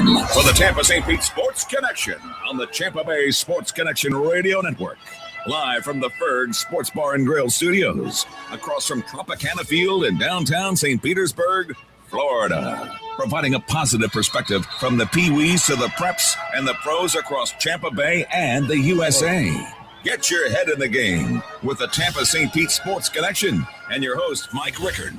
time for the Tampa St. Pete Sports Connection on the Tampa Bay Sports Connection Radio Network. Live from the Ferg Sports Bar and Grill Studios, across from Tropicana Field in downtown St. Petersburg, Florida. Providing a positive perspective from the Pee-wees to the preps and the pros across Tampa Bay and the USA. Get your head in the game with the Tampa St. Pete Sports Connection and your host, Mike Rickard.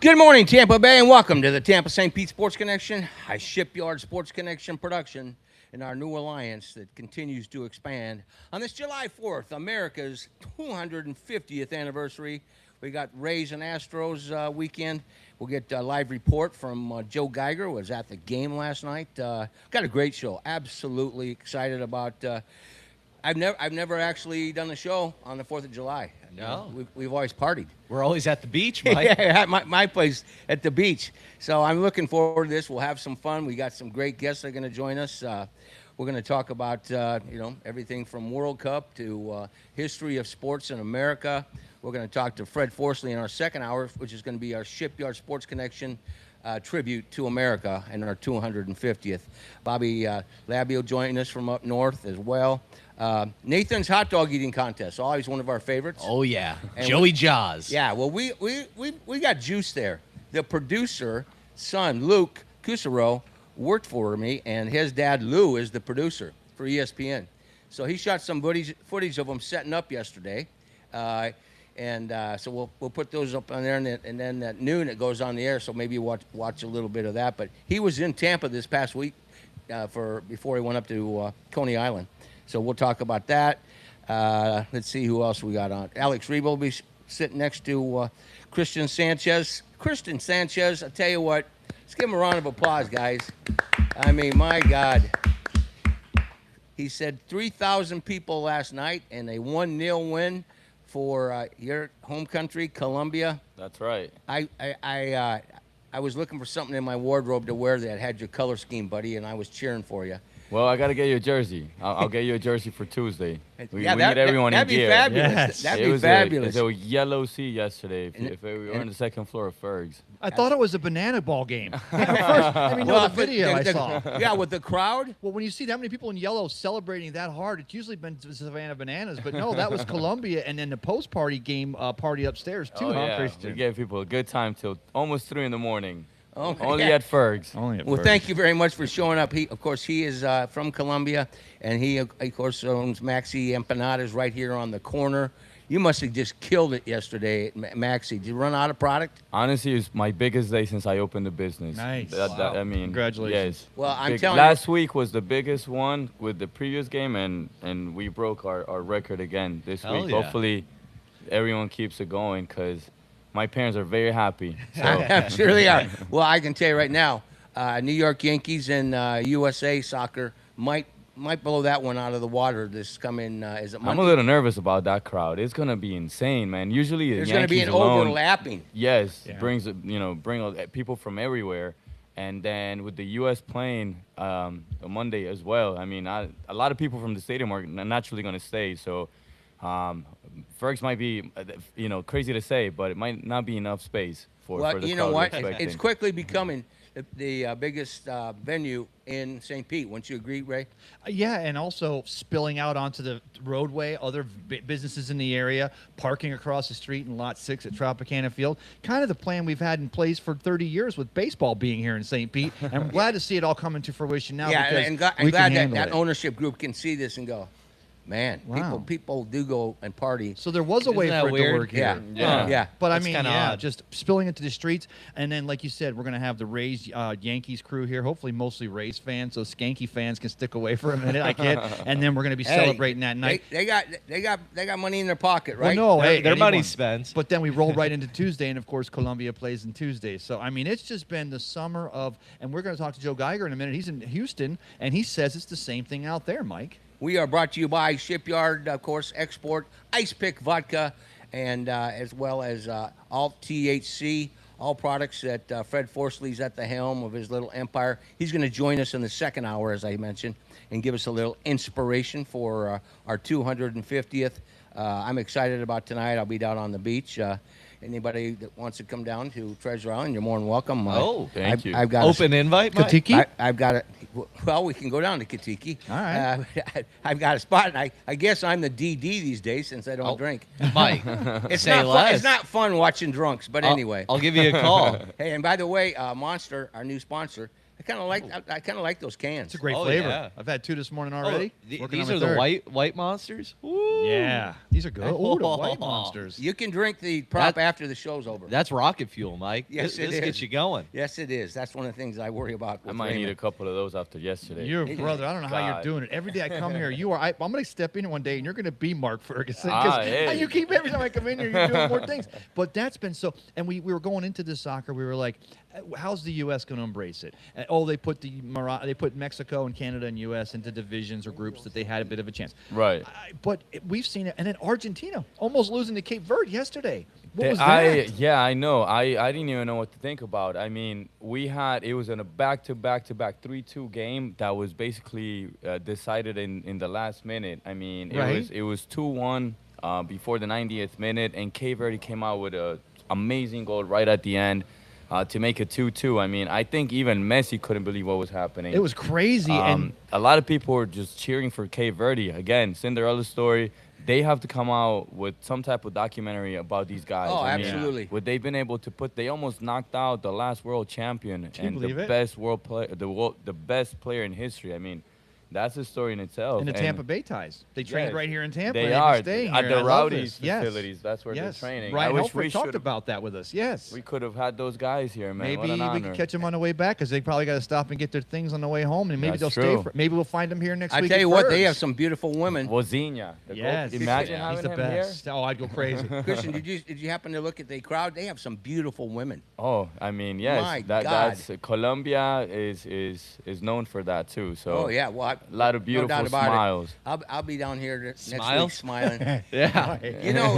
Good morning, Tampa Bay, and welcome to the Tampa St. Pete Sports Connection, a Shipyard Sports Connection production in our new alliance that continues to expand. On this July 4th, America's 250th anniversary, we got Rays and Astros weekend. We'll get a live report from Joe Geiger, who was at the game last night. Got a great show. Absolutely excited about. I've never actually done a show on the 4th of July. No, we've always partied. We're always at the beach, Mike. Yeah, my place at the beach. So I'm looking forward to this. We'll have some fun. We got some great guests that are going to join us. We're going to talk about everything from World Cup to history of sports in America. We're going to talk to Fred Forsley in our second hour, which is going to be our Shipyard Sports Connection tribute to America and our 250th. Bobby Labio joining us from up north as well. Nathan's hot dog eating contest, always one of our favorites. Oh yeah, And Joey Jaws. Yeah, well, we got juice there. The producer, son, Luke Cusero, worked for me, and his dad, Lou, is the producer for ESPN. So he shot some footage of them setting up yesterday. So we'll put those up on there, and then at noon it goes on the air, so maybe watch a little bit of that. But he was in Tampa this past week before he went up to Coney Island. So we'll talk about that. Let's see who else we got on. Alex Rebo will be sitting next to Christian Sanchez. Christian Sanchez, I tell you what, let's give him a round of applause, guys. I mean, my God. He said 3,000 people last night and a 1-0 win for your home country, Colombia. That's right. I was looking for something in my wardrobe to wear that had your color scheme, buddy, and I was cheering for you. Well, I got to get you a jersey. I'll get you a jersey for Tuesday. We need that'd everyone in be gear. fabulous. Yes. That'd It be was fabulous. It was a yellow sea yesterday. If we were on the second floor of Ferg's. I thought it was a banana ball game. Let me know the video I saw. Yeah, with the crowd. Well, when you see that many people in yellow celebrating that hard, it's usually been Savannah Bananas. But no, that was Columbia, and then the post-party game party upstairs, too, Oh, huh, yeah. Christian? We gave people a good time till almost 3 in the morning. Oh, Only yeah. at Ferg's. Well, thank you very much for showing up. Of course, he is from Colombia, and he, of course, owns Maxi Empanadas right here on the corner. You must have just killed it yesterday, Maxi. Did you run out of product? Honestly, it's my biggest day since I opened the business. Nice. I mean, Congratulations. Yes. Well, I'm telling last week was the biggest one with the previous game, and we broke our record again this Hell week. yeah. Hopefully, everyone keeps it going because my parents are very happy. So. I'm sure they are. Well, I can tell you right now, New York Yankees and USA Soccer might blow that one out of the water this coming. Is it Monday? I'm a little nervous about that crowd. It's gonna be insane, man. Usually There's the going to be Yankees an alone, overlapping. yes, Yeah. brings bring people from everywhere, and then with the U.S. playing on Monday as well. I mean, a lot of people from the stadium are naturally gonna stay. So, Ferg's might be, crazy to say, but it might not be enough space for Well, the you crowd know we're what? expecting. It's quickly becoming the biggest venue in St. Pete. Wouldn't you agree, Ray? Yeah, and also spilling out onto the roadway, other businesses in the area, parking across the street in Lot 6 at Tropicana Field. Kind of the plan we've had in place for 30 years with baseball being here in St. Pete. And I'm glad to see it all coming to fruition now Yeah, because and we glad can that handle that it. ownership group can see this and go, man, Wow. people do go and party. So there was a way Isn't for that it to weird? work Yeah, here. Yeah. yeah. But I That's mean, kinda yeah, odd. just spilling into the streets. And then, like you said, we're going to have the Rays Yankees crew here, hopefully mostly Rays fans, so Skanky fans can stick away for a minute, I kid. And then we're going to be Hey, celebrating that night. They got money in their pocket, Well, right? no, hey, Their money anyone. spent. But then we roll right into Tuesday, and of course, Columbia plays on Tuesday. So, I mean, it's just been the summer of, and we're going to talk to Joe Geiger in a minute. He's in Houston, and he says it's the same thing out there, Mike. We are brought to you by Shipyard, of course, Export, Ice Pick Vodka, and as well as Alt THC, all products that Fred Forsley's at the helm of his little empire. He's going to join us in the second hour, as I mentioned, and give us a little inspiration for our 250th. I'm excited about tonight. I'll be down on the beach. Anybody that wants to come down to Treasure Island, you're more than welcome. Oh, thank you. I've got Open invite, Mike? Katiki? I've got it. Well, we can go down to Katiki. All right. I've got a spot, and I guess I'm the DD these days since I don't Oh. drink. Mike, It's say not fun. less. It's not fun watching drunks, but anyway. I'll give you a call. Hey, and by the way, Monster, our new sponsor, I kind of like those cans. It's a great Oh, flavor. yeah. I've had 2 this morning Oh, already. Working these on are my the third. white monsters? Ooh. Yeah. These are good. Oh, the white monsters. You can drink the prop That- after the show's over. That's rocket fuel, Mike. Yes, this it gets is. you going. Yes, it is. That's one of the things I worry about. I with might need a Raymond. couple of those after yesterday. Your brother, I don't know how you're God. doing it. Every day I come here, I'm going to step in one day and you're going to be Mark Ferguson. Ah, 'cause hey. you keep every time I come in here, you're doing more things. But that's been so. And we were going into this soccer. We were like, how's the U.S. going to embrace it? They put Mexico and Canada and U.S. into divisions or groups that they had a bit of a chance. Right. But we've seen it, and then Argentina almost losing to Cape Verde yesterday. What Th- was that? Yeah, I know. I didn't even know what to think about. I mean, it was in a back-to-back 3-2 game that was basically decided in the last minute. I mean, Right. it was 2-1 before the 90th minute, and Cape Verde came out with a amazing goal right at the end to make it 2-2. I mean, I think even Messi couldn't believe what was happening. It was crazy, and A lot of people were just cheering for Cape Verde. Again, Cinderella story. They have to come out with some type of documentary about these guys. Oh, I mean, absolutely. what they've been able to put, they almost knocked out the last world champion Can you and believe the it? best world player, the best player in history. I mean, that's a story in itself. and the And Tampa Bay ties. They trained Yes, right here in Tampa. They and are staying at here, the and I love Rowdies this. Yes. facilities. That's where Yes. they're training. Ryan I wish Helfrich we talked should about that with us. Yes. we could have had those guys here, man. Maybe what an we honor. could catch them on the way back because they probably got to stop and get their things on the way home, and maybe That's they'll true. stay. Maybe we'll find them here next I week. tell at you what, they Ferg's. have some beautiful women. Wozinha. Yes. Imagine Yeah. He's having the him here. best. Oh, I'd go crazy. Christian, did you happen to look at the crowd? They have some beautiful women. Oh, I mean, yes. My that, God. That's Colombia is known for that too. So Oh yeah, well, a lot of no beautiful doubt about smiles. it. I'll be down here next week Smiles? smiling. Yeah. You know,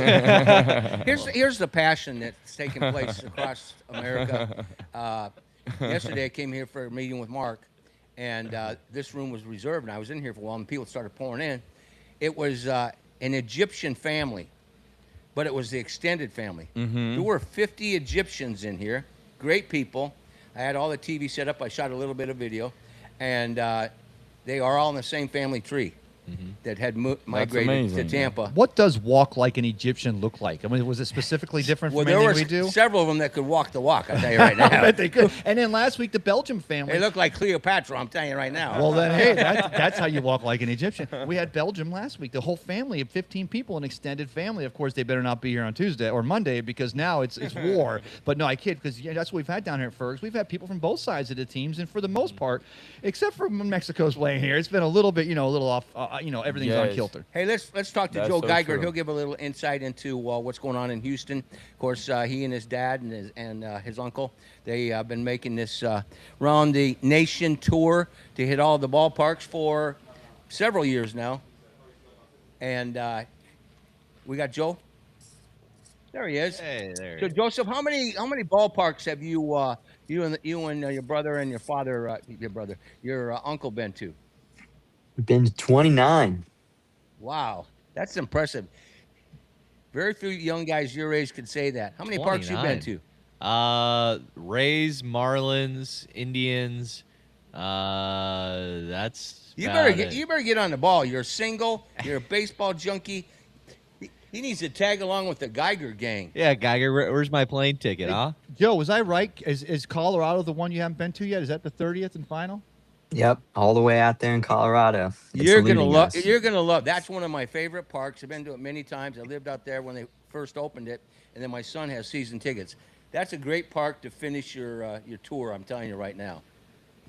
here's the passion that's taking place across America. Yesterday, I came here for a meeting with Mark, and this room was reserved, and I was in here for a while, and people started pouring in. It was an Egyptian family, but it was the extended family. There were 50 Egyptians in here, great people. I had all the TV set up. I shot a little bit of video, and they are all in the same family tree that had migrated to amazing. Tampa. What does walk like an Egyptian look like? I mean, was it specifically different Well, from there anything were we do? several of them that could walk the walk. I tell you right I now. bet they could. And then last week, the Belgium family. They look like Cleopatra. I'm telling you right now. Well, then, hey, that's how you walk like an Egyptian. We had Belgium last week. The whole family of 15 people, an extended family. Of course, they better not be here on Tuesday or Monday because now it's war. But no, I kid because that's what we've had down here at Fergs. We've had people from both sides of the teams, and for the most part, except for when Mexico's playing here, it's been a little bit, a little off. Everything's on Yes. kilter. Hey, let's talk to That's Joe so Geiger. true. He'll give a little insight into what's going on in Houston. Of course, he and his dad and his uncle, they have been making this round the nation tour to hit all the ballparks for several years now. And we got Joe. There he is. Hey, there. So Joseph, how many ballparks have you and your brother and your father, your uncle been to? We've been to 29. Wow, that's impressive. Very few young guys your age could say that. How many parks you been 29. to? Rays, Marlins, Indians. That's You about better it. get on the ball. You're single. You're a baseball junkie. He needs to tag along with the Geiger gang. Yeah, Geiger, where's my plane ticket, huh? Joe, was I right? Is Colorado the one you haven't been to yet? Is that the 30th and final? Yep, all the way out there in Colorado. It's You're gonna eluding love. us. You're gonna love. That's one of my favorite parks. I've been to it many times. I lived out there when they first opened it, and then my son has season tickets. That's a great park to finish your tour. I'm telling you right now.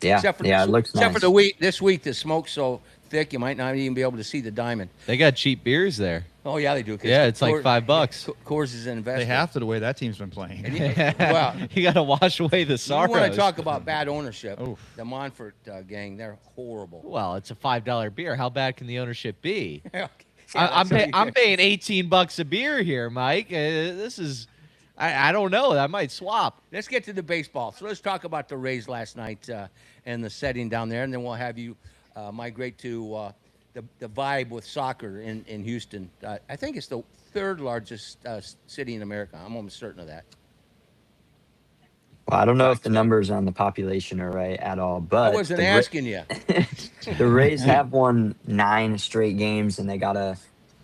Yeah, it looks except nice. for the week. This week, the smoke's so thick you might not even be able to see the diamond. They got cheap beers there. Oh yeah, they do. 'cause Yeah, it's like Coors- $5. Coors is an investor. They have to the way that team's been playing. And well, You got to wash away the you sorrows. want to talk about bad ownership? Oof. The Monfort gang, they're horrible. Well, it's a $5 beer. How bad can the ownership be? Yeah, I'm that's how you- paying $18 a beer here, Mike. This is, I don't know. I might swap. Let's get to the baseball. So let's talk about the Rays last night and the setting down there, and then we'll have you migrate to the vibe with soccer in Houston. I think it's the third largest city in America. I'm almost certain of that. Well, I don't know if the numbers on the population are right at all, but I wasn't asking you. The Rays have won 9 straight games, and they got a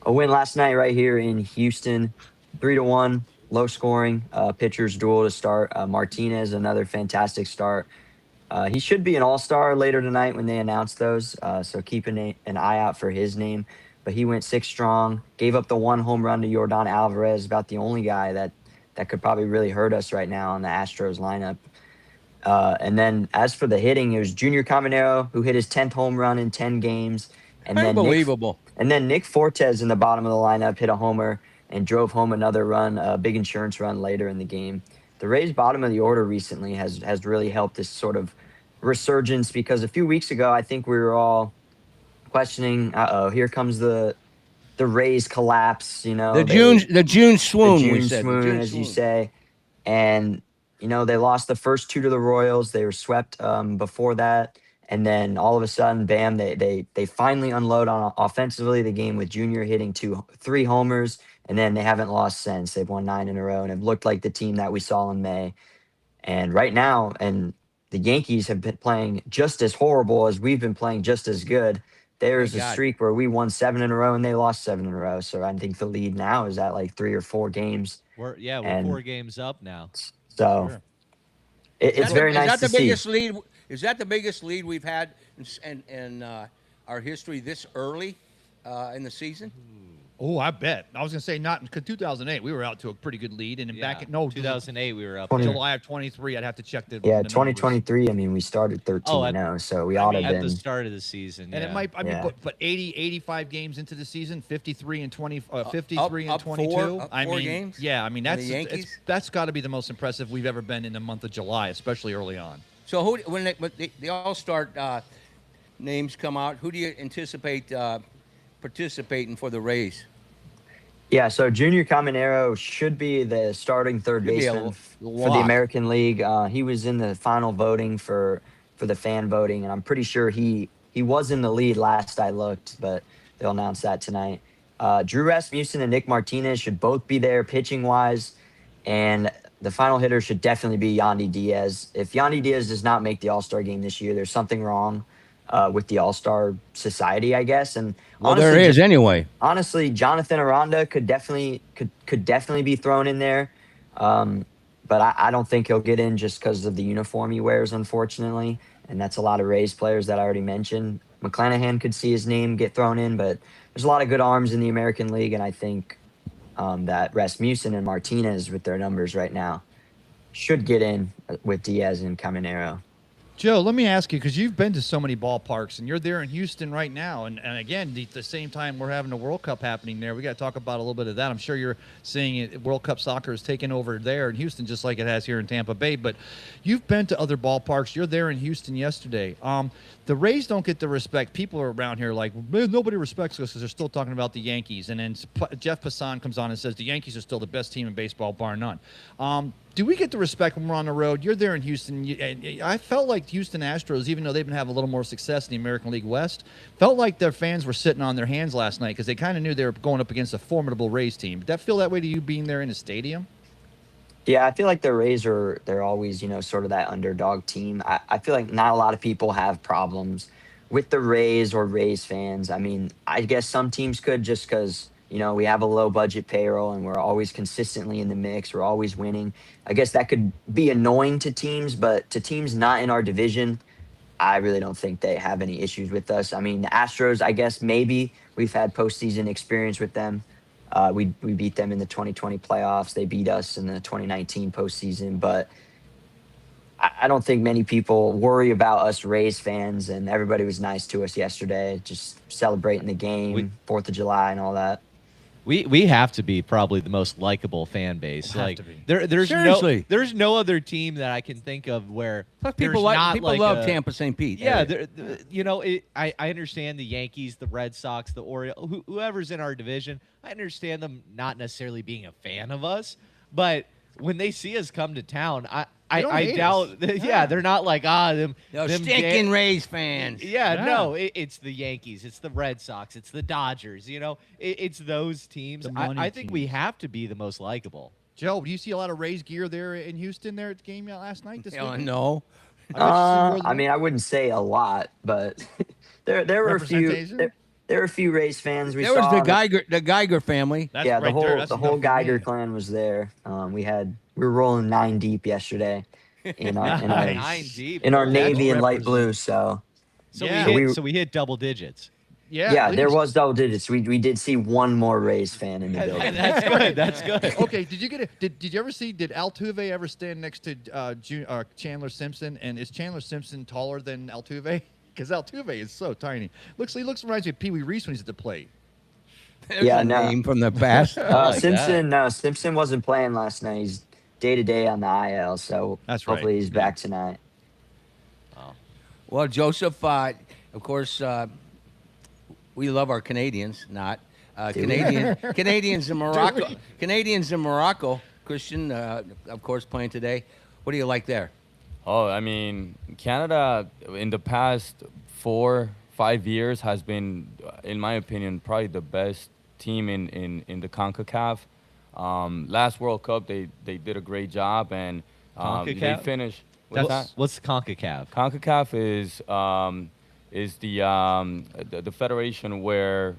win last night right here in Houston, 3-1, low scoring. Pitchers duel to start. Martinez, another fantastic start. He should be an all-star later tonight when they announce those, so keep an eye out for his name. But he went 6 strong, gave up the 1 home run to Yordan Alvarez, about the only guy that could probably really hurt us right now on the Astros lineup. And then as for the hitting, it was Junior Caminero who hit his 10th home run in 10 games. And Unbelievable. Then Nick Fortes in the bottom of the lineup hit a homer and drove home another run, a big insurance run later in the game. The Rays' bottom of the order recently has really helped this sort of resurgence, because a few weeks ago I think we were all questioning, here comes the Rays collapse, the June swoon, the June swoon, as you say. And they lost the first 2 to the Royals. They were swept before that, and then all of a sudden, bam! They finally unload on offensively the game with Junior hitting 3 homers, and then they haven't lost since. They've won 9 in a row and have looked like the team that we saw in May. And right now, and the Yankees have been playing just as horrible as we've been playing just as good. There's a streak where we won 7 in a row and they lost 7 in a row. So I think the lead now is at like 3 or 4 games. We're 4 games up now. So it's very nice to see. Is that the biggest lead we've had in our history this early in the season? Oh, I bet. I was going to say not because 2008 we were out to a pretty good lead, and back in 2008 we were up. July of 23, I'd have to check the 2023. I mean, we started 13-0, so we ought to have been at the start of the season. And it might. I mean, but 85 games into the season, 53 and 23 and 22. Four games. Yeah, I mean that's got to be the most impressive we've ever been in the month of July, especially early on. So when the All-Star names come out, who do you anticipate participating for the Rays? Yeah, so Junior Caminero should be the starting third baseman for the American League. He was in the final voting for the fan voting, and I'm pretty sure he was in the lead last I looked, but they'll announce that tonight. Drew Rasmussen and Nick Martinez should both be there pitching-wise, and the final hitter should definitely be Yandy Diaz. If Yandy Diaz does not make the All-Star game this year, there's something wrong with the All-Star Society, I guess. And honestly, there is anyway. Honestly, Jonathan Aranda could definitely be thrown in there, but I don't think he'll get in just because of the uniform he wears, unfortunately. And that's a lot of Rays players that I already mentioned. McClanahan could see his name get thrown in, but there's a lot of good arms in the American League, and I think that Rasmussen and Martinez, with their numbers right now, should get in with Diaz and Caminero. Joe, let me ask you, because you've been to so many ballparks, and you're there in Houston right now, and again, at the same time we're having a World Cup happening there. We got to talk about a little bit of that. I'm sure you're seeing it. World Cup soccer is taking over there in Houston, just like it has here in Tampa Bay. But you've been to other ballparks. You're there in Houston yesterday. The Rays don't get the respect. People are around here like, man, nobody respects us because they're still talking about the Yankees. And then Jeff Passan comes on and says the Yankees are still the best team in baseball, bar none. Do we get the respect when we're on the road? You're there in Houston. I felt like Houston Astros, even though they've been having a little more success in the American League West, felt like their fans were sitting on their hands last night because they kind of knew they were going up against a formidable Rays team. Did that feel that way to you being there in the stadium? Yeah, I feel like the Rays they're always, sort of that underdog team. I feel like not a lot of people have problems with the Rays or Rays fans. I mean, I guess some teams could just because, we have a low budget payroll and we're always consistently in the mix. We're always winning. I guess that could be annoying to teams, but to teams not in our division, I really don't think they have any issues with us. I mean, the Astros, I guess maybe we've had postseason experience with them. We beat them in the 2020 playoffs. They beat us in the 2019 postseason, but I don't think many people worry about us Rays fans, and everybody was nice to us yesterday, just celebrating the game, 4th of July and all that. We have to be probably the most likable fan base. There's no other team that I can think of where people love Tampa St. Pete. Yeah, I understand the Yankees, the Red Sox, the Orioles, whoever's in our division. I understand them not necessarily being a fan of us, but when they see us come to town, I doubt. Yeah, they're not like them stinking Rays fans. Yeah, no, it's the Yankees, it's the Red Sox, it's the Dodgers. It's those teams. I think we have to be the most likable. Joe, do you see a lot of Rays gear there in Houston there at the game last night? No. I mean, I wouldn't say a lot, but there were a few. There were a few Rays fans. There was the Geiger family. That's yeah, right the whole Geiger clan was there. We were rolling 9 deep yesterday in our navy and light blue. So we hit double digits. Yeah, there was double digits. We did see one more Rays fan in the building. That's good. That's good. Okay, did you ever see? Did Altuve ever stand next to Chandler Simpson? And is Chandler Simpson taller than Altuve? Because Altuve is so tiny. He reminds me of Pee Wee Reese when he's at the plate. There's a name from the past. Simpson wasn't playing last night. He's day-to-day on the IL, so hopefully he's back tonight. Oh. Well, Joseph, of course, we love our Canadians, not Canadians in Morocco. Canadians in Morocco, Christian, of course, playing today. What do you like there? Oh, I mean, Canada in the past 4-5 years has been, in my opinion, probably the best team in the CONCACAF. Last World Cup, they did a great job, and they finished. What's CONCACAF? CONCACAF is the federation where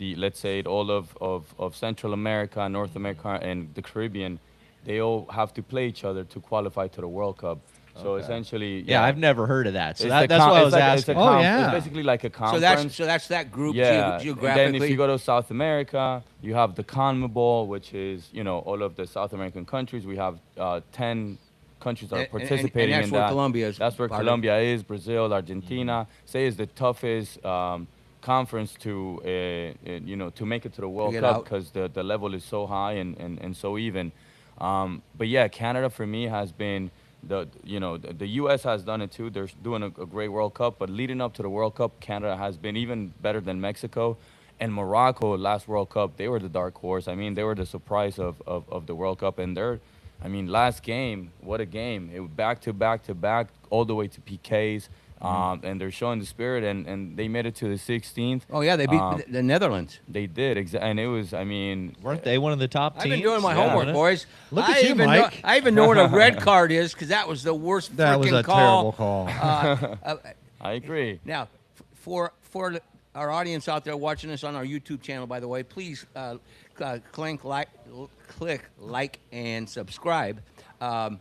let's say all of Central America, North America, and the Caribbean, they all have to play each other to qualify to the World Cup. So essentially, yeah, I've never heard of that. So that's why I was asking. It's basically like a conference. So that's that group geographically. And then if you go to South America, you have the CONMEBOL, which is all of the South American countries. We have 10 countries that are participating and in that. That's where Colombia is. Brazil, Argentina. Say is the toughest conference to make it to the World Cup because the level is so high and so even. But yeah, Canada for me has been the U.S. has done it too. They're doing a great World Cup, but leading up to the World Cup, Canada has been even better than Mexico. And Morocco, last World Cup, they were the dark horse. I mean, they were the surprise of the World Cup. And last game, what a game. It was back to back, all the way to PKs. And they're showing the spirit, and they made it to the 16th. Oh, yeah, they beat the Netherlands. They did, and it was, weren't they one of the top teams? I've been doing my homework, boys. Look at you, Mike. I even know what a red card is because that was the worst freaking call. Terrible call. I agree. Now, for our audience out there watching us on our YouTube channel, by the way, please click like and subscribe. A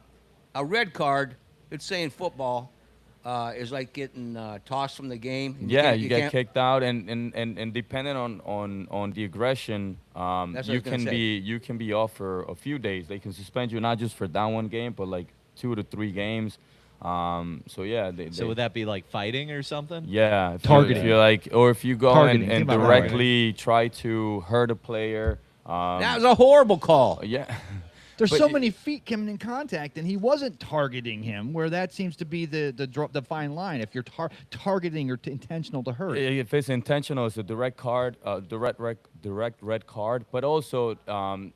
red card, it's saying football. Is like getting tossed from the game. You get kicked out, and depending on the aggression, you can be off for a few days. They can suspend you not just for that one game, but like 2 to 3 games. So would that be like fighting or something? Yeah, targeting. If you go and directly try to hurt a player. That was a horrible call. Yeah. There's so many feet coming in contact, and he wasn't targeting him, where that seems to be the fine line. If you're targeting or intentional to hurt. If it's intentional, it's a direct card, direct red card. But also,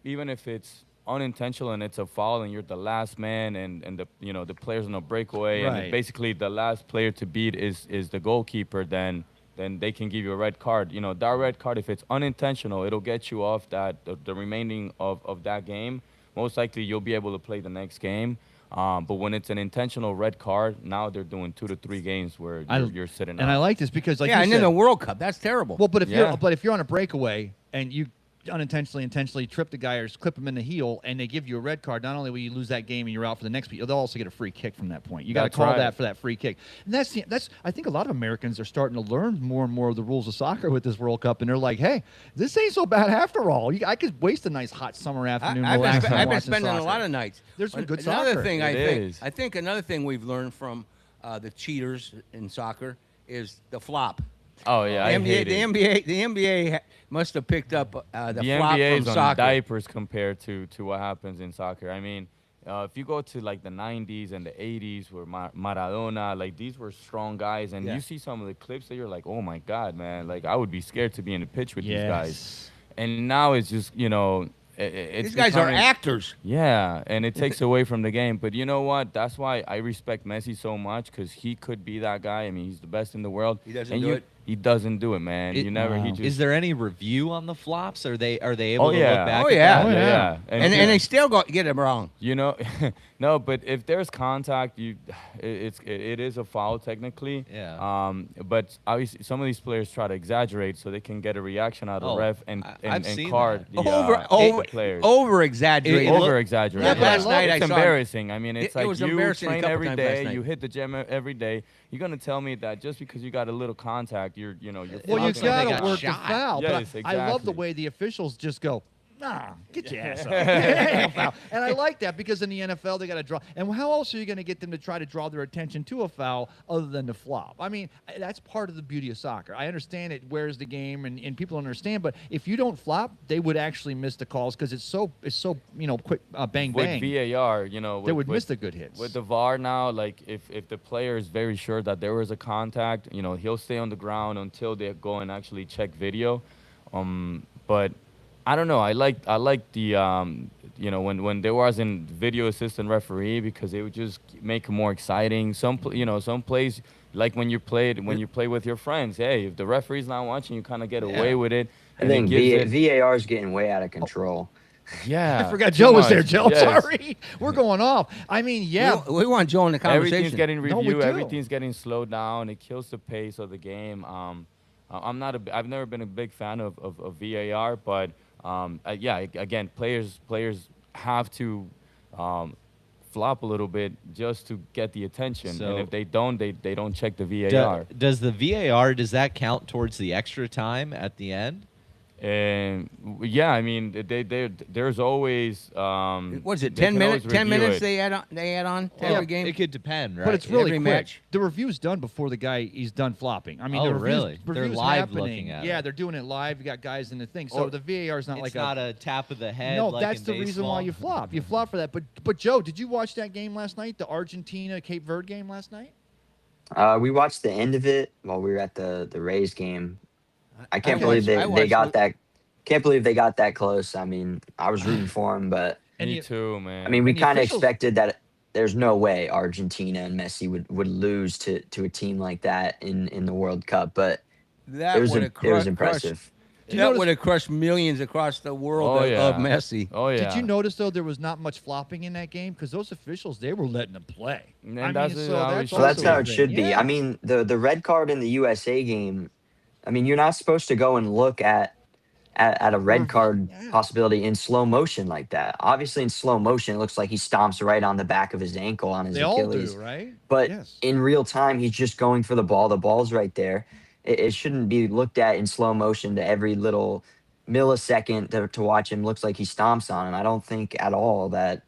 even if it's unintentional and it's a foul, and you're the last man, and the player's on a breakaway, and basically the last player to beat is the goalkeeper, then they can give you a red card. That red card, if it's unintentional, it'll get you off the remaining of that game. Most likely you'll be able to play the next game. But when it's an intentional red card, now they're doing 2 to 3 games where you're sitting out. And I like this because, like, in the World Cup, that's terrible. Well, but if you're on a breakaway and you intentionally trip the guy or clip him in the heel, and they give you a red card, not only will you lose that game and you're out for the next, but they'll also get a free kick from that point. You got to call that for that free kick. And that's I think a lot of Americans are starting to learn more and more of the rules of soccer with this World Cup, and they're like, hey, this ain't so bad after all. I could waste a nice hot summer afternoon. I've been spending a lot of nights. There's some good another soccer. thing I think another thing we've learned from the cheaters in soccer is the flop. Oh yeah, the NBA must have picked up the flop NBA from is on soccer. diapers compared to what happens in soccer. I mean, if you go to like the 90s and the 80s, where Maradona, like these were strong guys, and you see some of the clips that you're like, oh my God, man, like I would be scared to be in the pitch with these guys. And now it's just These guys are actors. Yeah, and it takes away from the game. But you know what? That's why I respect Messi so much, because he could be that guy. I mean, he's the best in the world. He doesn't do it. He doesn't do it, man. You never. He just. Is there any review on the flops? Are they able to yeah. look back? Oh, at yeah. that? Oh, yeah. And they still get him wrong. You know, no, but if there's contact, it is a foul technically. Yeah. But obviously some of these players try to exaggerate so they can get a reaction out of the ref and card the players. Over exaggerated. Over exaggerated. Yeah, last night it's I saw embarrassing. I mean, it's it like was you embarrassing a train couple every times last day, night. you hit the gym every day. You're gonna tell me that just because you got a little contact, you're Well, you Well, got they to got work shot. the foul. Yes, but I love the exactly. way the officials just go, nah, get your ass up. Ain't no foul. And I like that because in the NFL, they got to draw. And how else are you going to get them to try to draw their attention to a foul other than the flop? I mean, that's part of the beauty of soccer. I understand it wears the game and people understand, but if you don't flop, they would actually miss the calls because it's so quick, bang, with bang. VAR, They would miss the good hits. With the VAR now, like if the player is very sure that there was a contact, he'll stay on the ground until they go and actually check video. But I don't know. I like the when there wasn't video assistant referee, because it would just make it more exciting. Some plays, like when you play with your friends. Hey, if the referee's not watching, you kind of get away with it. I think VAR is getting way out of control. Yeah, I forgot Joe was there, Joe. Yes. Sorry. We're going off. I mean, yeah. We want Joe in the conversation. Everything's getting No, we reviewed. do. Everything's getting slowed down. It kills the pace of the game. I've never been a big fan of VAR, but again, players have to flop a little bit just to get the attention. So- and if they don't, they don't check the VAR. Does the VAR, does that count towards the extra time at the end? And yeah, I mean, there's always. What is it? they 10 can minutes. always 10 review minutes it. they add on to every game. It could depend, right? But it's really Every quick. match. The review's done before the guy he's done flopping. I mean, Oh, the review's, really? They're review's live happening. looking at Yeah, it. they're doing it live. You got guys in the thing. So Or the VAR is not it's like not a tap of the head. No, like that's in the reason why you baseball. flop. You flop for that. But Joe, did you watch that game last night? The Argentina Cape Verde game last night? We watched the end of it while we were at the Rays game. I can't believe I they watched got it. that. Can't believe they got that close. I mean, I was rooting for them, but And Me you- too, man. I mean, we And the kind of officials- expected that. There's no way Argentina and Messi would lose to a team like that in the World Cup, but That it was would have impressive. That would have crushed millions across the world Oh, yeah. of Messi. Oh yeah. Did you notice though there was not much flopping in that game because those officials they were letting them play. And I mean, that's so how it that's should So that's also how a it thing. should be. Yeah. I mean, the red card in the USA game. I mean, you're not supposed to go and look at a red card possibility in slow motion like that. Obviously, in slow motion, it looks like he stomps right on the back of his ankle on his They all Achilles. do, right? But Yes. in real time, he's just going for the ball. The ball's right there. It shouldn't be looked at in slow motion to every little millisecond to watch him. Looks like he stomps on him. I don't think at all that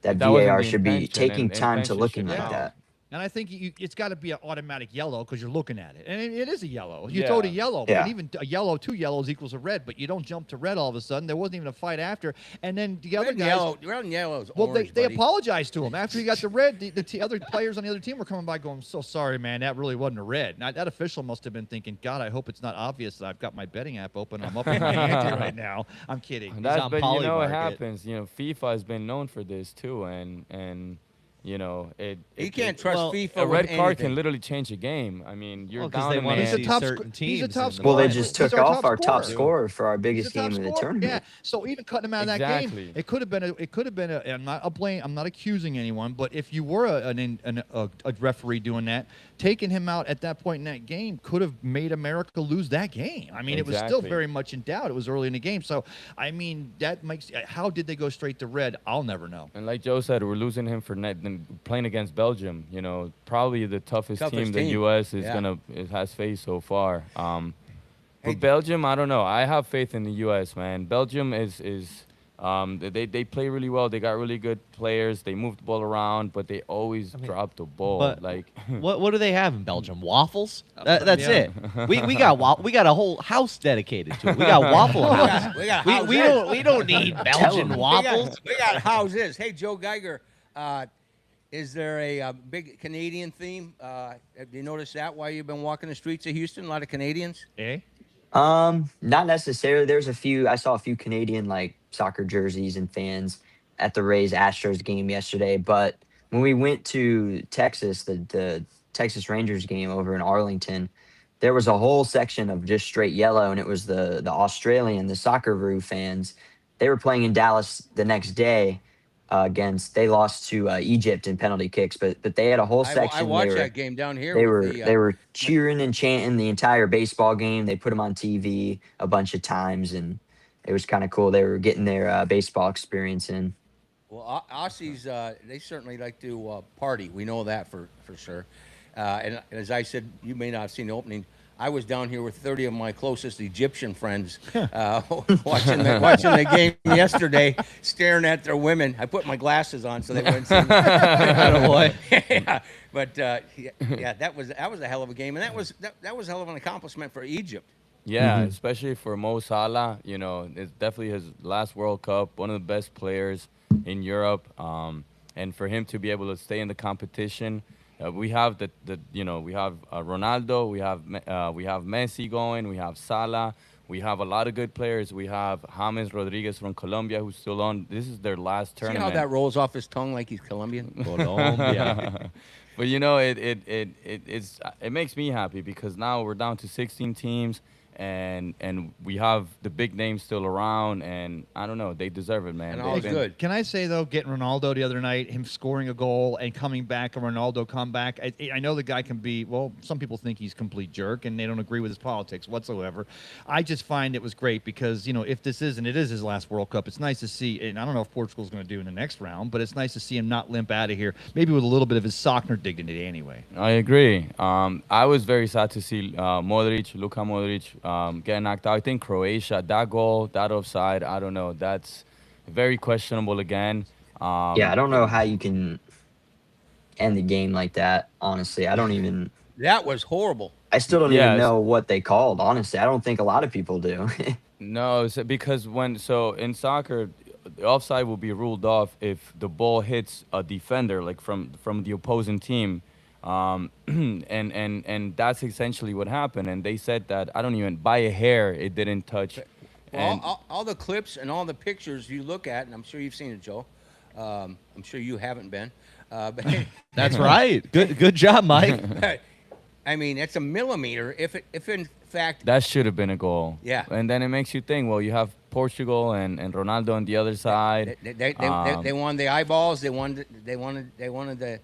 That wasn't VAR the should be intention, taking and time to intention looking should like count. that. And I think it's got to be an automatic yellow because you're looking at it. And it is a yellow. You Yeah. told a yellow. Yeah. But even a yellow, 2 yellows equals a red, but you don't jump to red all of a sudden. There wasn't even a fight after. And then the other Red and guys. yellow. Red and yellow is Well, orange, they buddy. apologized to him after he got the red. The other players on the other team were coming by going, "I'm so sorry, man. That really wasn't a red." Now, that official must have been thinking, "God, I hope it's not obvious that I've got my betting app open. I'm up in my ante right now." I'm kidding. on But you know Polymarket. what happens. FIFA has been known for this too, and it. You can't trust well, FIFA. A red with card anything. can literally change a game. I mean, you're Well, 'cause down they a wanna man. He's a see top certain sc- he's a teams top in the Well, they scorer. just He's took off our top scorer. scorer for our He's biggest a top game of the scorer. tournament. Yeah. So even cutting him out of that Exactly. game, it could have been. I'm not accusing anyone, but if you were a referee doing that, taking him out at that point in that game could have made America lose that game. I mean, it was still Exactly. very much in doubt. It was early in the game, so I mean that makes. How did they go straight to red? I'll never know. And like Joe said, we're losing him for playing against Belgium. Probably the toughest team the U.S. is has faced so far. But Belgium, I don't know. I have faith in the U.S. Man. Belgium is they play really well. They got really good players. They move the ball around, but they always drop the ball. But Like what do they have in Belgium? Waffles? That's yeah. it. We got a whole house dedicated to it. We got Waffle House. We got We houses. we don't need Belgian waffles. We got houses. Hey, Joe Geiger, is there a big Canadian theme? Have you noticed that while you've been walking the streets of Houston? A lot of Canadians. Eh? Not necessarily. There's a few. I saw a few Canadian like soccer jerseys and fans at the Rays Astros game yesterday. But when we went to Texas, the Texas Rangers game over in Arlington, there was a whole section of just straight yellow, and it was the Australian, the Socceroo fans. They were playing in Dallas the next day against. They lost to Egypt in penalty kicks, but they had a whole section. I watched that game down here. They were cheering and chanting the entire baseball game. They put them on TV a bunch of times, and it was kind of cool. They were getting their baseball experience in. Well, Aussies, they certainly like to party. We know that for sure. And as I said, you may not have seen the opening. I was down here with 30 of my closest Egyptian friends watching the game yesterday, staring at their women. I put my glasses on so they wouldn't see me. Yeah. But that was a hell of a game, and that was a hell of an accomplishment for Egypt. Yeah, especially for Mo Salah. You know, it's definitely his last World Cup. One of the best players in Europe, and for him to be able to stay in the competition. We have we have Ronaldo, we have Messi going, we have Salah, we have a lot of good players. We have James Rodriguez from Colombia who's still on. This is their last tournament. See how that rolls off his tongue like he's Colombian? Colombia. But you know, it makes me happy because now we're down to 16 teams. And we have the big names still around, and I don't know, they deserve it, man. And always good. Can I say though, getting Ronaldo the other night, him scoring a goal and coming back, a Ronaldo comeback. I know the guy can be, well, some people think he's a complete jerk and they don't agree with his politics whatsoever. I just find it was great because, you know, if this is, and it is his last World Cup, it's nice to see, and I don't know if Portugal's going to do in the next round, but it's nice to see him not limp out of here, maybe with a little bit of his Sockner dignity anyway. I agree. I was very sad to see Luka Modric, get knocked out. I think Croatia, that goal, that offside, I don't know. That's very questionable again. I don't know how you can end the game like that, honestly. I don't even... That was horrible. I still don't even know what they called, honestly. I don't think a lot of people do. No, because in soccer, the offside will be ruled off if the ball hits a defender, like from the opposing team. And that's essentially what happened. And they said that, I don't even, by a hair, it didn't touch. Well, all the clips and all the pictures you look at, and I'm sure you've seen it, Joe. I'm sure you haven't been. But that's right. Good job, Mike. I mean, it's a millimeter. If in fact that should have been a goal. Yeah. And then it makes you think. Well, you have Portugal and Ronaldo on the other side. They wanted the eyeballs. They wanted the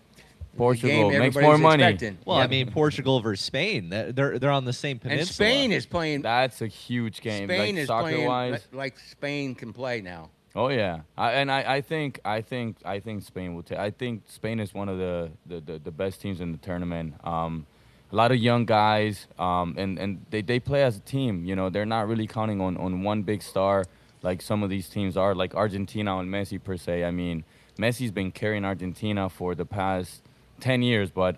Portugal game makes more money. Expecting. Well, I mean, Portugal versus Spain. They're on the same peninsula. And Spain is playing. That's a huge game. Spain like, is playing like Spain can play now. Oh yeah, I think Spain will take. I think Spain is one of the best teams in the tournament. A lot of young guys, and they play as a team. You know, they're not really counting on one big star like some of these teams are, like Argentina and Messi per se. I mean, Messi's been carrying Argentina for the past 10 years, but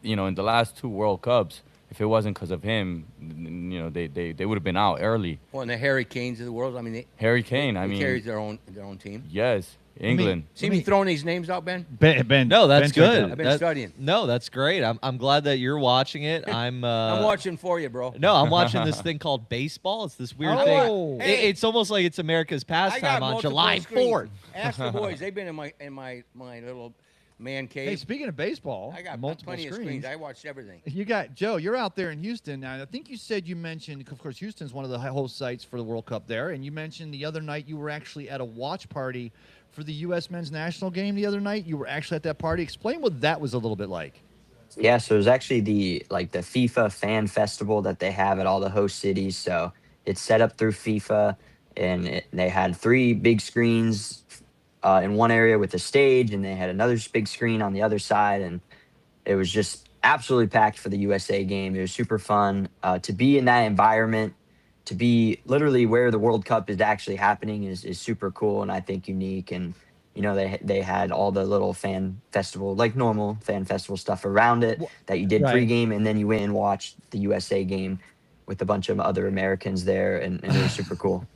you know, in the last 2 World Cups, if it wasn't because of him, you know, they would have been out early. Well, and the Harry Kanes of the world. I mean, Harry Kane. He carries their own team. Yes, England. See me throwing these names out, Ben? Ben. No, that's good. I've been studying. No, that's great. I'm glad that you're watching it. I'm watching for you, bro. No, I'm watching this thing called baseball. It's this weird thing. Hey. It's almost like it's America's pastime on July 4th. Ask the boys. They've been in my little man cave. Hey, speaking of baseball, I got multiple plenty of screens. I watched everything. You got Joe. You're out there in Houston now. I think you mentioned, of course, Houston's one of the host sites for the World Cup there, and you mentioned the other night you were actually at a watch party for the U.S. men's national game. The other night you were actually at that party. Explain what that was a little bit like. Yeah, so it was actually the FIFA fan festival that they have at all the host cities. So it's set up through FIFA, and they had 3 big screens in one area with a stage, and they had another big screen on the other side, and it was just absolutely packed for the USA game. It was super fun to be in that environment, to be literally where the World Cup is actually happening is super cool, and I think unique. And you know, they had all the little fan festival, like normal fan festival stuff around it that you did pregame, and then you went and watched the USA game with a bunch of other Americans there, and it was super cool.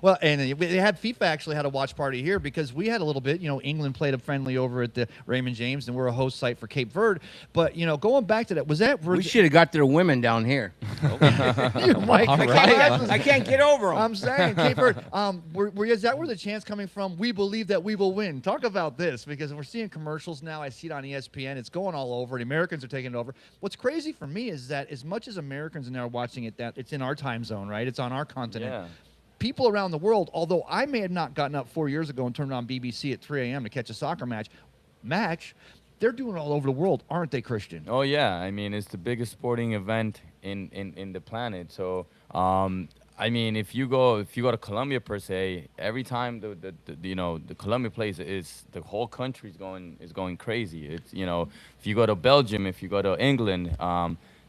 Well, and they had FIFA actually had a watch party here because we had a little bit. England played a friendly over at the Raymond James, and we're a host site for Cape Verde. But going back to that, we should have got their women down here. Mike, I can't get over them. I'm saying, Cape Verde. Is that where the chant's coming from? We believe that we will win. Talk about this because we're seeing commercials now. I see it on ESPN. It's going all over. The Americans are taking it over. What's crazy for me is that as much as Americans are now watching it, that it's in our time zone, right? It's on our continent. Yeah. People around the world, although I may have not gotten up 4 years ago and turned on BBC at 3 a.m. to catch a soccer match, they're doing it all over the world, aren't they, Christian? Oh yeah, I mean it's the biggest sporting event in the planet. So I mean if you go to Colombia per se, every time the Colombia plays, is the whole country is going crazy. It's if you go to Belgium, if you go to England.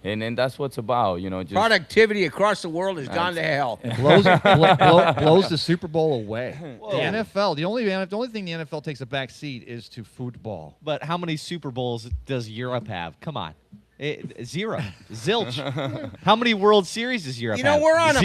And that's what it's about, just productivity across the world has gone to hell. Blows the Super Bowl away. Whoa. The NFL, the only thing the NFL takes a back seat is to football. But how many Super Bowls does Europe have? Come on. Zero. Zilch. How many World Series does Europe have? We're on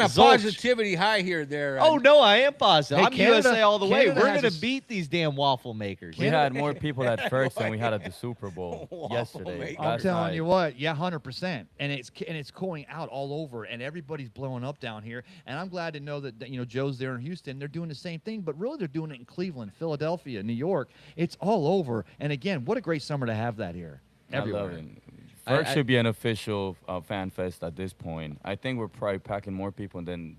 a Zilch. positivity high here. Oh, no, I am positive. I'm Canada, USA all the way. Canada We're going to beat these damn waffle makers. We had more people at first than we had at the Super Bowl yesterday. I'm telling you what, 100%, and it's going out all over, and everybody's blowing up down here. And I'm glad to know that Joe's there in Houston. They're doing the same thing, but really they're doing it in Cleveland, Philadelphia, New York. It's all over. And again, what a great summer to have that here. Everywhere. I love it. Ferg should be an official fan fest at this point. I think we're probably packing more people than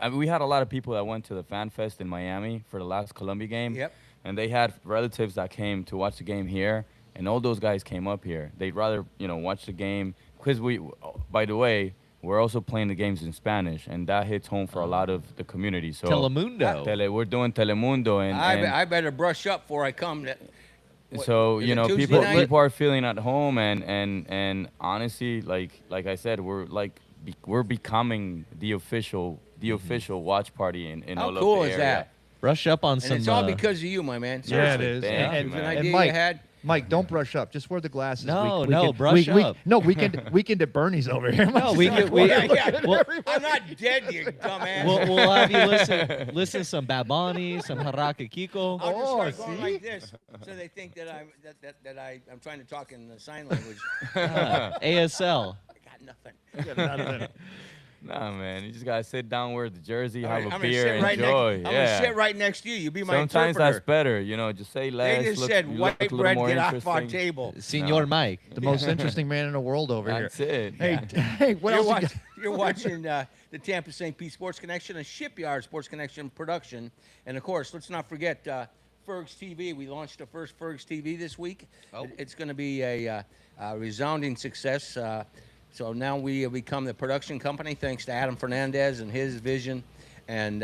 I mean, we had a lot of people that went to the fan fest in Miami for the last Columbia game. Yep. And they had relatives that came to watch the game here, and all those guys came up here. They'd rather watch the game because by the way, we're also playing the games in Spanish, and that hits home for a lot of the community. So Telemundo. We're doing Telemundo, and I better brush up before I come. So Tuesday people night? are feeling at home, and honestly, like I said, we're becoming the official watch party in How all cool of the is area. that? Brush up on And some. it's all because of you, my man. Yeah, it Seriously. is. Thank you, It was an man. idea Mike, you had. Mike, don't brush up. Just wear the glasses. No, Weekend brush up. No, weekend at Bernie's over here. No, we can. I'm not dead, you dumbass. We'll have you listen to some Bad Bunny, some Haraka Kiko. I'll just start going like this, so they think that I'm trying to talk in the sign language. ASL. I got nothing. Nah, man, you just gotta sit down, wear the jersey, have a I'm beer, gonna enjoy. I'm gonna sit right next to you. You be my Sometimes interpreter. that's better, just say less. They just look, said you look white a little bread more get off our interesting. table. Senor Mike. The most interesting man in the world over That's here. it. Hey, what else? You're watching the Tampa St. Pete Sports Connection, a Shipyard Sports Connection production, and of course, let's not forget Ferg's TV. We launched the first Ferg's TV this week. It's going to be a resounding success. So now we have become the production company, thanks to Adam Fernandez and his vision, and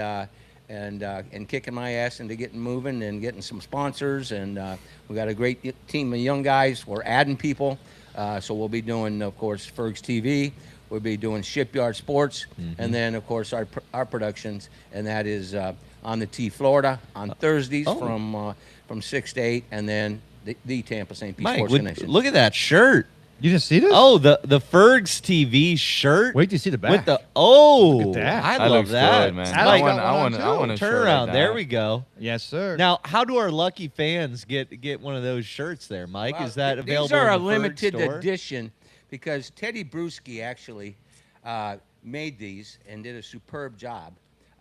kicking my ass into getting moving and getting some sponsors. And we got a great team of young guys. We're adding people, so we'll be doing, of course, Ferg's TV. We'll be doing Shipyard Sports, and then, of course, our productions, and that is on the T Florida on Thursdays from 6 to 8, and then the Tampa St. Pete Sports Connection. Look at that shirt. You didn't see this? Oh, the Ferg's TV shirt. Wait till you see the back. With the Look at that. I That love looks that. good, man. I want to Turn around. There we go. Yes, sir. Now, how do our lucky fans get one of those shirts there, Mike? Well, Is that available? These are a in the Ferg limited store? edition because Teddy Bruschi actually made these and did a superb job,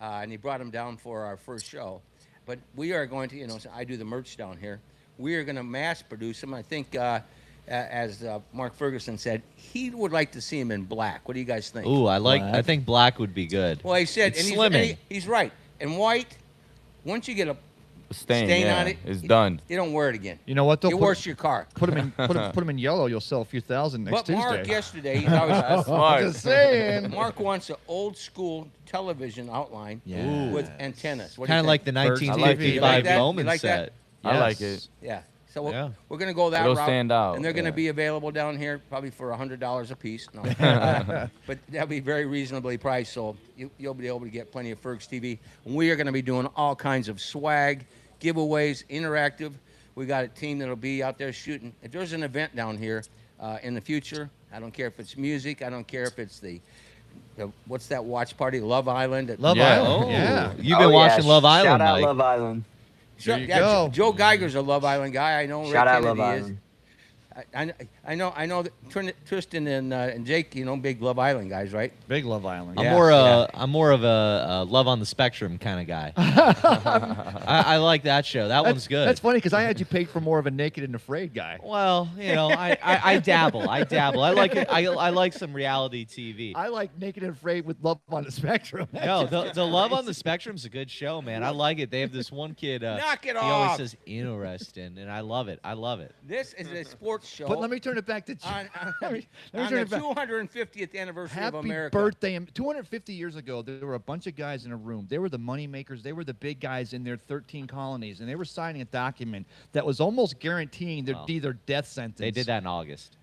and he brought them down for our first show. But we are going to, so I do the merch down here. We are going to mass produce them. I think, as Mark Ferguson said, he would like to see them in black. What do you guys think? Ooh, I think black would be good. Well, he said, It's and slimming. he's right. And white, once you get a stain on it, it's done. You don't wear it again. You know what? Though? You wash your car. Put them in yellow. You'll sell a few thousand next But Tuesday. Mark yesterday, he's always Smart. Just saying. Mark wants an old school television outline with antennas. What do Kind you of like the think? 1955 You like that? Bowman You like that? set. I like Yes. it. Yeah. So Yeah. we're going to go that It'll route. stand out, And they're going to yeah. be available down here probably for $100 a piece. No. But that'll be very reasonably priced, so you'll be able to get plenty of Ferg's TV. We are going to be doing all kinds of swag, giveaways, interactive. We got a team that'll be out there shooting. If there's an event down here in the future, I don't care if it's music, I don't care if it's the what's that watch party? Love Island. Love Yeah. Island. Oh, Yeah. you've been watching Love Island, Shout out Mike. Love Island. There you go. Joe Geiger's a Love Island guy. I know. Shout Rick out Kennedy Love is. Island. I know that Tristan and Jake, big Love Island guys, right? Big Love Island. I'm Yeah. more of a Love on the Spectrum kind of guy. I like that show. That one's good. That's funny because I had you pegged for more of a Naked and Afraid guy. Well, I dabble. I like it. I like some reality TV. I like Naked and Afraid with Love on the Spectrum. No, the Love on the Spectrum's a good show, man. I like it. They have this one kid. Knock it He off. always says interesting, and I love it. This is a sports show. But let me turn it back to on, let me on turn the it back. 250th anniversary of Happy America. birthday. 250 years ago, there were a bunch of guys in a room. They were the money makers. They were the big guys in their 13 colonies, and they were signing a document that was almost guaranteeing there'd be their death sentence. They did that in August.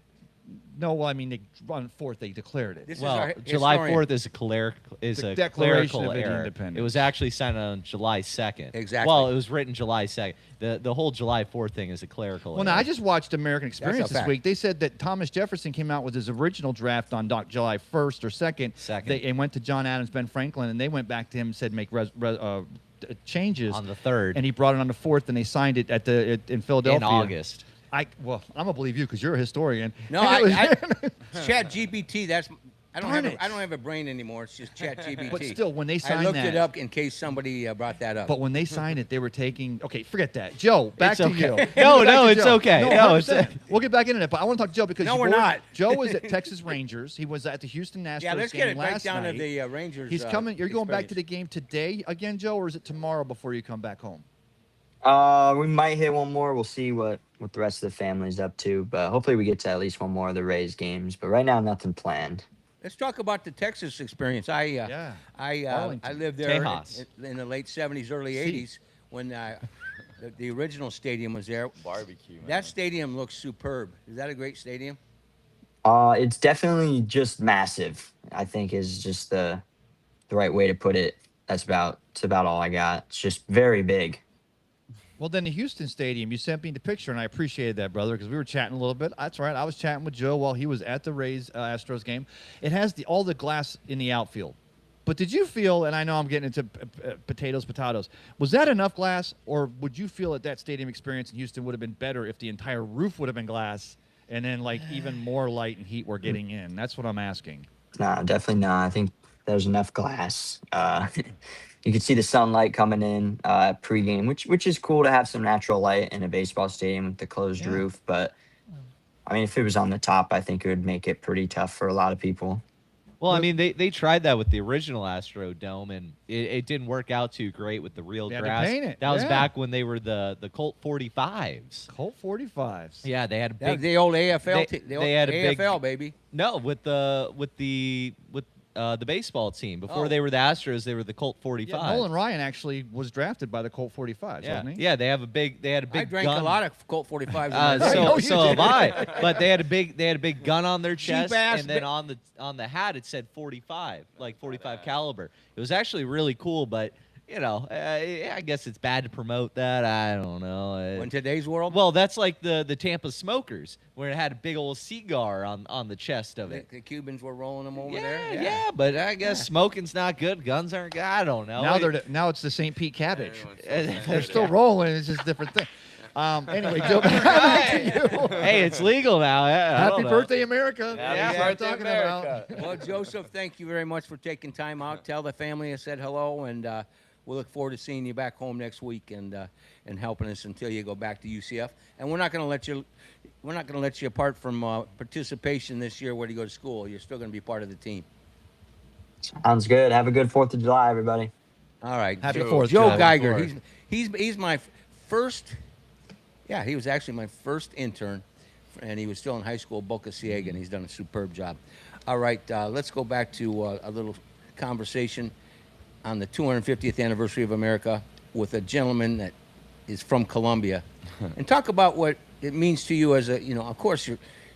No, well, I mean, on 4th, they declared it. This is Well, our July historian. 4th is The a Declaration clerical of error. Independence. It was actually signed on July 2nd. Exactly. Well, it was written July 2nd. The whole July 4th thing is a clerical Well, error. now, I just watched American Experience this fact. week. They said that Thomas Jefferson came out with his original draft on July 1st or 2nd. And went to John Adams, Ben Franklin, and they went back to him and said make changes. on the 3rd. And he brought it on the 4th, and they signed it in Philadelphia. in August. I'm gonna believe you because you're a historian. No, And it was- Chat GPT. I don't Darn have. it. I don't have a brain anymore. It's just Chat GPT. But still, when they I signed looked that, it up in case somebody brought that up. But when they signed it, they were taking. Okay, forget that. Joe, back It's to okay. you. No, Back no, to it's Joe. okay. No, 100%. We'll get back into it. But I want to talk to Joe because No, we're not. Joe was at Texas Rangers. He was at the Houston Astros yeah, let's game get it last right down night. to the Rangers. He's coming. You're going back to the experience. game today again, Joe, or is it tomorrow before you come back home? We might hit one more. We'll see what the rest of the family's up to, but hopefully we get to at least one more of the Rays games. But right now, nothing planned. Let's talk about the Texas experience. I Arlington. lived there Tejas. in the late 70s, early 80s when the original stadium was there. Barbecue, man. That stadium looks superb. Is that a great stadium? It's definitely just massive. I think is just the right way to put it. It's about all I got. It's just very big. Well, then the Houston Stadium, you sent me the picture, and I appreciated that, brother, because we were chatting a little bit. That's right. I was chatting with Joe while he was at the Rays Astros game. It has all the glass in the outfield. But did you feel, and I know I'm getting into potatoes, was that enough glass, or would you feel that stadium experience in Houston would have been better if the entire roof would have been glass and then, even more light and heat were getting in? That's what I'm asking. Nah, definitely not. I think there's enough glass. You can see the sunlight coming in pregame, which is cool to have some natural light in a baseball stadium with the closed roof. But I mean, if it was on the top, I think it would make it pretty tough for a lot of people. Well, I mean, they tried that with the original Astro Dome, and it didn't work out too great with the real They had to grass. paint it, That was yeah. back when they were the Colt 45s. Colt 45s. Yeah, they had a That was big. the old AFL. they old had a big- AFL baby. No, with the baseball team. Before Oh. they were the Astros, they were the Colt 45. Yeah, Nolan Ryan actually was drafted by the Colt 45s, Yeah, wasn't he? yeah, they had a big I drank gun. a lot of Colt 45s. in my day. know you So have did. I. But they had a big gun on their chest, Cheap-ass and then on the hat it said 45, like 45 caliber. It was actually really cool, but I guess it's bad to promote that. I don't know. In today's world, Well, that's like the Tampa Smokers, where it had a big old cigar on the chest of it. the Cubans were rolling them over Yeah, there. yeah, but I guess smoking's not good. Guns aren't good. I don't know. Now it's the St. Pete Cabbage. Everyone's They're still rolling. It's just a different thing. Anyway, Joe, back to you. Hey, it's legal now. I Happy don't know. birthday, America. Happy That's what I'm birthday, talking America. about. Well, Joseph, thank you very much for taking time out. Tell the family I said hello, and we'll look forward to seeing you back home next week and helping us until you go back to UCF. And we're not going to let you apart from participation this year where you go to school. You're still going to be part of the team. Sounds good. Have a good 4th of July, everybody. All right, Happy Joe, 4th, Joe Joe. Geiger. Happy He's my first. Yeah, he was actually my first intern, and he was still in high school at Boca Ciega, and he's done a superb job. All right, let's go back to a little conversation on the 250th anniversary of America with a gentleman that is from Colombia, and talk about what it means to you as of course,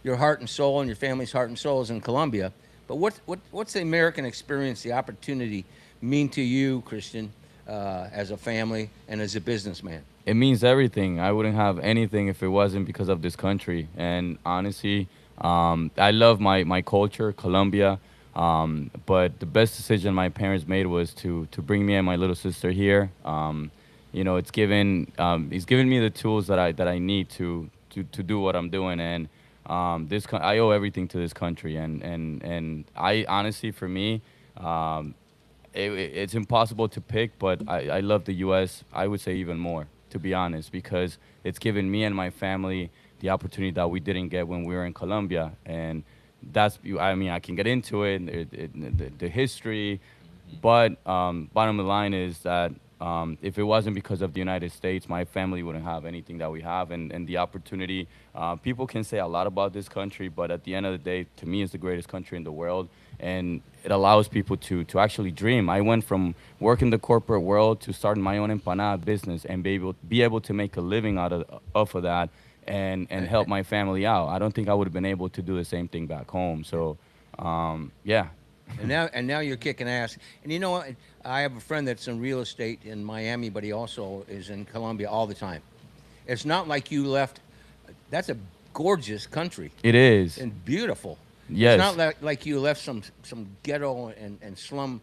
your heart and soul and your family's heart and soul is in Colombia, but what's the American experience, the opportunity mean to you, Christian, as a family and as a businessman? It means everything. I wouldn't have anything if it wasn't because of this country. And honestly, I love my culture, Colombia. But the best decision my parents made was to bring me and my little sister here. He's given me the tools that I need to do what I'm doing, and I owe everything to this country, and I honestly, for me, it's impossible to pick, but I love the U.S. I would say even more, to be honest, because it's given me and my family the opportunity that we didn't get when we were in Colombia, and I can get into the history, but bottom line is that if it wasn't because of the United States, my family wouldn't have anything that we have, and the opportunity. People can say a lot about this country, but at the end of the day, to me, it's the greatest country in the world, and it allows people to actually dream. I went from working the corporate world to starting my own empanada business and be able to make a living off of that, and help my family out. I don't think I would have been able to do the same thing back home. So, yeah. And now you're kicking ass. And you know what? I have a friend that's in real estate in Miami, but he also is in Colombia all the time. It's not like you left. That's a gorgeous country. It is. And beautiful. Yes. It's not like you left some ghetto and slum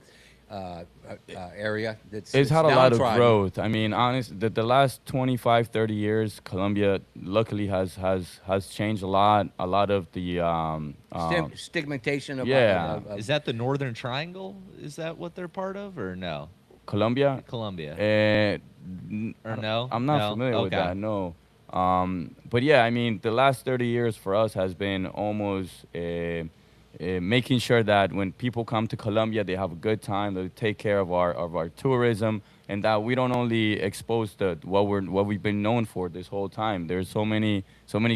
area. It's had a lot of growth. I mean, honest, the last 25, 30 years, Colombia luckily has changed a lot. A lot of the stigmatization of Is that the Northern Triangle? Is that what they're part of, or no? Colombia. Or no? I'm not familiar with that. No. But yeah, I mean, the last 30 years for us has been almost making sure that when people come to Colombia, they have a good time, they take care of our tourism, and that we don't only expose what we've been known for this whole time. There's so many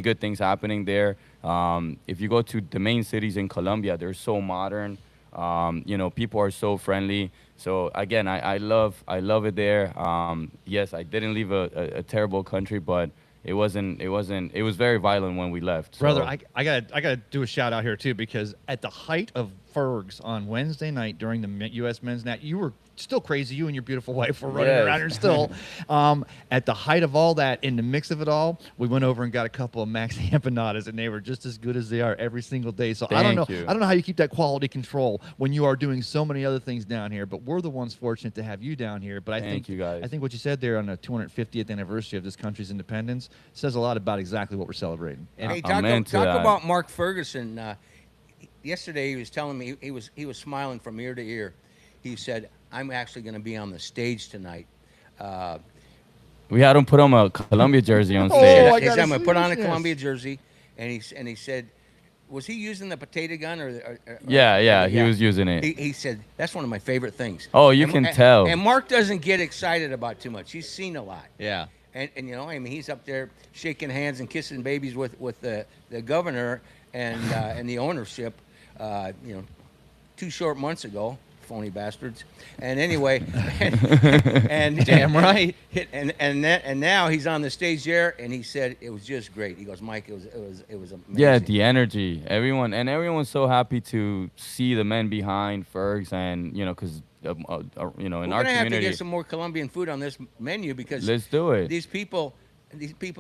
good things happening there. If you go to the main cities in Colombia, they're so modern. People are so friendly. So again, I love it there. Yes, I didn't leave a terrible country, but it was very violent when we left. Brother, I gotta do a shout out here too, because at the height of Fergs on Wednesday night during the U.S. Men's Night, you were still crazy. You and your beautiful wife were running around here still. At the height of all that, in the mix of it all, we went over and got a couple of Max empanadas, and they were just as good as they are every single day. So I don't know how you keep that quality control when you are doing so many other things down here. But we're the ones fortunate to have you down here. But I think you guys. I think what you said there on the 250th anniversary of this country's independence says a lot about exactly what we're celebrating. And hey, talk about Mark Ferguson. Yesterday he was telling me he was smiling from ear to ear. He said, "I'm actually going to be on the stage tonight." We had him put on a Columbia jersey on stage. He said, "I'm going to put on a Columbia jersey," and he said, "Was he using the potato gun or yeah, he was using it." He said, "That's one of my favorite things." Oh, you can tell. And Mark doesn't get excited about too much. He's seen a lot. Yeah. And he's up there shaking hands and kissing babies with the governor and the ownership. 2 short months ago, phony bastards. And anyway, and damn right. And now he's on the stage there, and he said it was just great. He goes, "Mike, it was amazing." Yeah, the energy, everyone's so happy to see the men behind Fergs, and because in our community, we're gonna have to get some more Colombian food on this menu, because let's do it. These people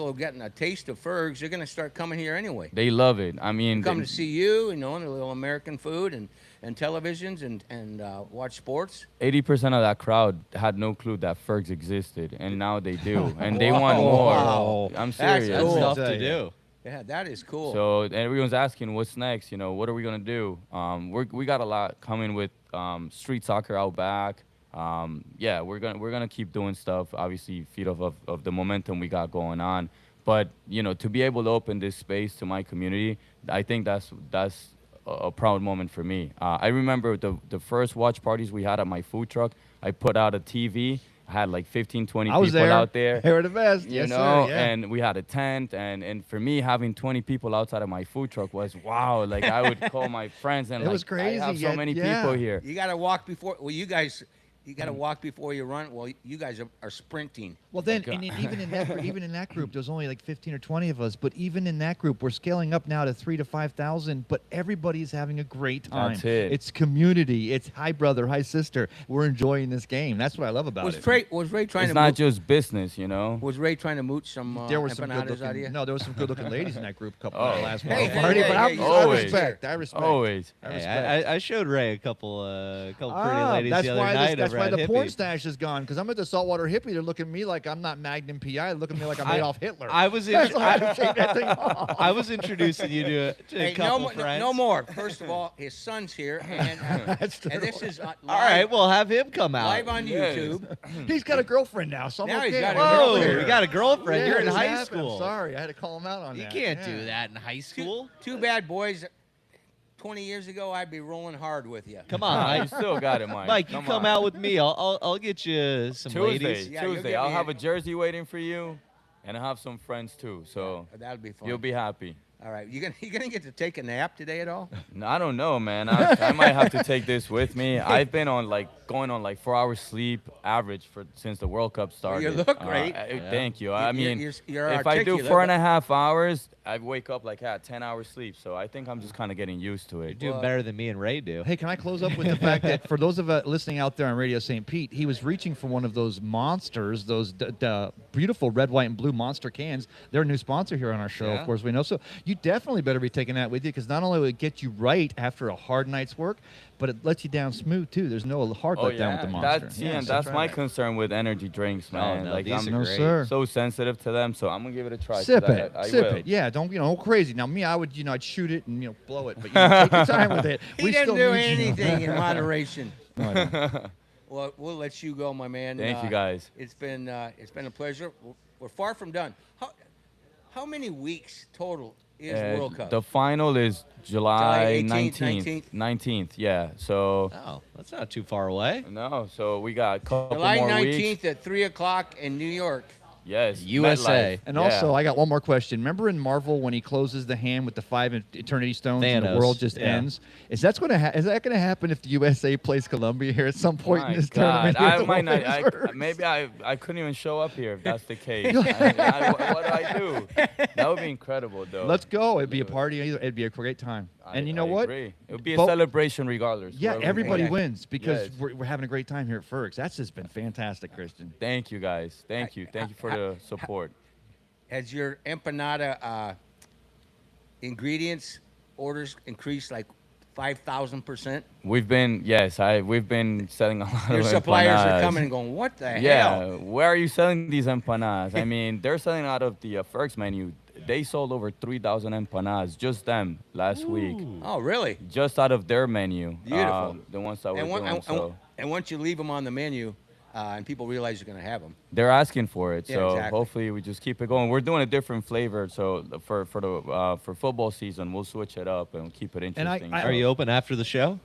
have gotten a taste of Fergs. They're going to start coming here anyway. They love it. I mean, come to see you, and a little American food and televisions and watch sports. 80% of that crowd had no clue that Fergs existed, and now they do, and they want more. Wow. I'm serious. That's cool. Tough to do. Yeah, that is cool. So everyone's asking, what's next? What are we gonna do? We got a lot coming with street soccer out back. We're gonna keep doing stuff. Obviously, feed off of the momentum we got going on. But to be able to open this space to my community, I think that's a proud moment for me. I remember the first watch parties we had at my food truck. I put out a TV. I had like 15, 20 people out there. They were the best. Yes, sir, yeah. And we had a tent. And for me, having 20 people outside of my food truck was wow. Like, I would call my friends, and it was crazy. I have so many people here. You got to walk before. Well, you guys. You got to walk before you run. Well, you guys are sprinting. Well, then, even in that group, there's only like 15 or 20 of us. But even in that group, we're scaling up now to 3,000 to 5,000. But everybody's having a great time. That's it. It's community. It's hi brother, hi sister. We're enjoying this game. That's what I love about it. Was Ray trying It's to not mooch, just business, you know. was Ray trying to mooch some There were some empanadas out of you? good-looking. No, there were some good-looking ladies in that group. Couple Oh. last Hey, party, hey, but hey, I always. respect. I respect. Always. I Hey, respect. I showed Ray a couple pretty ladies that's the other why night that's over why at the porn Hippie. stash is gone. Because I'm at the Saltwater Hippie, they're looking at me like I'm not Magnum PI. They're looking at me like I'm Adolf Hitler. I was That's why I had to take that thing off. I was introducing you to a Hey, couple friends. no more. First of all, his son's here, and this is live, All right, well, have him come out. live on Yes. YouTube. He's got a girlfriend now, so I'm Now okay. he's got a Whoa, girlfriend. you got a girlfriend. Yeah, You're in this high happened. school. I'm sorry, I had to call him out on You that. can't Yeah. do that in high school. Two bad boys. 20 years ago, I'd be rolling hard with you. Come on, Nah, Mike. you still got it, Mike. Mike, you come on. out with me. I'll get you some Tuesday. ladies. Yeah, you'll Tuesday. get I'll me have a- a jersey waiting for you, and I have some friends too. So That'll be fun. you'll be happy. All right, you gonna get to take a nap today at all? No, I don't know, man. I might have to take this with me. I've been on going on 4 hours sleep average since the World Cup started. you look great. Thank you. I You're- mean, you're if I do articulate, 4.5 hours, I wake up at 10 hours sleep. So I think I'm just kind of getting used to it. You're doing better than me and Ray do. Hey, can I close up with the fact that for those of us listening out there on Radio St. Pete, he was reaching for one of those monsters, those beautiful red, white, and blue monster cans. They're a new sponsor here on our show, Yeah. of course, we know. So you definitely better be taking that with you because not only will it get you right after a hard night's work, but it lets you down smooth, too. There's no hard let down with the monster. That's my concern with energy drinks, man. no, these I'm are No, great. sir. so sensitive to them, so I'm gonna give it a try. Sip 'cause it, I sip will. it. Yeah, don't go crazy. Now me, I would, I'd shoot it and blow it, but take your time with it. He We didn't still do need you. anything in moderation. No, I don't. Well, we'll let you go, my man. Thank you, guys. It's been a pleasure. We're far from done. How many weeks total is World Cup? The final is July 18th, 19th. 19th, yeah. So Oh, that's not too far away. no, so we got a couple July more 19th weeks. at 3 o'clock in New York. Yes, USA. MetLife. And Yeah. also, I got one more question. Remember in Marvel when he closes the hand with the 5 Eternity Stones and the Thanos, world just yeah. ends? Is that going to happen if the USA plays Colombia here at some point My in this God, tournament? I With the might not. whole thing Maybe I couldn't even show up here if that's the case. What do I do? That would be incredible, though. Let's go. It'd be a party. It'd be a great time. And you know I what? agree. It would be a Bo- celebration regardless. Yeah, wherever we everybody go. wins because Yes. we're having a great time here at Ferg's. That's just been fantastic, Christian. Thank you, guys. Thank you. Thank you for the support. Has your empanada ingredients orders increased like 5,000%? We've been selling a lot Your of suppliers are empanadas. coming and going, what the Yeah, hell? where are you selling these empanadas? I mean, they're selling out of the Ferg's menu. They sold over 3,000 empanadas, just them, last week. Oh, really? Just out of their menu. Beautiful. The ones that we're And, doing. So and once you leave them on the menu and people realize you're going to have them. they're asking for it. Yeah, So exactly. hopefully we just keep it going. We're doing a different flavor. So for football season, we'll switch it up and keep it interesting. I- Are you open after the show?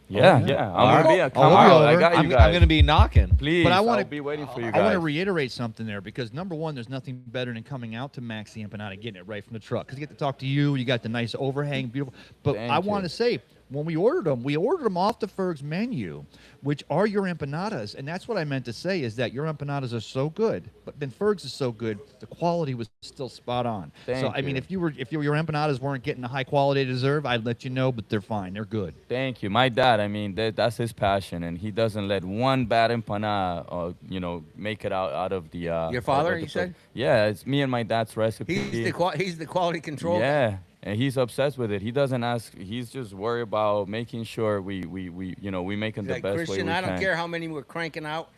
Yeah, yeah. yeah. All I'm gonna be. right. Come I'll be out. over. I got you I'm guys. going to be knocking. Please. But I I'll wanna- be waiting for you I guys. want to reiterate something there because number one, there's nothing better than coming out to Maxi Empanada, getting it right from the truck. Because you get to talk to you, you got the nice overhang, beautiful. But Thank I you. want to say, when we ordered them off the Ferg's menu, which are your empanadas. And that's what I meant to say is that your empanadas are so good, but then Ferg's is so good, the quality was still spot on. So Thank I mean, you. if your empanadas weren't getting the high quality they deserve, I'd let you know. But they're fine, they're good. Thank you. My dad, I mean, that's his passion, and he doesn't let one bad empanada, make it out of the. Your father, out of you the- said? Yeah, it's me and my dad's recipe. He's the quality control guy. Yeah, and he's obsessed with it. He doesn't ask. He's just worried about making sure we make it the Like, best Christian, way we I don't can. care how many we're cranking out.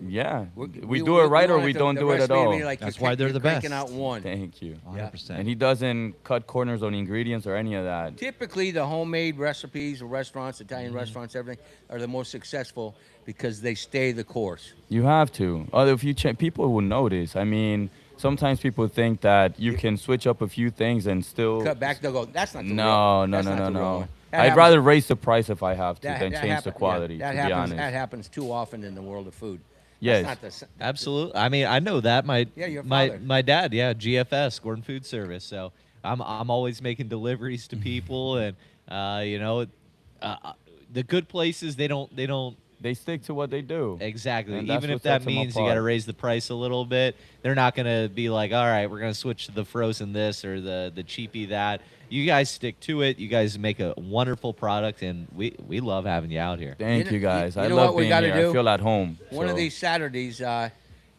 Yeah, We- we do it right or want we the- don't the do it at recipe to all. be like That's you're why they're you're the cranking best. out one. Thank you. 100%. And he doesn't cut corners on ingredients or any of that. Typically, the homemade recipes, or restaurants, Mm-hmm. Italian restaurants, everything, are the most successful because they stay the course. You have to. If you people will notice. I mean, sometimes people think that you can switch up a few things and still. Cut back, they'll go, that's not the real No, that's not the real no. one." That I'd happens- rather raise the price if I have to that- than that change happen- the yeah, quality. that to happens, be honest. That happens too often in the world of food. Yes. That's not the s- Absolutely. I mean, I know that Yeah, your my father. my dad, yeah, GFS, Gordon Food Service. So I'm always making deliveries to people, and the good places they don't they stick to what they do. Exactly. And that's Even if what that sets 'em means you got to apart. raise the price a little bit, they're not going to be like, all right, we're going to switch to the frozen this or the cheapy that. You guys stick to it. You guys make a wonderful product, and we love having you out here. Thank You you know- guys. you I know love what we being gotta here. do? I feel at home. One of so- these Saturdays,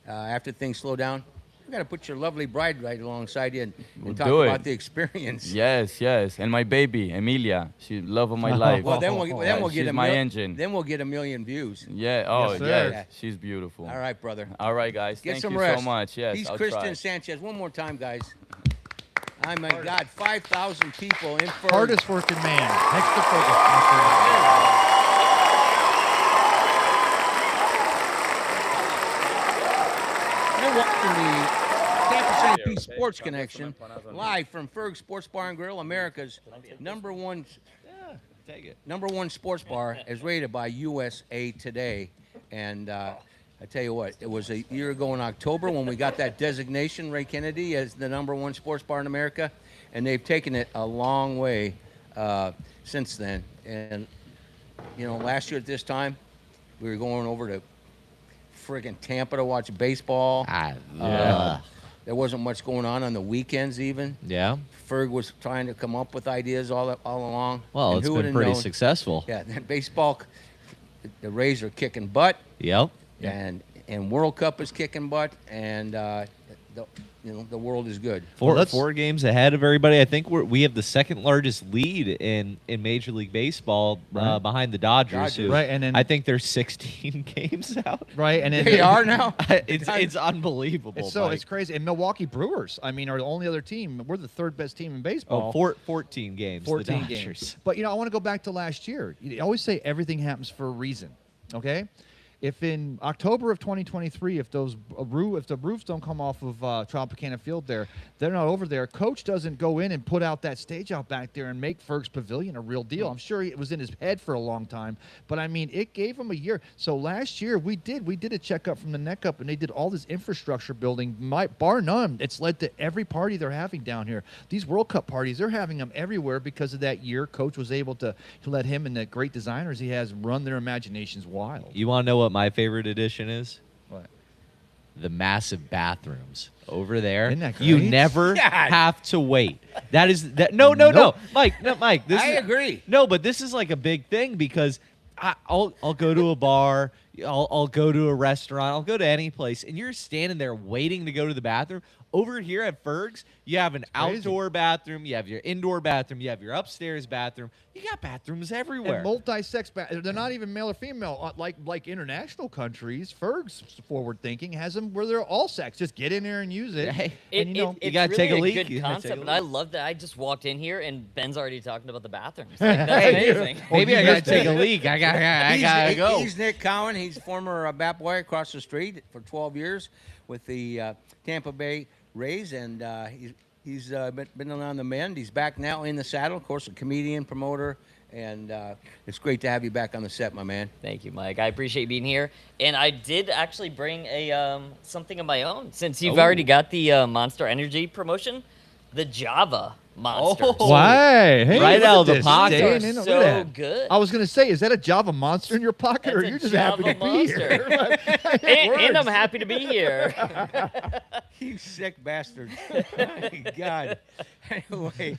after things slow down, you got to put your lovely bride right alongside you and We'll talk do about it. the experience. Yes, yes. And my baby, Emilia. She's love of my life. Well, then we'll get she's a my engine. Then we'll get 1 million views. Yeah. Oh, Yes, sir. yes. Yeah. She's beautiful. All right, brother. All right, guys. Get Thank some you rest. so much. Yes, He's I'll Christian try. Sanchez. One more time, guys. Oh my God, 5,000 people in Ferg. Hardest working man. Next to Ferguson. You're watching the Tampa St. Pete Sports Connection live from Ferg Sports Bar and Grill, America's number one Take it. number one sports bar, as rated by USA Today. And I tell you what, it was a year ago in October when we got that designation, Ray Kennedy, as the number one sports bar in America, and they've taken it a long way since then. And you know, last year at this time, we were going over to friggin' Tampa to watch baseball. There wasn't much going on the weekends even. Yeah. Ferg was trying to come up with ideas all along. Well, And it's who been would've pretty known? successful. Yeah, then baseball, the Rays are kicking butt, Yep. and World Cup is kicking butt, and the world is good. Four games ahead of everybody. I think we have the second largest lead in Major League Baseball behind the Dodgers. who Right, and then- I think they're 16 games out. Right, and then They are now. It's unbelievable. It's Mike. crazy. And Milwaukee Brewers, I mean, are the only other team. We're the third best team in baseball. 14 games. the 14 Dodgers. games. But, you know, I want to go back to last year. You always say everything happens for a reason, okay? If in October of 2023, if the roofs don't come off of Tropicana Field there, they're not over there. Coach doesn't go in and put out that stage out back there and make Ferg's Pavilion a real deal. I'm sure it was in his head for a long time, but I mean, it gave him a year. So last year we did a checkup from the neck up, and they did all this infrastructure building. Bar none, it's led to every party they're having down here. These World Cup parties, they're having them everywhere because of that year. Coach was able to let him and the great designers he has run their imaginations wild. You want to know what my favorite addition is? What? The massive bathrooms over there. Isn't that You great? never God. have to wait. That is that. No, Mike. No, Mike. This I is, agree. No, but this is like a big thing because I'll go to a bar, I'll go to a restaurant, I'll go to any place, and you're standing there waiting to go to the bathroom. Over here at Ferg's, you have an crazy. outdoor bathroom, you have your indoor bathroom, you have your upstairs bathroom. You got bathrooms everywhere. And multi-sex, they're not even male or female. Like international countries, Ferg's forward thinking has them where they're all sex. Just get in there and use it. Hey, and you know, you gotta it's take a really leak. Good You gotta take concept, a and I leak. love that. I just walked in here and Ben's already talking about the bathrooms. Like, that's amazing. Maybe you I gotta missed take it. a leak. I gotta go. He's Nick Cowan. He's former bat boy across the street for 12 years with the Tampa Bay Rays, and he's been on the mend. He's back now in the saddle. Of course, a comedian, promoter, and it's great to have you back on the set, my man. Thank you, Mike. I appreciate being here. And I did actually bring a something of my own. Since you've already got the Monster Energy promotion, the Java Monsters. Oh. why? Hey, Right look out at of the this. pocket. Staying They're in, look so at that. good. I was going to say, is that a Java monster in your pocket, or That's a you're just happy to Java be here? and I'm happy to be here. You sick bastard. My God. Anyway,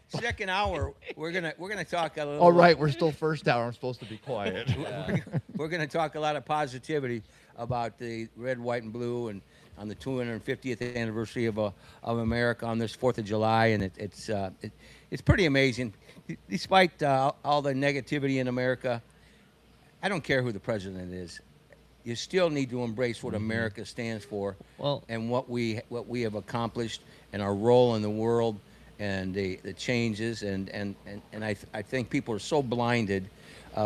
second hour, we're gonna talk a little. All right, we're still first hour. I'm supposed to be quiet. We're gonna talk a lot of positivity about the red, white, and blue, and on the 250th anniversary of America on this 4th of July, and it's pretty amazing. Despite all the negativity in America, I don't care who the president is. You still need to embrace what America stands for, Well- and what we have accomplished, and our role in the world, and the changes, and I think people are so blinded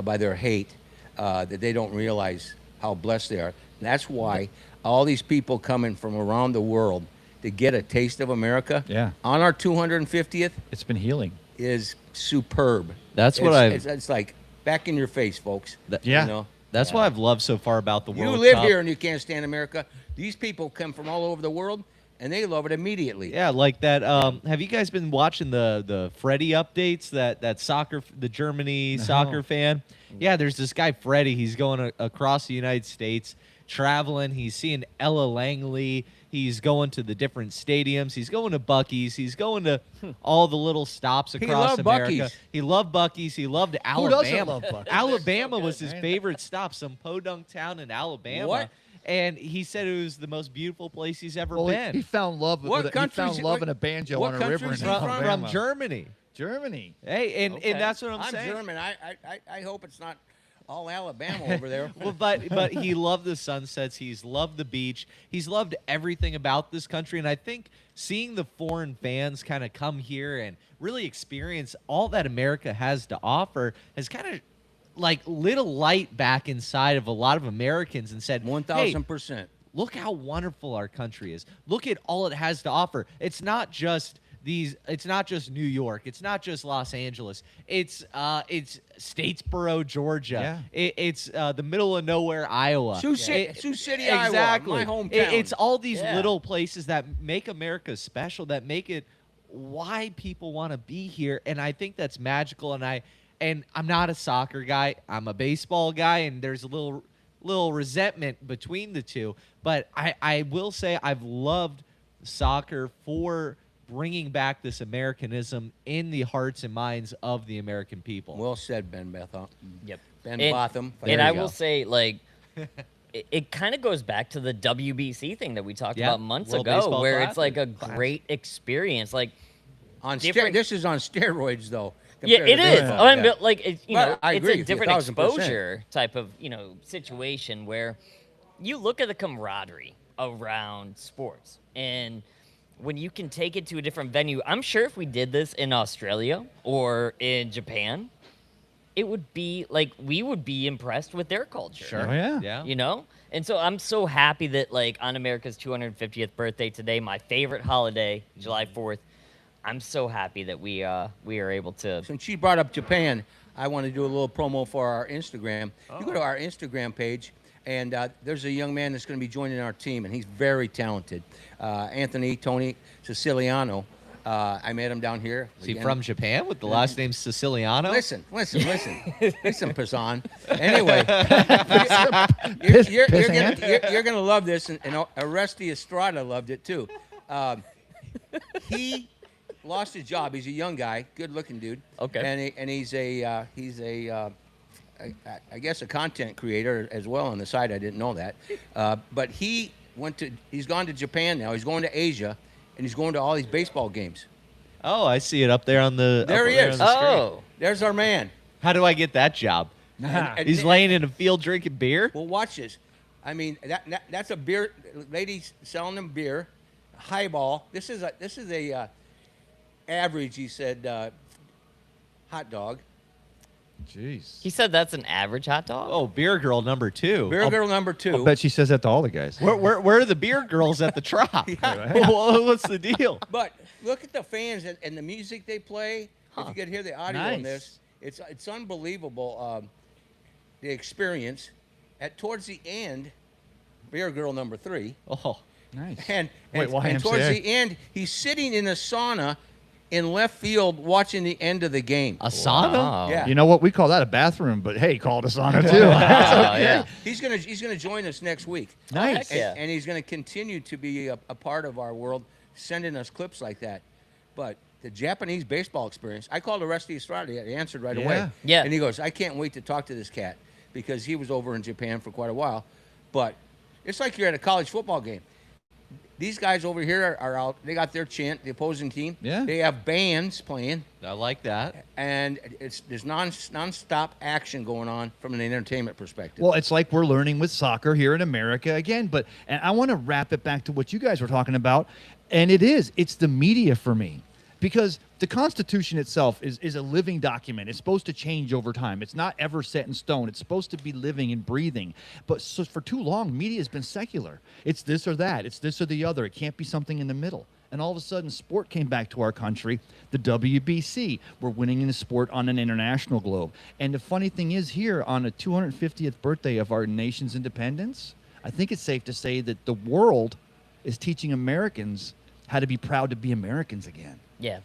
by their hate that they don't realize how blessed they are. And that's why all these people coming from around the world to get a taste of America on our 250th It's been healing. is superb. That's what it's like back in your face, folks. Yeah. You know? That's what I've loved so far about the You World live Cup. here and you can't stand America. These people come from all over the world, and they love it immediately. Yeah, like that. Have you guys been watching the Freddie updates? That soccer, the Germany soccer fan. Yeah, there's this guy Freddie. He's going across the United States, traveling. He's seeing Ella Langley. He's going to the different stadiums. He's going to Buc-ee's. He's going to all the little stops across loved America. Buc-ee's. He loved Buc-ee's. He loved Who doesn't Alabama. love Buc-ee's? Alabama was his favorite stop, some podunk town in Alabama. What? And he said it was the most beautiful place he's ever Well, been. he found love. What He country's found he- love what- in a banjo what on a river in country's he Alabama. from Germany. Germany. Hey, and Okay. that's what I'm I'm saying. German. I hope it's not all Alabama over there. Well, but he loved the sunsets. He's loved the beach. He's loved everything about this country. And I think seeing the foreign fans kind of come here and really experience all that America has to offer has kind of like lit a light back inside of a lot of Americans and said, 1,000%. look how wonderful our country is. Look at all it has to offer. It's not just New York. It's not just Los Angeles. It's Statesboro, Georgia. It's the middle of nowhere, Iowa. Sioux City, Iowa, exactly. my hometown. It's all these Yeah. little places that make America special, that make it why people want to be here. And I think that's magical. And I'm not a soccer guy. I'm a baseball guy, and there's a little resentment between the two. But I will say I've loved soccer for bringing back this Americanism in the hearts and minds of the American people. Well said, Ben Bethel. Yep. Ben And- Botham. And There I you will go. say, like, it kind of goes back to the WBC thing that we talked Yeah, about months World ago, Baseball where it's like a Classic. great experience. Like, On different- this is on steroids, though. yeah, compared it to is. baseball. I mean, Yeah. like, it's, Well, I it's agree a with you, different 1,000%. exposure type of, situation where you look at the camaraderie around sports. And when you can take it to a different venue, I'm sure if we did this in Australia or in Japan, it would be like we would be impressed with their culture. Sure. Oh, yeah. Yeah. You know? And so I'm so happy that, like, on America's 250th birthday today, my favorite holiday, July 4th, I'm so happy that we are able to. Since she brought up Japan, I want to do a little promo for our Instagram. You go to our Instagram page, and there's a young man that's going to be joining our team, and he's very talented. Tony Siciliano. I met him down here. Is he Again. from Japan with the last name Siciliano? Listen, Pisan. Anyway, you're gonna love this, and Aresti Estrada loved it too. He lost his job. He's a young guy, good-looking dude. Okay. And he's a I guess a content creator as well on the side. I didn't know that, but he's gone to Japan now. He's going to Asia, and he's going to all these baseball games. Oh, I see it up there on the. There up he there is. on the screen. Oh, There's our man. How do I get that job? And He's laying in a field drinking beer. Well, watch this. I mean, that's a beer. Ladies selling them beer, highball. This is a average. He said, hot dog. Jeez. he said that's an average hot dog? Oh, beer girl number 2. Beer girl number 2. I bet she says that to all the guys. Where are the beer girls at the trop? What's the deal? But look at the fans and the music they play. If you could hear the audio on Nice. this, it's unbelievable. The experience. Towards the end, beer girl number 3, Oh, Nice. and Wait, and towards YMCA. the end, he's sitting in a sauna in left field watching the end of the game. a sauna? Wow. Yeah. You know what? We call that a bathroom, but hey, call it a sauna too. Wow, yeah. He's gonna join us next week. Nice. heck yeah. And he's going to continue to be a part of our world, sending us clips like that. But the Japanese baseball experience, I called Aresti Estrada. He answered right away. Yeah. And he goes, I can't wait to talk to this cat because he was over in Japan for quite a while. But it's like you're at a college football game. These guys over here are out. They got their chant, the opposing team. Yeah. They have bands playing, I like that. and there's non-stop action going on from an entertainment perspective. Well, it's like we're learning with soccer here in America again. And I want to wrap it back to what you guys were talking about. And it's the media for me. Because the Constitution itself is a living document. It's supposed to change over time. It's not ever set in stone. It's supposed to be living and breathing. But so for too long, media has been secular. It's this or that. It's this or the other. It can't be something in the middle. And all of a sudden, sport came back to our country. The WBC, we're winning in the sport on an international globe. And the funny thing is here, on the 250th birthday of our nation's independence, I think it's safe to say that the world is teaching Americans how to be proud to be Americans again. Yeah.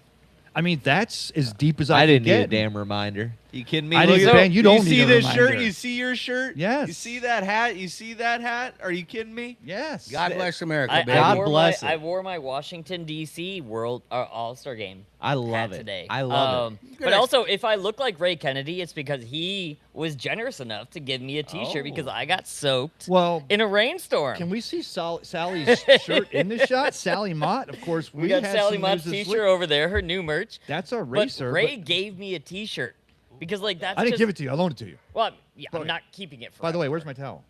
I mean, that's as deep as I I can didn't need a get. damn reminder. You kidding me? I Look didn't, at- Ben, you don't see need a this reminder. shirt? You see your shirt? Yes. You see that hat? You see that hat? Are you kidding me? Yes. God bless America, I, baby. God wore bless my, it. I wore my Washington D.C. World All-Star game. I love hat it. today. I love it. But also, if I look like Ray Kennedy, it's because he was generous enough to give me a T-shirt because I got soaked Well, in a rainstorm. can we see Sally's shirt in the shot? Sally Mott, of course. we got had Sally some Mott's news this T-shirt week. over there, her new merch. That's our But racer. Ray gave me a T-shirt because, like, that's I didn't just, give it to you. I loaned it to you. Well, yeah, Okay. I'm not keeping it. By the way, forever. where's my towel?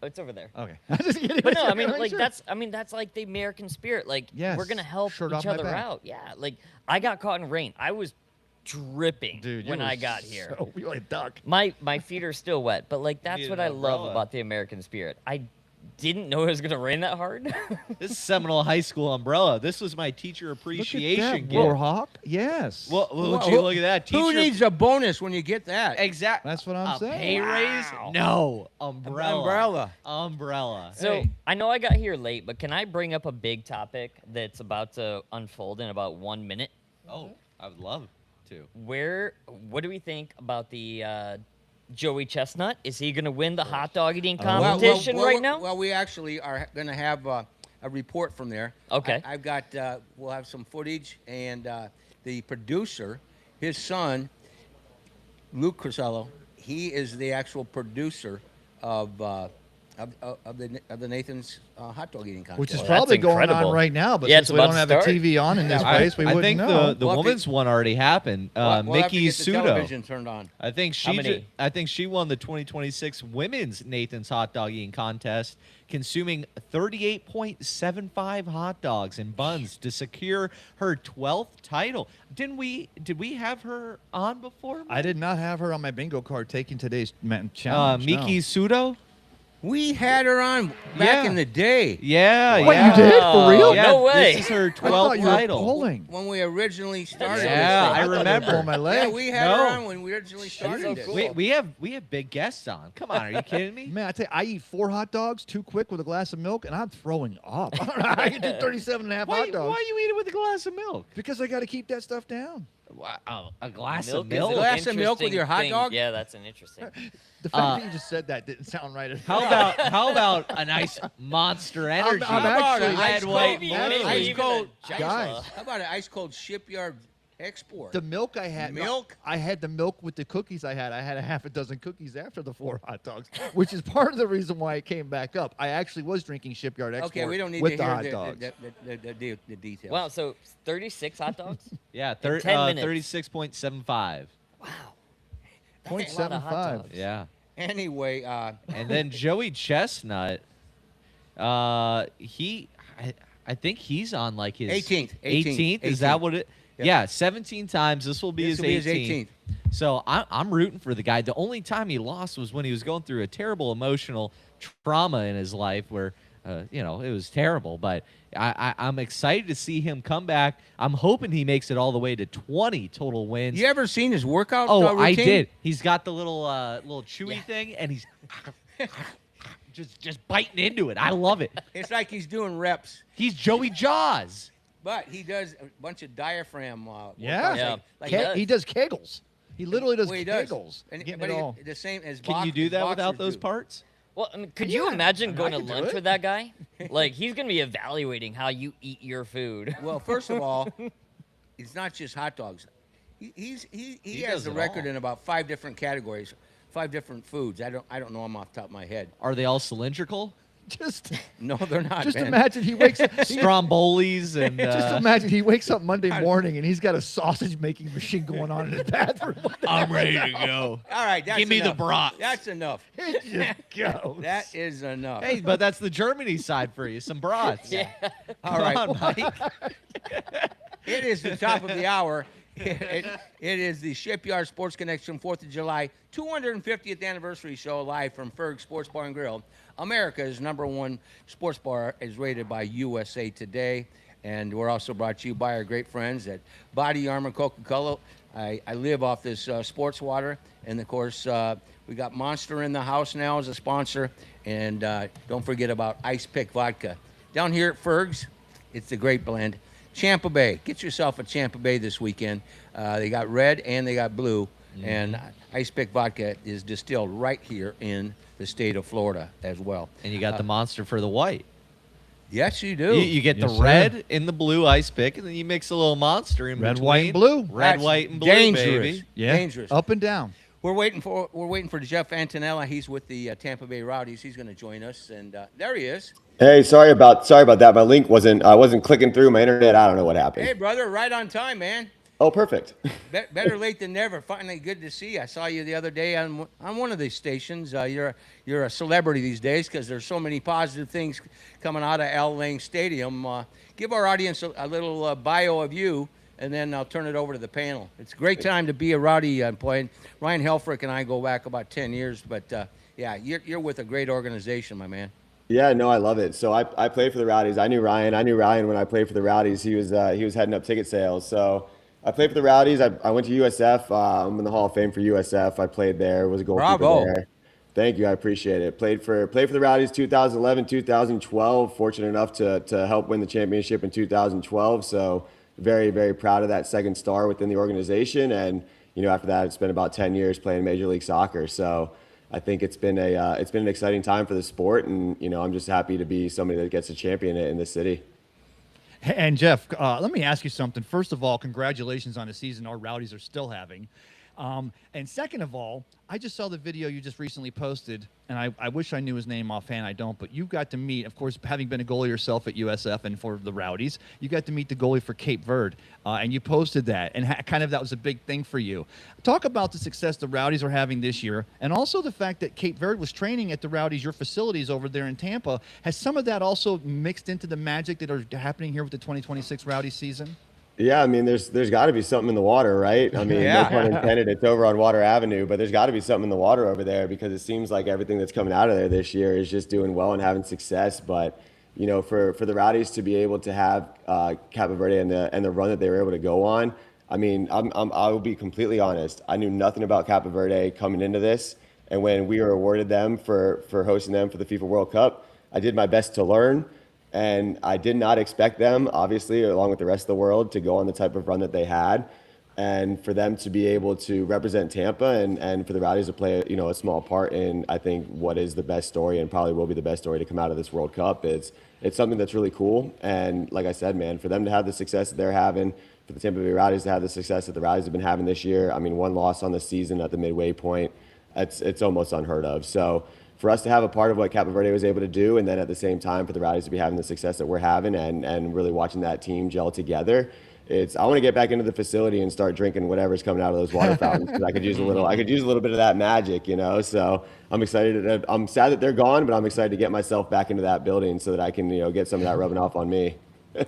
Oh, it's over there. Okay. I'm just kidding. But no, I mean, Make like sure. that's like the American spirit. Like, Yes, we're gonna help shirt each off my other back. out. Yeah, like I got caught in rain. I was dripping Dude, when you I were got here. So, you're like a duck. My feet are still wet, but like that's Need what an I love umbrella. about the American spirit. I didn't know it was gonna rain that hard. This is Seminole High School umbrella. This was my teacher appreciation Look at that, gift. Warhawk. Yes. Well, would you look at that? Who Teacher needs a bonus when you get that? exact? That's what I'm a saying. pay raise? No, umbrella. Umbrella. Umbrella. So Hey. I know I got here late, but can I bring up a big topic that's about to unfold in about 1 minute? Oh, I would love to. What do we think about the Joey Chestnut? Is he gonna win the hot dog eating Well, competition well, right well, now? Well, we actually are going to have a report from there. Okay. I've got, we'll have some footage, and the producer, his son, Luke Crisello, he is the actual producer of the Nathan's hot dog eating contest. Which is Well, probably that's going incredible. on right now, but Yeah, since it's we about don't to have a start. TV on in this Yeah, place, we I wouldn't think know. the Well, if women's one already happened. We'll have to Mickey get the Sudo. television turned on. I think How many? I think she won the 2026 women's Nathan's hot dog eating contest, consuming 38.75 hot dogs and buns to secure her 12th title. Did we have her on before? I did not have her on my bingo card taking today's challenge. Miki Sudo? We had her on back Yeah. in the day Yeah, What, yeah. you did? For real? Yeah, No way. This is her I 12th thought you were title. polling. when we originally started. Yeah, this I thing. remember. Pull my Yeah, leg. we had her No. on when we originally started so this. cool. We have big guests on. Come on, are you kidding me? Man, I tell you, I eat 4 hot dogs too quick with a glass of milk, and I'm throwing up. I can do 37 and a half Why hot dogs. are you eating with a glass of milk? Because I got to keep that stuff down. Wow, a glass Milk of is milk? an Glass of milk with interesting your hot thing. dog? Yeah, that's an interesting. The fact that you just said that didn't sound right at all. How about a nice Monster Energy? I'm actually- I had ice one. cold- Maybe ice even cold- a Joshua. Guys. How about an ice cold Shipyard export? The milk I had. Milk? I had the milk with the cookies I had. I had a half a dozen cookies after the 4 hot dogs, which is part of the reason why it came back up. I actually was drinking Shipyard Export Okay, we don't need with to the hear hot dogs. the details. Wow, so 36 hot dogs? Yeah, 10 minutes. 36.75. Wow. That's a lot of hot 0.75. dogs. Yeah. Anyway, And then Joey Chestnut, I think he's on like his 18th. 18th. Is that what it? Yep. Yeah, 17 times. This will be This his will be his 18th. So I'm rooting for the guy. The only time he lost was when he was going through a terrible emotional trauma in his life where, it was terrible. But I'm excited to see him come back. I'm hoping he makes it all the way to 20 total wins. You ever seen his workout Oh, I routine? did. He's got the little chewy thing, and he's just biting into it. I love it. It's like he's doing reps, He's Joey Jaws. but he does a bunch of diaphragm Yeah. workouts, Yeah. like Ke- that. he does kegels. He literally does Well, he does. kegels. And, Getting but it all. the same as Can you do that without those parts? parts? Well, I mean, could you imagine going to could do lunch it. with that guy? Like, he's going to be evaluating how you eat your food. Well, first of all, it's not just hot dogs. He He has does a it record all. in about 5 different categories, 5 different foods. I don't know them off the top of my head. Are they all cylindrical? Just, No, they're not. just Ben. imagine he wakes up. Strombolis and Just imagine he wakes up Monday morning and he's got a sausage making machine going on in his bathroom. I'm ready to go. All right, that's Give me the enough. brats. That's enough. It just goes. That is enough. Hey, but that's the Germany side for you. Some brats. Yeah. All right. Come on, Mike. It is the top of the hour. It is the Shipyard Sports Connection 4th of July 250th anniversary show live from Ferg Sports Bar and Grill. America's #1 sports bar is rated by USA Today. And we're also brought to you by our great friends at Body Armor Coca-Cola. I live off this sports water. And, of course, we got Monster in the house now as a sponsor. And don't forget about Ice Pick Vodka. Down here at Ferg's, it's a great blend. Champa Bay. Get yourself a Champa Bay this weekend. They got red and they got blue. And Ice Pick Vodka is distilled right here in the state of Florida as well. And you got the monster for the white. Yes, you do. You get Yes, the sir. red in the blue ice pick, and then you mix a little monster in Red, between. white, and blue. Red, That's white, and blue, dangerous. baby. Yeah. Dangerous. Up and down. We're waiting for Jeff Antonella. He's with the Tampa Bay Rowdies. He's going to join us, and there he is. Hey, sorry about that. My link wasn't clicking through my internet. I don't know what happened. Hey, brother, right on time, man. Oh, perfect. Better late than never. Finally, good to see you. I saw you the other day on one of these stations. You're a celebrity these days because there's so many positive things coming out of Al Lang Stadium. Give our audience a little bio of you, and then I'll turn it over to the panel. It's a great time to be a Rowdy employee. Ryan Helfrich and I go back about 10 years, but yeah, you're with a great organization, my man. Yeah, no, I love it. So I played for the Rowdies. I knew Ryan when I played for the Rowdies. He was heading up ticket sales. So I played for the Rowdies. I went to USF. I'm in the Hall of Fame for USF. I played there. Was a goalkeeper Bravo. there. Thank you. I appreciate it. Played for the Rowdies 2011, 2012. Fortunate enough to help win the championship in 2012. So very, very proud of that second star within the organization. And after that, it's been about 10 years playing Major League Soccer. So I think it's been an exciting time for the sport, and I'm just happy to be somebody that gets to champion it in this city. And Jeff, let me ask you something. First of all, congratulations on the season our Rowdies are still having. And second of all, I just saw the video you just recently posted, and I wish I knew his name offhand. I don't, but you got to meet, of course, having been a goalie yourself at USF and for the Rowdies, you got to meet the goalie for Cape Verde, and you posted that, and kind of that was a big thing for you. Talk about the success the Rowdies are having this year, and also the fact that Cape Verde was training at the Rowdies, your facilities over there in Tampa. Has some of that also mixed into the magic that are happening here with the 2026 Rowdies season? Yeah, I mean, there's got to be something in the water, right? I mean, Yeah. no pun intended. It's over on Water Avenue, but there's got to be something in the water over there because it seems like everything that's coming out of there this year is just doing well and having success. But for the Rowdies to be able to have Cape Verde and the run that they were able to go on, I mean, I will be completely honest. I knew nothing about Cape Verde coming into this, and when we were awarded them for hosting them for the FIFA World Cup, I did my best to learn. And I did not expect them, obviously, along with the rest of the world, to go on the type of run that they had. And for them to be able to represent Tampa and for the Rowdies to play, a small part in, I think, what is the best story and probably will be the best story to come out of this World Cup. It's something that's really cool. And like I said, man, for them to have the success that they're having, for the Tampa Bay Rowdies to have the success that the Rowdies have been having this year, I mean, one loss on the season at the midway point, it's almost unheard of. So for us to have a part of what Cape Verde was able to do, and then at the same time for the Rowdies to be having the success that we're having and really watching that team gel together, I want to get back into the facility and start drinking whatever's coming out of those water fountains because I could use a little bit of that magic, So I'm excited. I'm sad that they're gone, but I'm excited to get myself back into that building so that I can get some of that rubbing off on me.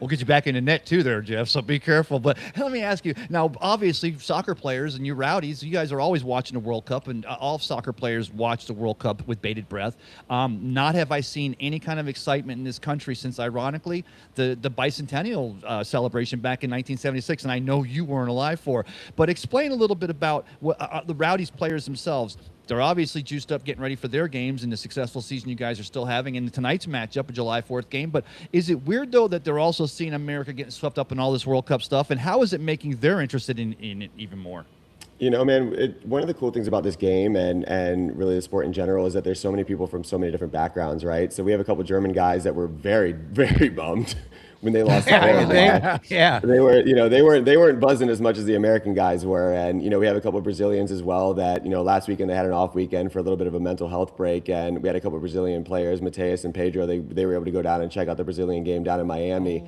We'll get you back in the net too there, Jeff, so be careful. But let me ask you, now, obviously, soccer players and you Rowdies, you guys are always watching the World Cup, and all soccer players watch the World Cup with bated breath. Not have I seen any kind of excitement in this country since, ironically, the bicentennial celebration back in 1976, and I know you weren't alive for. But explain a little bit about what, the Rowdies players themselves. They're obviously juiced up getting ready for their games and the successful season you guys are still having in tonight's matchup, a July 4th game. But is it weird, though, that they're also seeing America getting swept up in all this World Cup stuff? And how is it making them interested in it even more? Man, one of the cool things about this game and really the sport in general is that there's so many people from so many different backgrounds, right? So we have a couple German guys that were very, very bummed when they lost. Yeah. They were, they weren't buzzing as much as the American guys were. And, we have a couple of Brazilians as well that, last weekend they had an off weekend for a little bit of a mental health break. And we had a couple of Brazilian players, Mateus and Pedro, they were able to go down and check out the Brazilian game down in Miami.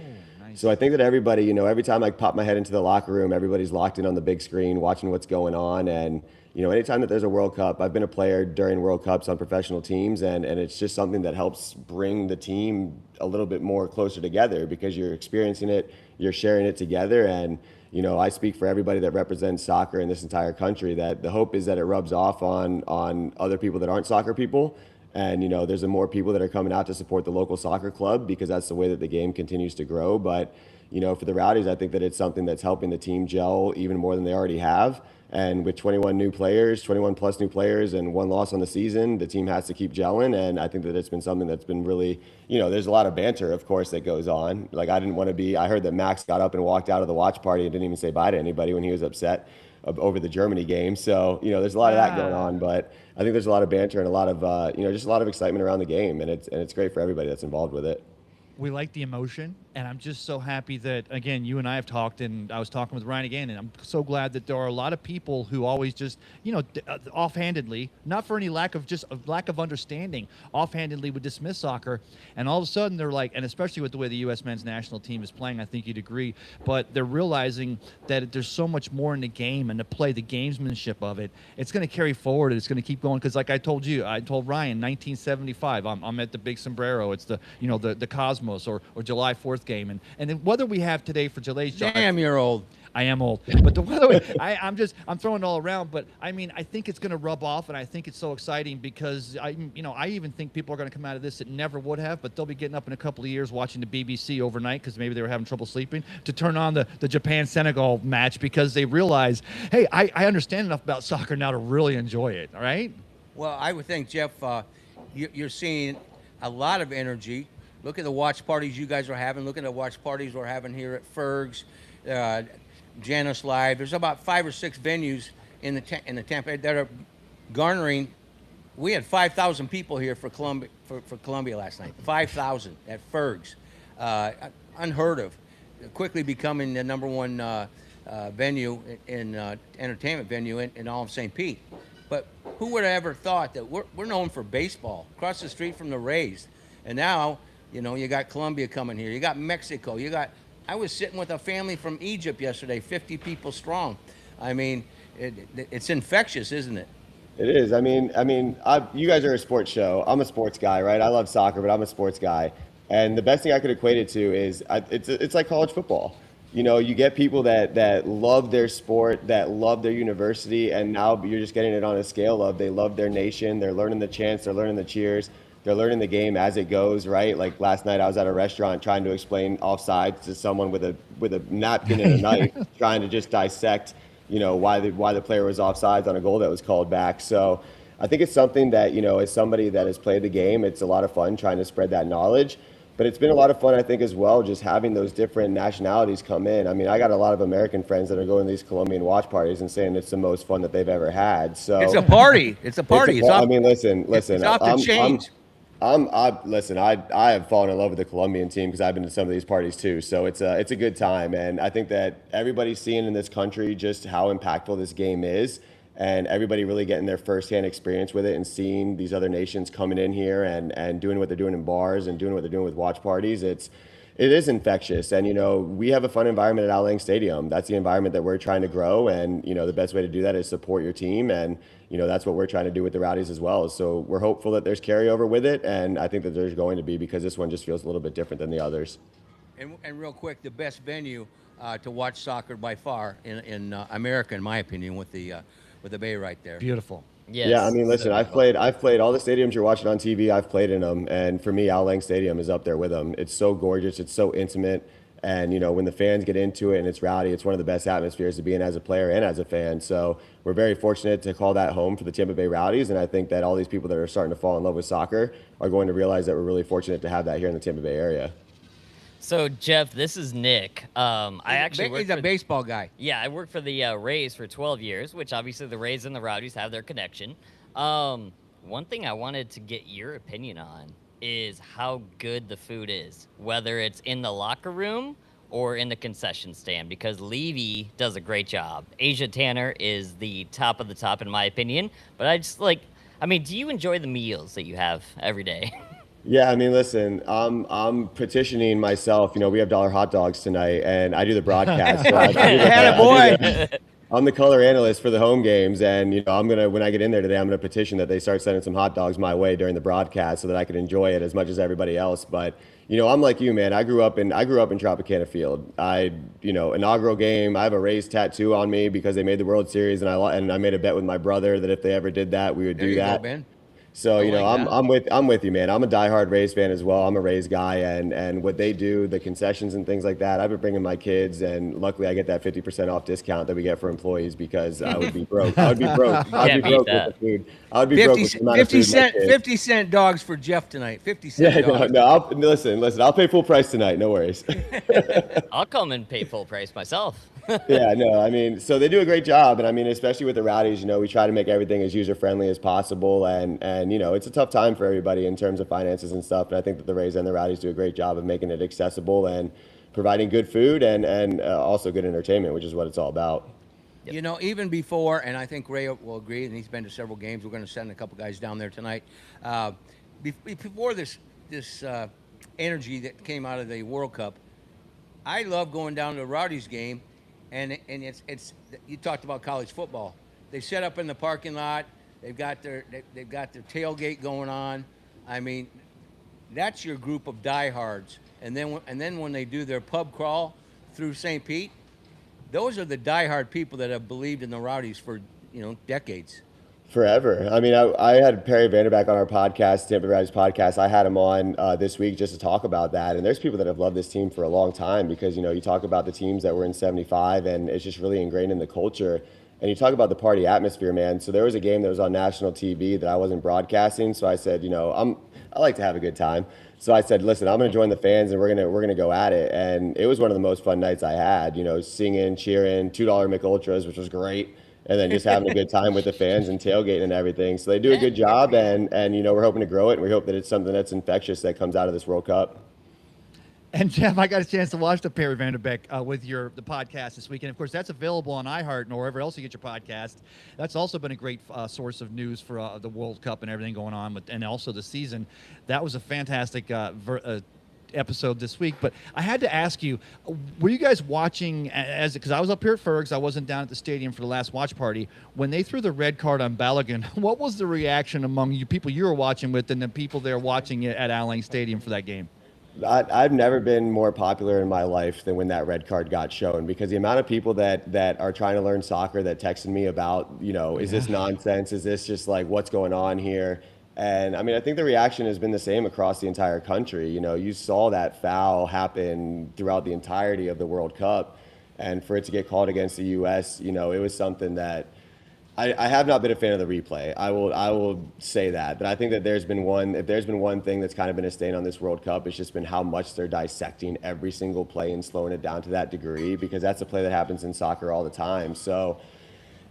So I think that everybody, every time I pop my head into the locker room, everybody's locked in on the big screen watching what's going on. And, anytime that there's a World Cup, I've been a player during World Cups on professional teams, and it's just something that helps bring the team a little bit more closer together because you're experiencing it, you're sharing it together. And, I speak for everybody that represents soccer in this entire country that the hope is that it rubs off on other people that aren't soccer people. And, there's more people that are coming out to support the local soccer club because that's the way that the game continues to grow. But, for the Rowdies, I think that it's something that's helping the team gel even more than they already have. And with 21 plus new players, and one loss on the season, the team has to keep gelling. And I think that it's been something that's been really, there's a lot of banter, of course, that goes on. Like, I heard that Max got up and walked out of the watch party and didn't even say bye to anybody when he was upset over the Germany game. So, there's a lot of that going on. But I think there's a lot of banter and a lot of, just a lot of excitement around the game. And it's great for everybody that's involved with it. We like the emotion, and I'm just so happy that, again, you and I have talked, and I was talking with Ryan again, and I'm so glad that there are a lot of people who always just, offhandedly, not for any lack of understanding, offhandedly would dismiss soccer, and all of a sudden they're like, and especially with the way the U.S. men's national team is playing, I think you'd agree, but they're realizing that there's so much more in the game, and to play the gamesmanship of it, it's going to carry forward, it's going to keep going, because like I told Ryan, 1975, I'm at the Big Sombrero, it's the Cosmos, or July 4th game, and then whether we have today for July's Damn, you're old. I am old, but the weather, I'm throwing it all around, but I mean, I think it's going to rub off, and I think it's so exciting because I even think people are going to come out of this that never would have, but they'll be getting up in a couple of years watching the BBC overnight because maybe they were having trouble sleeping to turn on the Japan-Senegal match because they realize, hey, I understand enough about soccer now to really enjoy it. All right. Well, I would think, Jeff, you're seeing a lot of energy. Look at the watch parties you guys are having. Look at the watch parties we're having here at Ferg's, Janus Live. There's about 5 or 6 venues in the Tampa that are garnering. We had 5,000 people here for Columbia last night. 5,000 at Ferg's, unheard of. Quickly becoming the number one venue in entertainment venue in all of St. Pete. But who would have ever thought that we're known for baseball across the street from the Rays, and now. You got Colombia coming here. You got Mexico. I was sitting with a family from Egypt yesterday, 50 people strong. I mean, it's infectious, isn't it? It is. You guys are a sports show. I'm a sports guy, right? I love soccer, but I'm a sports guy. And the best thing I could equate it to is it's like college football. You get people that love their sport, that love their university, and now you're just getting it on a scale of they love their nation. They're learning the chants. They're learning the cheers. They're learning the game as it goes, right? Like last night I was at a restaurant trying to explain offsides to someone with a napkin and a knife, trying to just dissect, why the player was offsides on a goal that was called back. So I think it's something that, as somebody that has played the game, it's a lot of fun trying to spread that knowledge. But it's been a lot of fun, I think, as well, just having those different nationalities come in. I got a lot of American friends that are going to these Colombian watch parties and saying it's the most fun that they've ever had. So it's a party. It's a party. Listen. It's off the change. I have fallen in love with the Colombian team because I've been to some of these parties too. So it's a good time, and I think that everybody's seeing in this country just how impactful this game is, and everybody really getting their firsthand experience with it and seeing these other nations coming in here and doing what they're doing in bars and doing what they're doing with watch parties. It is infectious, and we have a fun environment at Al Lang Stadium. That's the environment that we're trying to grow, and the best way to do that is support your team, and that's what we're trying to do with the Rowdies as well. So we're hopeful that there's carryover with it, and I think that there's going to be because this one just feels a little bit different than the others. And real quick, the best venue to watch soccer by far in America, in my opinion, with the bay right there. Beautiful. Yes. Yeah, listen, I've played all the stadiums you're watching on TV. I've played in them, and for me, Al Lang Stadium is up there with them. It's so gorgeous, it's so intimate, and when the fans get into it and it's rowdy, it's one of the best atmospheres to be in as a player and as a fan. So we're very fortunate to call that home for the Tampa Bay Rowdies, and I think that all these people that are starting to fall in love with soccer are going to realize that we're really fortunate to have that here in the Tampa Bay area. So, Jeff, this is Nick. He's a baseball guy. Yeah, I worked for the Rays for 12 years, which obviously the Rays and the Rowdies have their connection. One thing I wanted to get your opinion on is how good the food is, whether it's in the locker room or in the concession stand, because Levy does a great job. Asia Tanner is the top of the top, in my opinion. But do you enjoy the meals that you have every day? Yeah, listen, I'm petitioning myself. We have dollar hot dogs tonight, and I do the broadcast. So I'm the color analyst for the home games, and when I get in there today, I'm gonna petition that they start sending some hot dogs my way during the broadcast so that I can enjoy it as much as everybody else. But I'm like you, man. I grew up in Tropicana Field. Inaugural game. I have a Rays tattoo on me because they made the World Series, and I made a bet with my brother that if they ever did that, we would do that. Go, Ben. So, you know, like I'm with you, man. I'm a diehard Rays fan as well. I'm a Rays guy, and what they do, the concessions and things like that. I've been bringing my kids, and luckily I get that 50% off discount that we get for employees because I would be broke. I would be broke. I would Can't be beat broke that. with the food. I would be broke with the amount of food my kids. 50-cent dogs for Jeff tonight. 50-cent Yeah, dogs. listen. I'll pay full price tonight. No worries. I'll come and pay full price myself. Yeah, no, I mean, so they do a great job, and I mean, especially with the Rowdies, you know, we try to make everything as user friendly as possible, and you know, it's a tough time for everybody in terms of finances and stuff. And I think that the Rays and the Rowdies do a great job of making it accessible and providing good food and also good entertainment, which is what it's all about. You know, even before, and I think Ray will agree, and he's been to several games. We're going to send a couple guys down there tonight. Before this energy that came out of the World Cup, I love going down to a Rowdies game, and it's you talked about college football. They set up in the parking lot. They've got their tailgate going on. I mean, that's your group of diehards. And then when they do their pub crawl through St. Pete, those are the diehard people that have believed in the Rowdies for, you know, decades. Forever. I mean, I had Perry Vanderbeck on our podcast, Tampa Bay Rowdies podcast. I had him on this week just to talk about that. And there's people that have loved this team for a long time because, you know, you talk about the teams that were in 75 and it's just really ingrained in the culture. And you talk about the party atmosphere, man. So there was a game that was on national TV that I wasn't broadcasting. So I said, you know, I like to have a good time. So I said, listen, I'm going to join the fans and we're going to go at it. And it was one of the most fun nights I had, you know, singing, cheering, $2 McUltras, which was great. And then just having a good time with the fans and tailgating and everything. So they do a good job, and you know, we're hoping to grow it, and we hope that it's something that's infectious that comes out of this World Cup. And Jeff, I got a chance to watch the Perry Vanderbeck with the podcast this weekend. Of course, that's available on iHeart and wherever else you get your podcast. That's also been a great source of news for the World Cup and everything going on, and also the season. That was a fantastic episode this week. But I had to ask you, were you guys watching because I was up here at Fergs, I wasn't down at the stadium for the last watch party, when they threw the red card on Balogun? What was the reaction among you people you were watching with and the people there watching it at Al Lang Stadium for that game? I've never been more popular in my life than when that red card got shown, because the amount of people that are trying to learn soccer that texted me about, you know, is this nonsense? Is this just like what's going on here? And I mean, I think the reaction has been the same across the entire country. You know, you saw that foul happen throughout the entirety of the World Cup, and for it to get called against the U.S., you know, it was something that I have not been a fan of the replay. I will say that. But I think that if there's been one thing that's kind of been a stain on this World Cup, it's just been how much they're dissecting every single play and slowing it down to that degree, because that's a play that happens in soccer all the time. So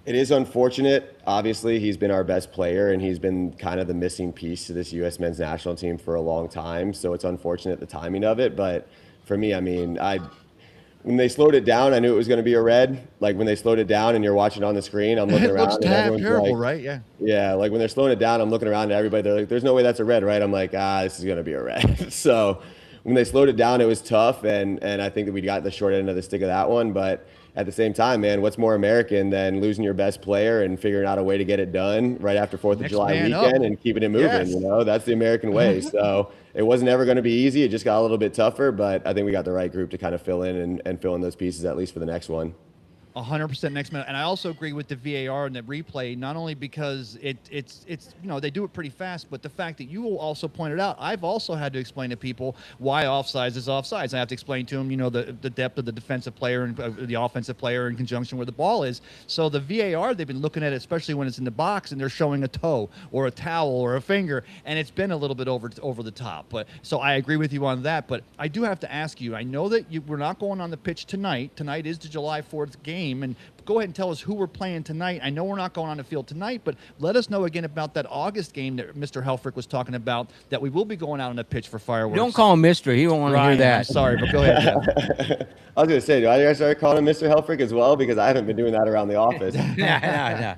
it is unfortunate. Obviously, he's been our best player, and he's been kind of the missing piece to this U.S. men's national team for a long time. So it's unfortunate the timing of it. But for me, I mean, when they slowed it down, I knew it was going to be a red. Like when they slowed it down and you're watching on the screen, I'm looking around and everyone's terrible, like, right? Yeah. Yeah, like when they're slowing it down, I'm looking around and everybody, they're like, there's no way that's a red, right? I'm like, this is going to be a red. So when they slowed it down, it was tough, and I think that we got the short end of the stick of that one. But at the same time, man, what's more American than losing your best player and figuring out a way to get it done right after 4th of July weekend and keeping it moving? Yes. You know, that's the American way. So it wasn't ever going to be easy. It just got a little bit tougher, but I think we got the right group to kind of fill in and fill in those pieces, at least for the next one. 100% next minute. And I also agree with the VAR and the replay, not only because it's you know, they do it pretty fast, but the fact that you also pointed out, I've also had to explain to people why offsides is offsides. I have to explain to them, you know, the depth of the defensive player and the offensive player in conjunction where the ball is. So the VAR, they've been looking at it, especially when it's in the box and they're showing a toe or a towel or a finger, and it's been a little bit over the top. But so I agree with you on that. But I do have to ask you, I know that we're not going on the pitch tonight. Tonight is the July 4th game. And go ahead and tell us who we're playing tonight. I know we're not going on the field tonight, but let us know again about that August game that Mr. Helfrich was talking about, that we will be going out on the pitch for fireworks. Don't call him Mr. He won't want to hear that. I'm sorry, but go ahead, Jeff. I was going to say, do I start calling him Mr. Helfrich as well? Because I haven't been doing that around the office. Nah.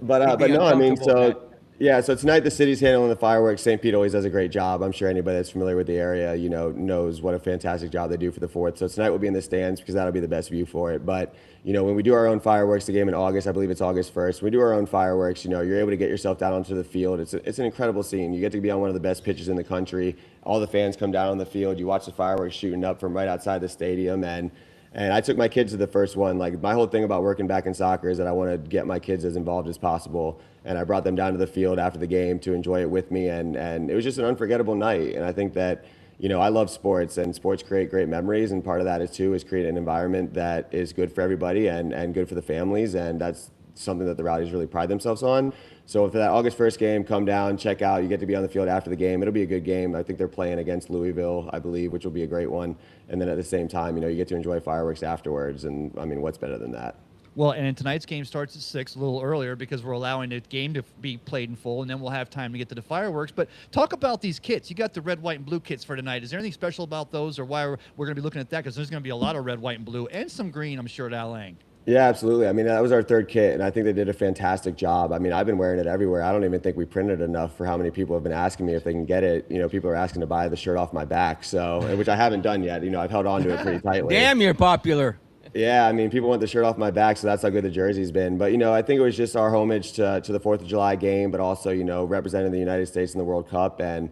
But no, I mean, so yeah, so tonight the city's handling the fireworks. St. Pete always does a great job. I'm sure anybody that's familiar with the area, you know, knows what a fantastic job they do for the 4th. So tonight we'll be in the stands because that'll be the best view for it. But, you know, when we do our own fireworks, the game in August, I believe it's August 1st, we do our own fireworks, you know, you're able to get yourself down onto the field. It's an incredible scene. You get to be on one of the best pitches in the country. All the fans come down on the field. You watch the fireworks shooting up from right outside the stadium, and And I took my kids to the first one. Like, my whole thing about working back in soccer is that I want to get my kids as involved as possible. And I brought them down to the field after the game to enjoy it with me. And it was just an unforgettable night. And I think that, I love sports, and sports create great memories. And part of that is create an environment that is good for everybody and good for the families. And that's something that the Rowdies really pride themselves on. So for that August 1st game, come down, check out. You get to be on the field after the game. It'll be a good game. I think they're playing against Louisville, I believe, which will be a great one. And then at the same time, you get to enjoy fireworks afterwards. And I mean, what's better than that? Well, and tonight's game starts at 6, a little earlier, because we're allowing the game to be played in full, and then we'll have time to get to the fireworks. But talk about these kits. You got the red, white, and blue kits for tonight. Is there anything special about those, or why we're going to be looking at that? Because there's going to be a lot of red, white, and blue, and some green, I'm sure, at Al Lang. Yeah, absolutely. I mean, that was our third kit, and I think they did a fantastic job. I mean, I've been wearing it everywhere. I don't even think we printed enough for how many people have been asking me if they can get it. People are asking to buy the shirt off my back, which I haven't done yet. I've held on to it pretty tightly. Damn, you're popular. Yeah, I mean, people want the shirt off my back, so that's how good the jersey's been. But, I think it was just our homage to the 4th of July game, but also, representing the United States in the World Cup. And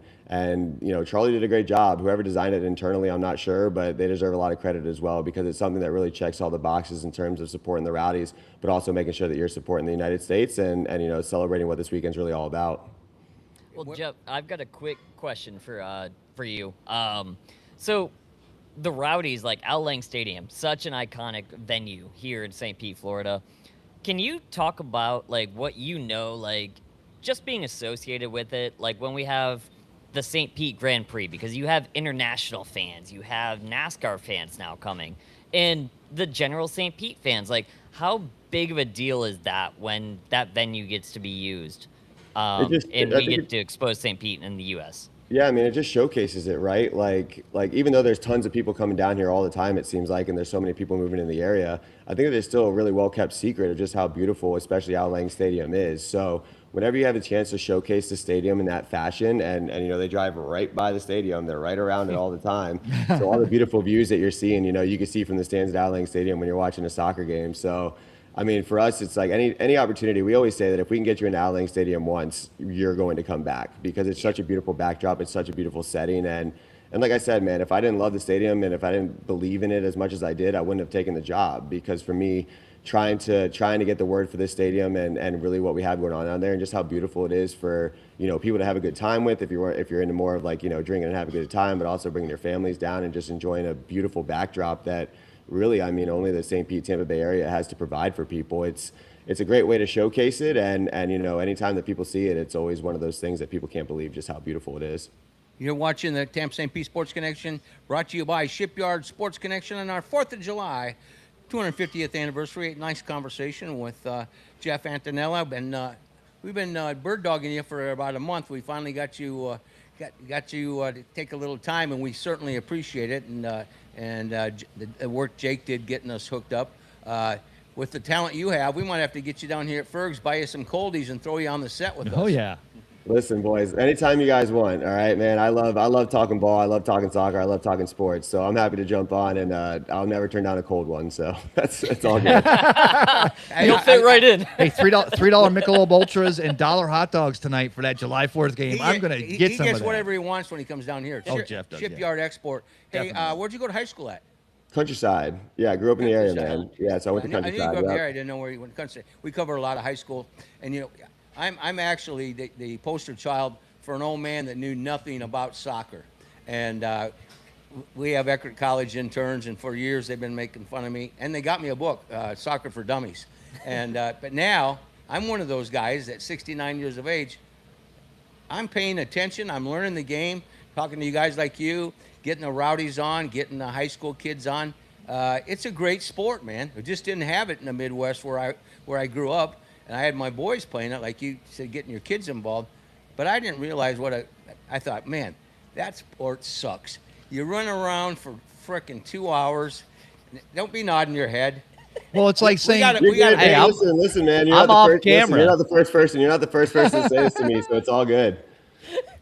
Charlie did a great job. Whoever designed it internally, I'm not sure, but they deserve a lot of credit as well, because it's something that really checks all the boxes in terms of supporting the Rowdies, but also making sure that you're supporting the United States and celebrating what this weekend's really all about. Well, Jeff, I've got a quick question for you. So the Rowdies, like Al Lang Stadium, such an iconic venue here in St. Pete, Florida. Can you talk about what just being associated with it, when we have the St. Pete Grand Prix, because you have international fans, you have NASCAR fans now coming, and the general St. Pete fans, how big of a deal is that when that venue gets to be used, and we get to expose St. Pete in the U.S.? Yeah, I mean, it just showcases it, right? Like even though there's tons of people coming down here all the time, it seems like, and there's so many people moving in the area, I think that it's still a really well-kept secret of just how beautiful, especially Al Lang Stadium is. So whenever you have a chance to showcase the stadium in that fashion, and they drive right by the stadium, they're right around it all the time. So all the beautiful views that you're seeing, you can see from the stands at Al Lang Stadium when you're watching a soccer game. So I mean, for us, it's like any opportunity. We always say that if we can get you into Al Lang Stadium once, you're going to come back, because it's such a beautiful backdrop. It's such a beautiful setting. And like I said, man, if I didn't love the stadium and if I didn't believe in it as much as I did, I wouldn't have taken the job. Because for me, trying to get the word for this stadium and really what we have going on down there, and just how beautiful it is for people to have a good time with, if you're into more of drinking and having a good time, but also bringing your families down and just enjoying a beautiful backdrop that really, I mean, only the St. Pete, Tampa Bay area has to provide for people. It's a great way to showcase it, and anytime that people see it, it's always one of those things that people can't believe just how beautiful it is. You're watching the Tampa St. Pete Sports Connection, brought to you by Shipyard Sports Connection on our 4th of July, 250th anniversary. Nice conversation with Jeff Antonella. We've been bird dogging you for about a month. We finally got you to take a little time, and we certainly appreciate it. And the work Jake did getting us hooked up. With the talent you have, we might have to get you down here at Ferg's, buy you some coldies, and throw you on the set with us. Oh, yeah. Listen, boys, anytime you guys want, all right, man. I love talking ball. I love talking soccer. I love talking sports. So I'm happy to jump on, and I'll never turn down a cold one. So that's all good. You'll fit right in. Hey, $3 Michelob Ultras and $1 hot dogs tonight for that July 4th game. I'm going to get some of that. He gets whatever he wants when he comes down here. Jeff does. Shipyard Export. Hey, Definitely. where'd you go to high school at? Countryside. Yeah, I grew up in the area, man. Yeah, so I went to I knew you Countryside. grew up Yeah. there. I didn't know where you went to Countryside. We cover a lot of high school, and I'm actually the poster child for an old man that knew nothing about soccer. And we have Eckerd College interns, and for years they've been making fun of me. And they got me a book, Soccer for Dummies. And but now I'm one of those guys at 69 years of age. I'm paying attention. I'm learning the game, talking to you guys like you, getting the Rowdies on, getting the high school kids on. It's a great sport, man. We just didn't have it in the Midwest where I grew up. And I had my boys playing it, like you said, getting your kids involved. But I didn't realize I thought, man, that sport sucks. You run around for frickin' 2 hours. Don't be nodding your head. Well, it's like saying, Hey, listen, man. I'm off camera. You're not the first person. You're not the first person to say this to me, so it's all good.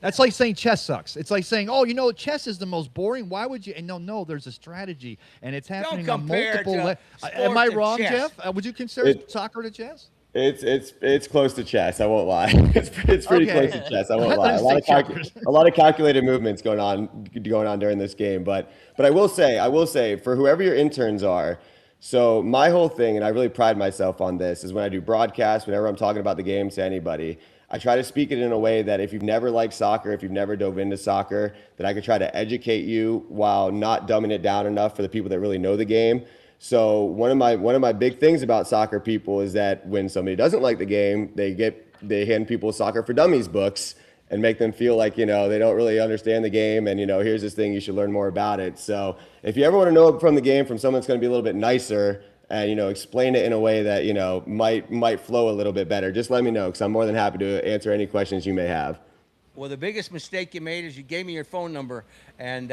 that's like saying chess sucks. It's like saying, oh, chess is the most boring. Why would you? And no, there's a strategy, and it's happening on multiple. Am I wrong, chess. Jeff? Would you consider soccer to chess? It's close to chess. I won't lie. It's pretty close to Okay. chess. I I won't thought lie. you said checkers. A lot of calculated movements going on during this game. But I will say for whoever your interns are. So my whole thing, and I really pride myself on this, is when I do broadcasts, whenever I'm talking about the game to anybody, I try to speak it in a way that if you've never liked soccer, if you've never dove into soccer, that I could try to educate you while not dumbing it down enough for the people that really know the game. So one of my big things about soccer people is that when somebody doesn't like the game, they hand people soccer for dummies books and make them feel like they don't really understand the game, and here's this thing, you should learn more about it. So if you ever want to know from the game from someone that's going to be a little bit nicer and explain it in a way that might flow a little bit better, just let me know, because I'm more than happy to answer any questions you may have. Well, the biggest mistake you made is you gave me your phone number, and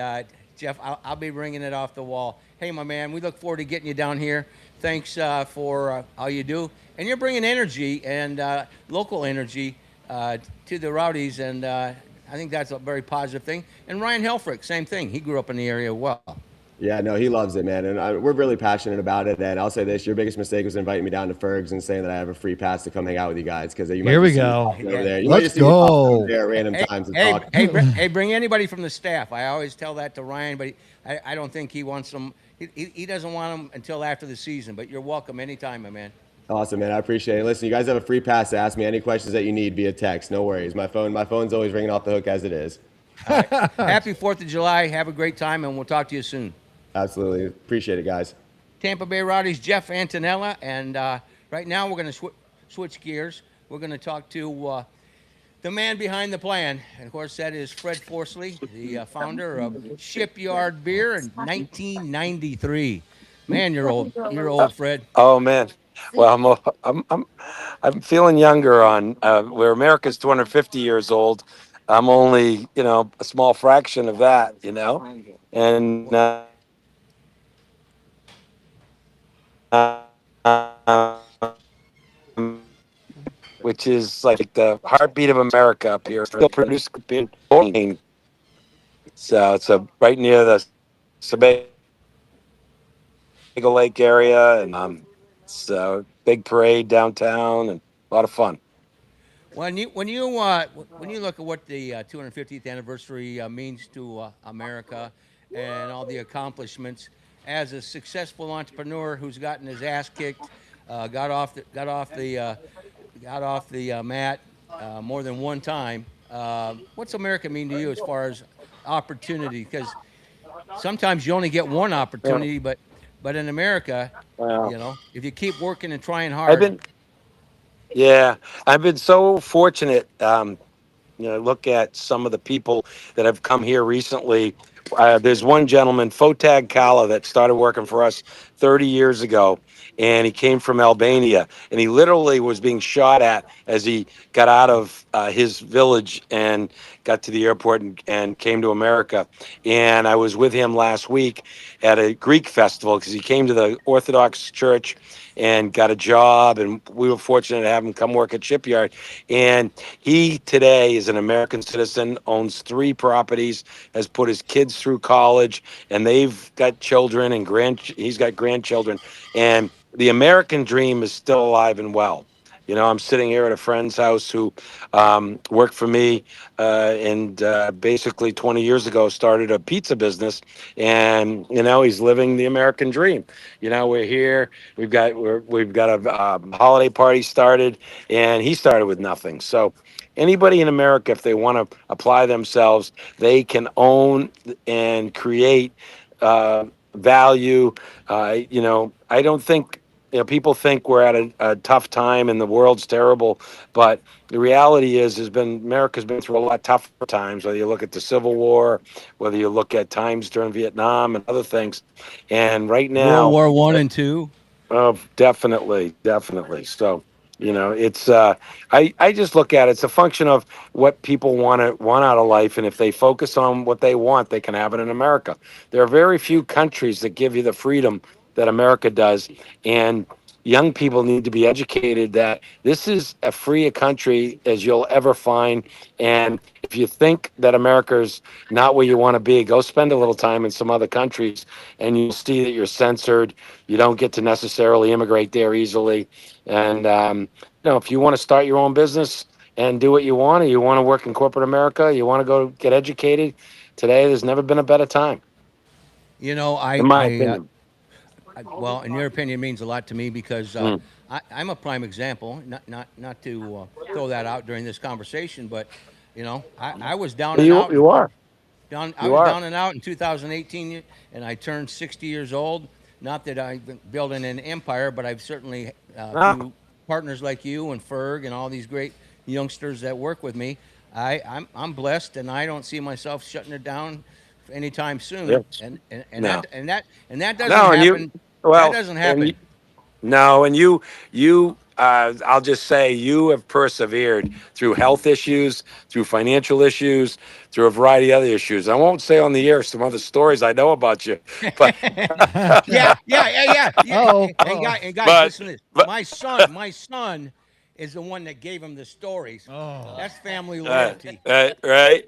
Jeff, I'll be ringing it off the wall. Hey, my man, we look forward to getting you down here. Thanks for all you do, and you're bringing energy and local energy to the Rowdies, and I think that's a very positive thing. And Ryan Helfrich, same thing. He grew up in the area well. Yeah, no, he loves it, man, and we're really passionate about it. And I'll say this: your biggest mistake was inviting me down to Fergs and saying that I have a free pass to come hang out with you guys, because you might Here we just see me go. popping over there. You might Let's just see me popping over go. there at random Hey, times and hey, talk. hey, bring anybody from the staff. I always tell that to Ryan, but I don't think he wants them. He doesn't want them until after the season. But you're welcome anytime, my man. Awesome, man. I appreciate it. Listen, you guys have a free pass to ask me any questions that you need via text. No worries. My phone's always ringing off the hook as it is. Happy 4th of July. Have a great time, and we'll talk to you soon. Absolutely. Appreciate it, guys. Tampa Bay Rowdies, Jeff Antonella, and right now we're going to switch gears. We're going to talk to the man behind the plan, and of course that is Fred Forsley, the founder of Shipyard Beer in 1993. Man, you're old. You're old, Fred. Oh man. Well, I'm feeling younger on where America's 250 years old. I'm only, a small fraction of that. And which is like the heartbeat of America up here. Still produced in Maine. So it's right near the Sebago Lake area, and it's a big parade downtown and a lot of fun. When you look at what the 250th anniversary means to America and all the accomplishments as a successful entrepreneur who's gotten his ass kicked, got off the mat more than one time, what's America mean to you as far as opportunity? Because sometimes you only get one opportunity, but in America, Well, if you keep working and trying I've hard. been yeah, I've been so fortunate. Look at some of the people that have come here recently. There's one gentleman, Fotag Kala, that started working for us 30 years ago, and he came from Albania, and he literally was being shot at as he got out of his village and got to the airport and came to America. And I was with him last week at a Greek festival because he came to the Orthodox Church and got a job, and we were fortunate to have him come work at Shipyard. And he today is an American citizen, owns 3 properties, has put his kids through college, and they've got children and he's got grandchildren. And the American dream is still alive and well. I'm sitting here at a friend's house who worked for me and basically 20 years ago started a pizza business, and he's living the American dream. We're here. We've got a holiday party started, and he started with nothing. So anybody in America, if they want to apply themselves, they can own and create value. I don't think people think we're at a tough time and the world's terrible, but the reality is America's been through a lot tougher times. Whether you look at the Civil War, whether you look at times during Vietnam and other things, and right World now, War One and Two. oh, definitely, definitely. So, it's I just look at it. It's a function of what people want out of life, and if they focus on what they want, they can have it in America. There are very few countries that give you the freedom that America does, and young people need to be educated that this is as free a country as you'll ever find. And if you think that America's not where you want to be, go spend a little time in some other countries and you'll see that you're censored. You don't get to necessarily immigrate there easily. And, if you want to start your own business and do what you want, or you want to work in corporate America, you want to go get educated, today there's never been a better time, You know, in my opinion. well, in your opinion, means a lot to me because Mm. I'm a prime example. Not to throw that out during this conversation, but I was down and out. You are. I You was are. down and out in 2018, and I turned 60 years old. Not that I've been building an empire, but I've certainly Ah, through partners like you and Ferg and all these great youngsters that work with me. I'm blessed, and I don't see myself shutting it down anytime soon. yes. And No. that doesn't No, and you, happen. That well, doesn't and happen. no, and I'll just say you have persevered through health issues, through financial issues, through a variety of other issues. I won't say on the air some other stories I know about you, but, Yeah. Oh, And guys, but, listen to this. but, My son is the one that gave him the stories. oh. That's family uh, loyalty. right.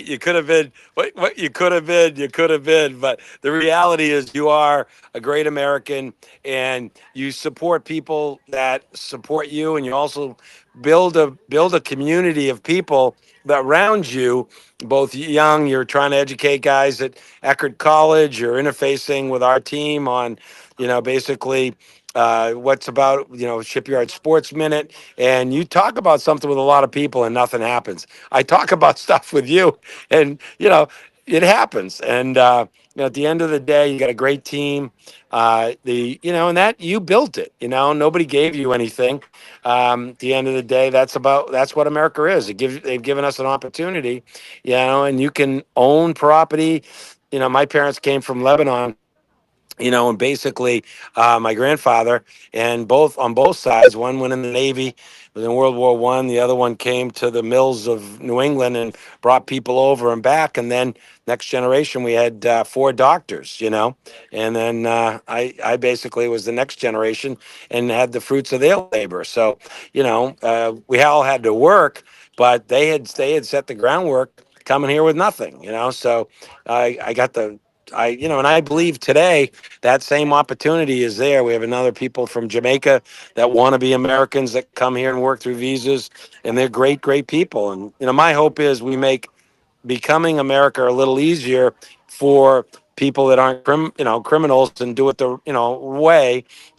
You could have been what you could have been. You could have been, but the reality is you are a great American, and you support people that support you, and you also build a community of people that round you. Both young, you're trying to educate guys at Eckerd College. You're interfacing with our team on, basically. What's about Shipyard Sports Minute, and you talk about something with a lot of people and nothing happens. I talk about stuff with you, and it happens. And at the end of the day, you got a great team. And that you built it. Nobody gave you anything. At the end of the day, that's what America is. They've given us an opportunity, and you can own property. My parents came from Lebanon, and basically my grandfather, and on both sides, one went in the Navy, was in World War I. The other one came to the mills of New England and brought people over and back. And then next generation, we had four doctors, and then I basically was the next generation and had the fruits of their labor. So, we all had to work, but they had set the groundwork coming here with nothing, so I got and I believe today that same opportunity is there. We have another people from Jamaica that want to be Americans that come here and work through visas, and they're great, great people. And my hope is we make becoming America a little easier for people that aren't criminals, and do it the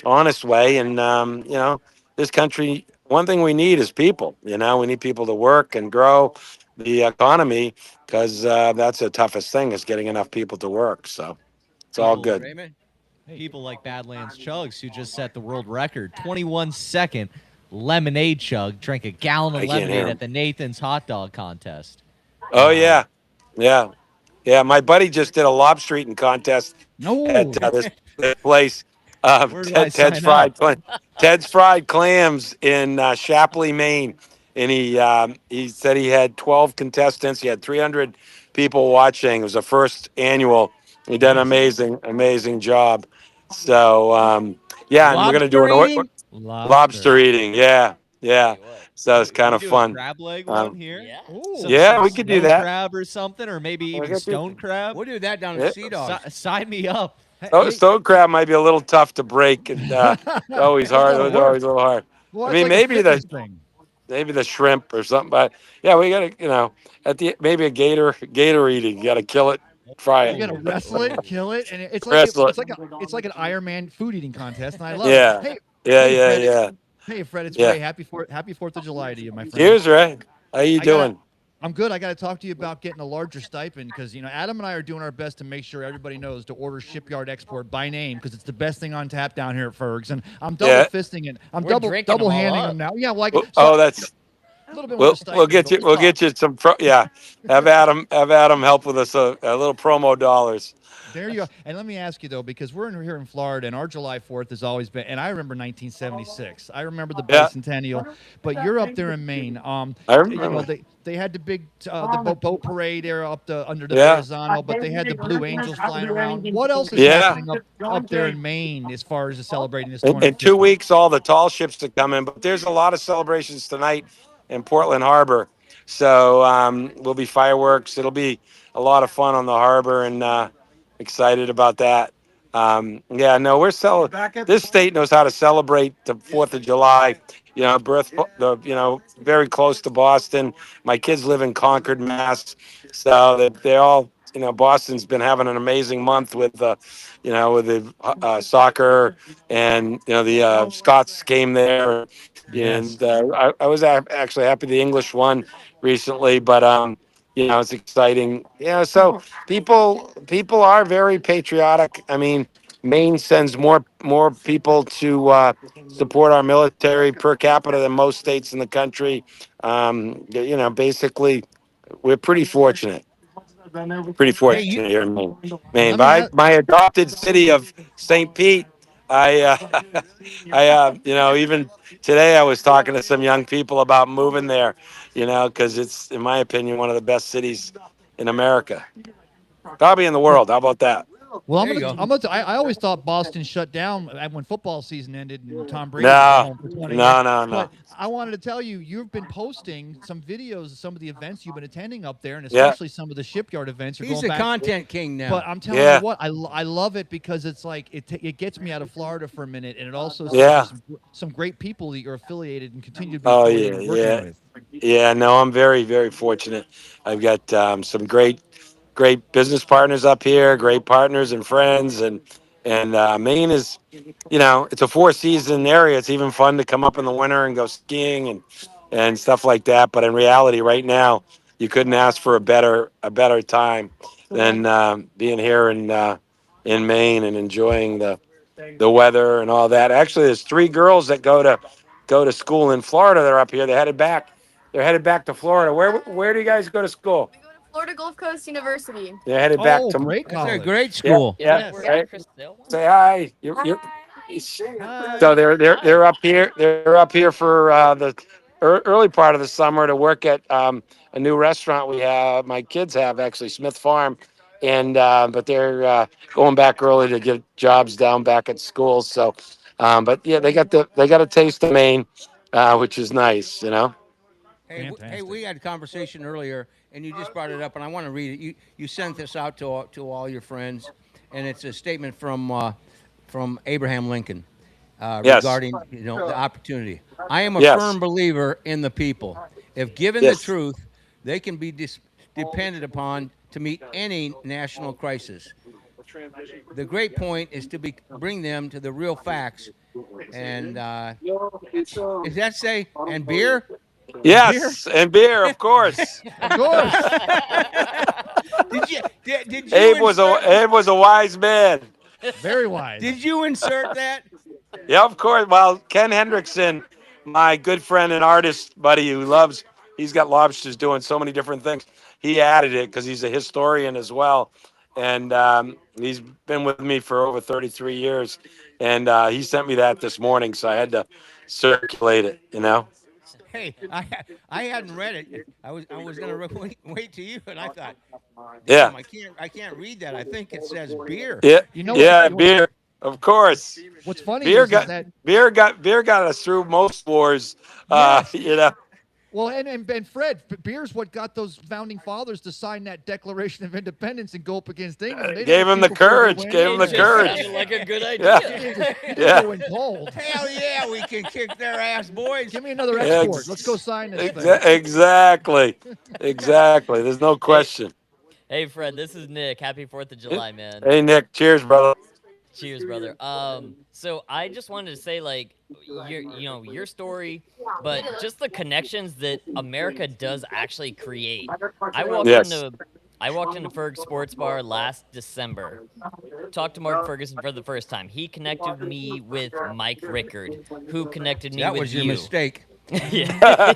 honest way. And this country, one thing we need is people. We need people to work and grow the economy, because that's the toughest thing, is getting enough people to work. So it's all People, good. Raymond. people like Badlands Chugs, who just set the world record, 21-second lemonade chug, drank a gallon of I can't hear lemonade him. at the Nathan's hot dog contest. Oh yeah, yeah, yeah. My buddy just did a lobster eating contest No. at this place. Where do I Ted's sign up? Ted's Fried Clams in Shapley, Maine, and he said he had 12 contestants. He had 300 people watching. It was the first annual. He did an Nice. amazing job. So yeah, and we're gonna do Lobster eating? Lobster. lobster eating. Yeah, yeah. Tell you what. So it's kind We of do a fun. crab leg Um, one here. Yeah. Ooh. Yeah, we could do snow that. crab or something, or maybe We even could do- stone crab. We'll do that down Yeah. at Sea Dogs. Sign me up. Stone crab might be a little tough to break, and always That's a hard. lot of It's always work. a little hard. Well, I it's mean, like a fitness maybe thing. the shrimp or something, but yeah, we gotta maybe a gator eating. You gotta kill it, fry You gotta it, wrestle it, kill it, and wrestle it. it's like an Iron Man food eating contest, and I love it. Yeah, Hey, yeah, hey, yeah, Fred. yeah, Hey, Fred. It's yeah. Ray. Happy Fourth of July to you, my friend. Cheers, Ray. How you I gotta, doing? I'm good. I got to talk to you about getting a larger stipend, because Adam and I are doing our best to make sure everybody knows to order Shipyard Export by name, because it's the best thing on tap down here at Ferg's, and I'm double Yeah. fisting it. I'm We're drinking them double all handing up. them now. Yeah, well, Oh, that's A little bit more We'll stipend, get but you. We'll get you some. Yeah, have Adam help with us a little promo dollars. there you go. And let me ask you though, because here in Florida, and our July 4th has always been. And I remember 1976. I remember the Yeah, bicentennial. But you're up there in Maine. I You know remember. they had the big the boat parade there up under the Yeah, Verrazano, but they had the Blue Angels flying around. What else is yeah. happening up there in Maine as far as celebrating this In 2 250th? weeks, all the tall ships are coming, but there's a lot of celebrations tonight in Portland Harbor. So will be fireworks. It'll be a lot of fun on the harbor, and excited about that. Yeah, no, This state knows how to celebrate the 4th of July. Very close to Boston. My kids live in Concord, Mass. So they all, Boston's been having an amazing month with, with the soccer and, the Scots game there. Yes. And I was actually happy the English won recently, but it's exciting. Yeah, so people are very patriotic. I mean, Maine sends more people to support our military per capita than most states in the country. Basically, we're pretty fortunate. Pretty Hey, you. fortunate here in Maine. And Maine, let me ask. my adopted city of St. Pete. I, even today I was talking to some young people about moving there. Because it's, in my opinion, one of the best cities in America, probably in the Well, world. How about that? Well, There you go. I always thought Boston shut down when football season ended and Tom Brady was at No, home for 20 years. no. But I wanted to tell you, you've been posting some videos of some of the events you've been attending up there, and Yeah, especially some of the Shipyard events. You're He's going a back. content king now. But I'm telling yeah, you what, I love it because it's like it gets me out of Florida for a minute, and it also shows yeah. you some great people that you're affiliated and continue to be Oh affiliated yeah, with working yeah, with. yeah. No, I'm very, very fortunate. I've got some great business partners up here, great partners and friends, and Maine is, it's a 4 season area. It's even fun to come up in the winter and go skiing and stuff like that. But in reality, right now, you couldn't ask for a better time than being here in Maine and enjoying the weather and all that. Actually, there's 3 girls that go to school in Florida. They're up here. They're headed back. They're headed back to Florida. Where do you guys go to school? We go to Florida Gulf Coast University. They're headed back Oh, to. great That's a college. great Yeah, school. yeah. Yes. Where Right. Chris Sale went? Say hi. You're Hi. so they're up here. They're up here for the early part of the summer to work at a new restaurant we have. My kids have actually Smith Farm, and but they're going back early to get jobs down back at school. So, but yeah, they got a taste of Maine, which is nice. Hey, we Fantastic. had a conversation earlier, and you just brought it up, and I want to read it. You sent this out to all your friends, and it's a statement from Abraham Lincoln Yes. regarding the opportunity. I am a Yes. firm believer in the people. If given the Yes. truth, they can be depended upon to meet any national crisis. The great point is to bring them to the real facts. And does that say and beer? Beer? Yes, and beer, of course. Of course. Did you insert, Abe was a wise man. Very wise. did you insert that? Yeah, of course. Well, Ken Hendrickson, my good friend and artist buddy he's got lobsters doing so many different things. He added it because he's a historian as well. And he's been with me for over 33 years. And he sent me that this morning, so I had to circulate it. Hey, I hadn't read it. I was gonna wait to you, and I thought, Yeah. damn, I can't read that. I think it says beer. Yeah. You know Yeah, what? beer. Of course. What's funny Beer is got that beer got us through most wars. yes. Well, and Fred, beer's what got those founding fathers to sign that Declaration of Independence and go up against England. They Gave didn't him the have people before they courage. went Gave in. him the It just courage. sounded like a good Yeah. idea. You didn't Yeah. go in cold. Hell yeah, we can kick their ass, boys. Give me another Yeah, export. Let's go sign this thing. Exactly. Exactly. There's no question. Hey, Fred, this is Nick. Happy 4th of July, man. Hey Nick, cheers, brother. Cheers, brother. So I just wanted to say, like, your story, but just the connections that America does actually create. I walked Yes. into I walked into Ferg Sports Bar last December. Talked to Mark Ferguson for the first time. He connected me with Mike Rickard, who connected me That with was your you. mistake. Yeah.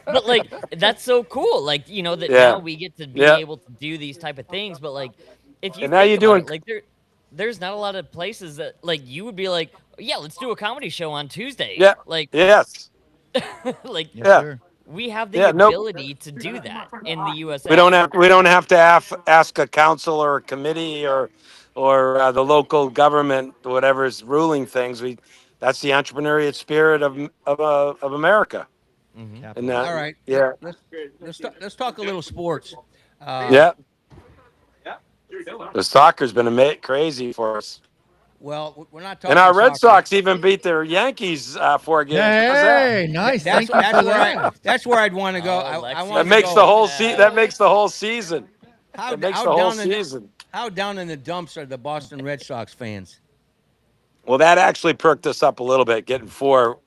But like that's so cool. Like, you know, that now Yeah. we get to be Yeah. able to do these type of things. But like if you And now think you're about doing. it, like there's not a lot of places that like you would be like, yeah, let's do a comedy show on Tuesday. Yeah. Like Yes. like Yes, Yeah. sir. we have the Yeah. Nope. ability to do that in the We USA. don't have. We don't have to ask a council or a committee or the local government, whatever's ruling things. We. That's the entrepreneurial spirit of America. Hmm. And All Capitalism. right, yeah. let's talk a little sports. Yeah. The soccer's been crazy for us. Well, we're not And talking our Red soccer. Sox even beat their Yankees 4 games. How's that? Hey, nice. That's Thank you for that. that's where I'd want to go. Oh, I Lexi That want to makes the go. whole Fitness. That makes the whole season. How That makes how the whole down in season. how down in the dumps are the Boston Red Sox fans? Well, that actually perked us up a little bit, getting four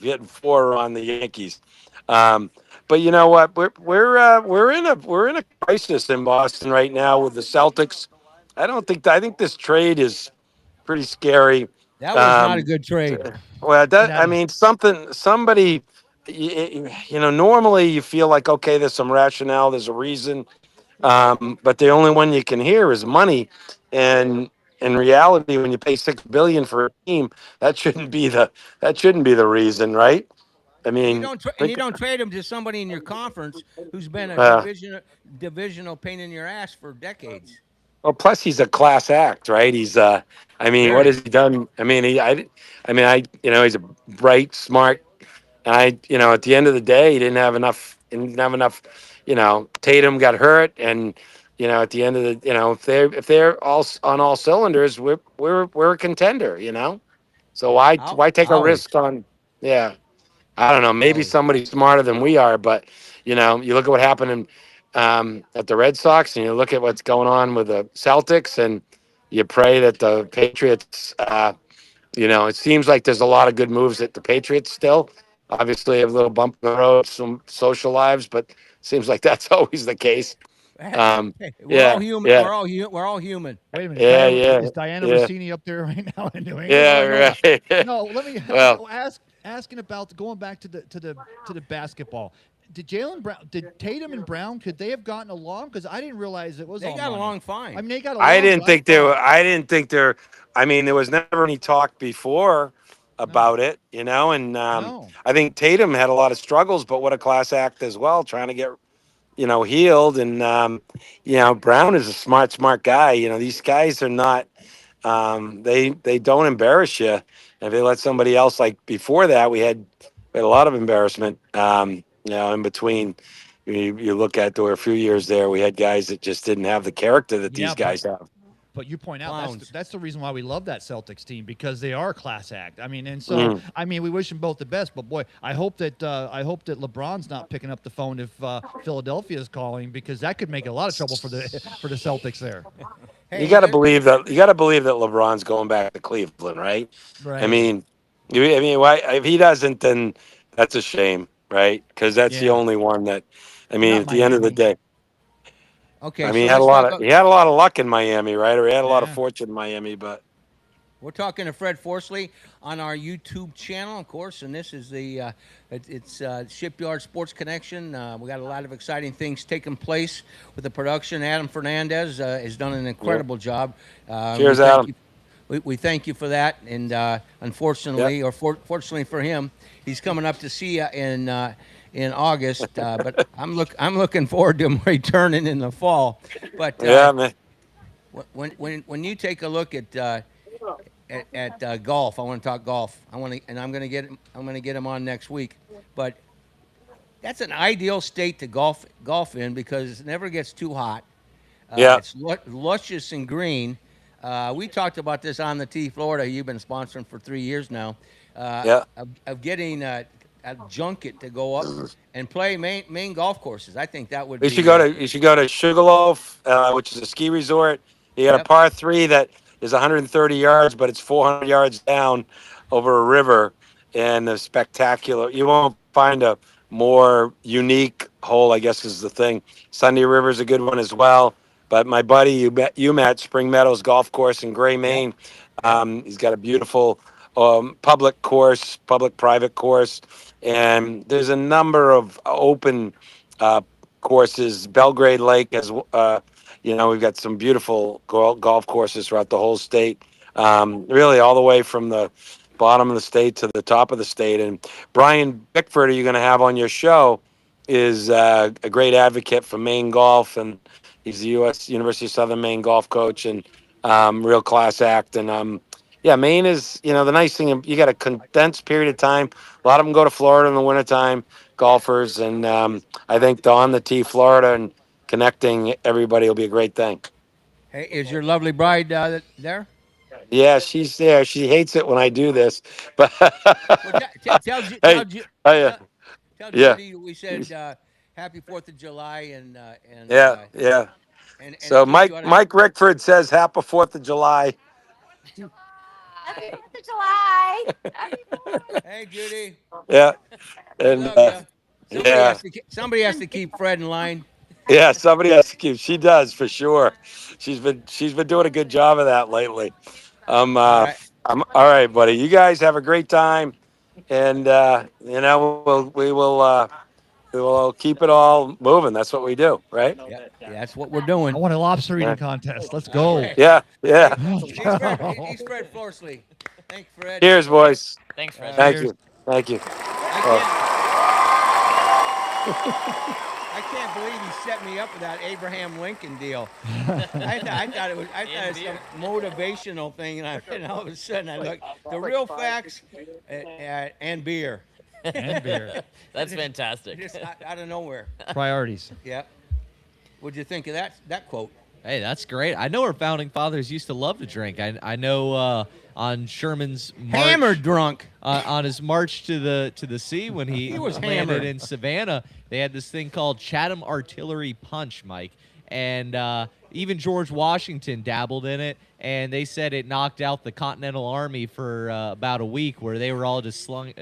on the Yankees. Um, but you know what? We're in a crisis in Boston right now with the Celtics. I think this trade is pretty scary. That was not a Um, good trade. well, And I mean, somebody, normally you feel like, okay, there's some rationale, there's a reason. But the only one you can hear is money, and in reality, when you pay $6 billion for a team, that shouldn't be the reason, right? I And mean, you think, don't trade him to somebody in your conference who's been a uh, divisional pain in your ass for decades. well, plus he's a class act, right? I mean, what Very. has he done? I mean, he's a bright, smart. And at the end of the day, he didn't have enough. He didn't have enough. Tatum got hurt, and at the end of the, if they're all on all cylinders, we're a contender. So why take a Always. risk on? Yeah, I don't know. Maybe Always. somebody smarter than we are, but you look at what happened at the Red Sox, and you look at what's going on with the Celtics, and you pray that the Patriots. It seems like there's a lot of good moves at the Patriots still. Obviously, a little bump in the road, some social lives, but seems like that's always the case. Um, Hey, we're all yeah, human. yeah, We're all human. wait a minute. yeah, Is yeah, Diana yeah, Rossini up there right now in New England? I don't yeah, know. right. No, let me Well, asking about going back to the basketball. Did Tatum and Brown, could they have gotten along? Because I didn't realize it was They all got money. along fine. I mean, they got along, but I didn't think there. I mean, there was never any talk before no, about it, and no. I think Tatum had a lot of struggles, but what a class act as well, trying to get healed. And Brown is a smart guy. These guys are not. They don't embarrass you. And if they let somebody else, like before that, we had a lot of embarrassment. In between. You look at there were a few years there. We had guys that just didn't have the character that Yeah, these guys have. but you point out Clowns. that's the reason why we love that Celtics team, because they are a class act. I mean, and so Mm. I mean, we wish them both the best. But boy, I hope that LeBron's not picking up the phone if Philadelphia is calling, because that could make a lot of trouble for the Celtics there. Hey, You got to believe that. You got to believe that LeBron's going back to Cleveland, right? I Right. mean, why if he doesn't, then that's a shame, right? Because that's the Yeah. only one that. I mean, Not at the end of the Miami. day, okay, I mean, so let's talk. he had a lot of luck in Miami, right? Or he had a lot of Yeah. fortune in Miami, but We're talking to Fred Forsley on our YouTube channel, of course, and this is it's Shipyard Sports Connection. We got a lot of exciting things taking place with the production. Adam Fernandez has done an incredible job. We cheers, thank Adam. you. We thank you for that, and Yep. unfortunately, or fortunately for him, he's coming up to see you in August. But I'm looking forward to him returning in the fall. But Yeah, man. when you take a look at golf. I want to talk golf. I'm going to get him on next week. But that's an ideal state to golf in because it never gets too hot. Yeah. It's luscious and green. We talked about this on the Tee, Florida. You've been sponsoring for 3 years now. Yeah. Of getting a junket to go up and play main golf courses. I think that would You be. should go to Sugarloaf, which is a ski resort. You got a Yep. par three that is 130 yards, but it's 400 yards down over a river, and a spectacular. You won't find a more unique hole, I guess, is the thing. Sunday River is a good one as well. But my buddy, you met Spring Meadows Golf Course in Gray, Yep. Maine. Yep. He's got a beautiful public course, public private course. and there's a number of open courses. Belgrade Lake, as we've got some beautiful golf courses throughout the whole state. Really, all the way from the bottom of the state to the top of the state. And Brian Bickford, you're going to have on your show, is a great advocate for Maine golf, and he's the U.S. University of Southern Maine golf coach, and real class act. And yeah, Maine is, the nice thing, you got a condensed period of time. A lot of them go to Florida in the wintertime, golfers, and I think on the tee, Florida, and connecting everybody will be a great thing. Hey, is your lovely bride there? Yeah, she's there. She hates it when I do this, but Well, tell hey, yeah, yeah, Judy we said happy 4th of July and yeah. and So kids ought Mike Rickford says happy 4th of July. Happy 4th of July. Hey, Judy. Yeah, We and love you. yeah, Somebody has to keep Fred in line. yeah. Somebody has to keep. She does for sure. She's been doing a good job of that lately. All right. I'm all right, buddy. You guys have a great time, and we will keep it all moving. That's what we do, right? Yeah, that's what we're doing. I want a lobster eating contest. Let's go. Yeah. He's Fred Florsley. Thanks, Fred. Cheers, boys. Thanks, Fred. Thank Cheers. you. Thank you. I can't believe he set me up with that Abraham Lincoln deal. I thought it was some motivational thing, and all of a sudden I look the real facts and beer. And beer. That's fantastic. Just out of nowhere. Priorities. Yeah. What'd you think of that quote? Hey, that's great. I know our founding fathers used to love to drink. I know on Sherman's march, Hammered drunk. on his march to the sea when he was landed hammered. in Savannah, they had this thing called Chatham Artillery Punch, Mike, and even George Washington dabbled in it, and they said it knocked out the Continental Army for about a week, where they were all just strung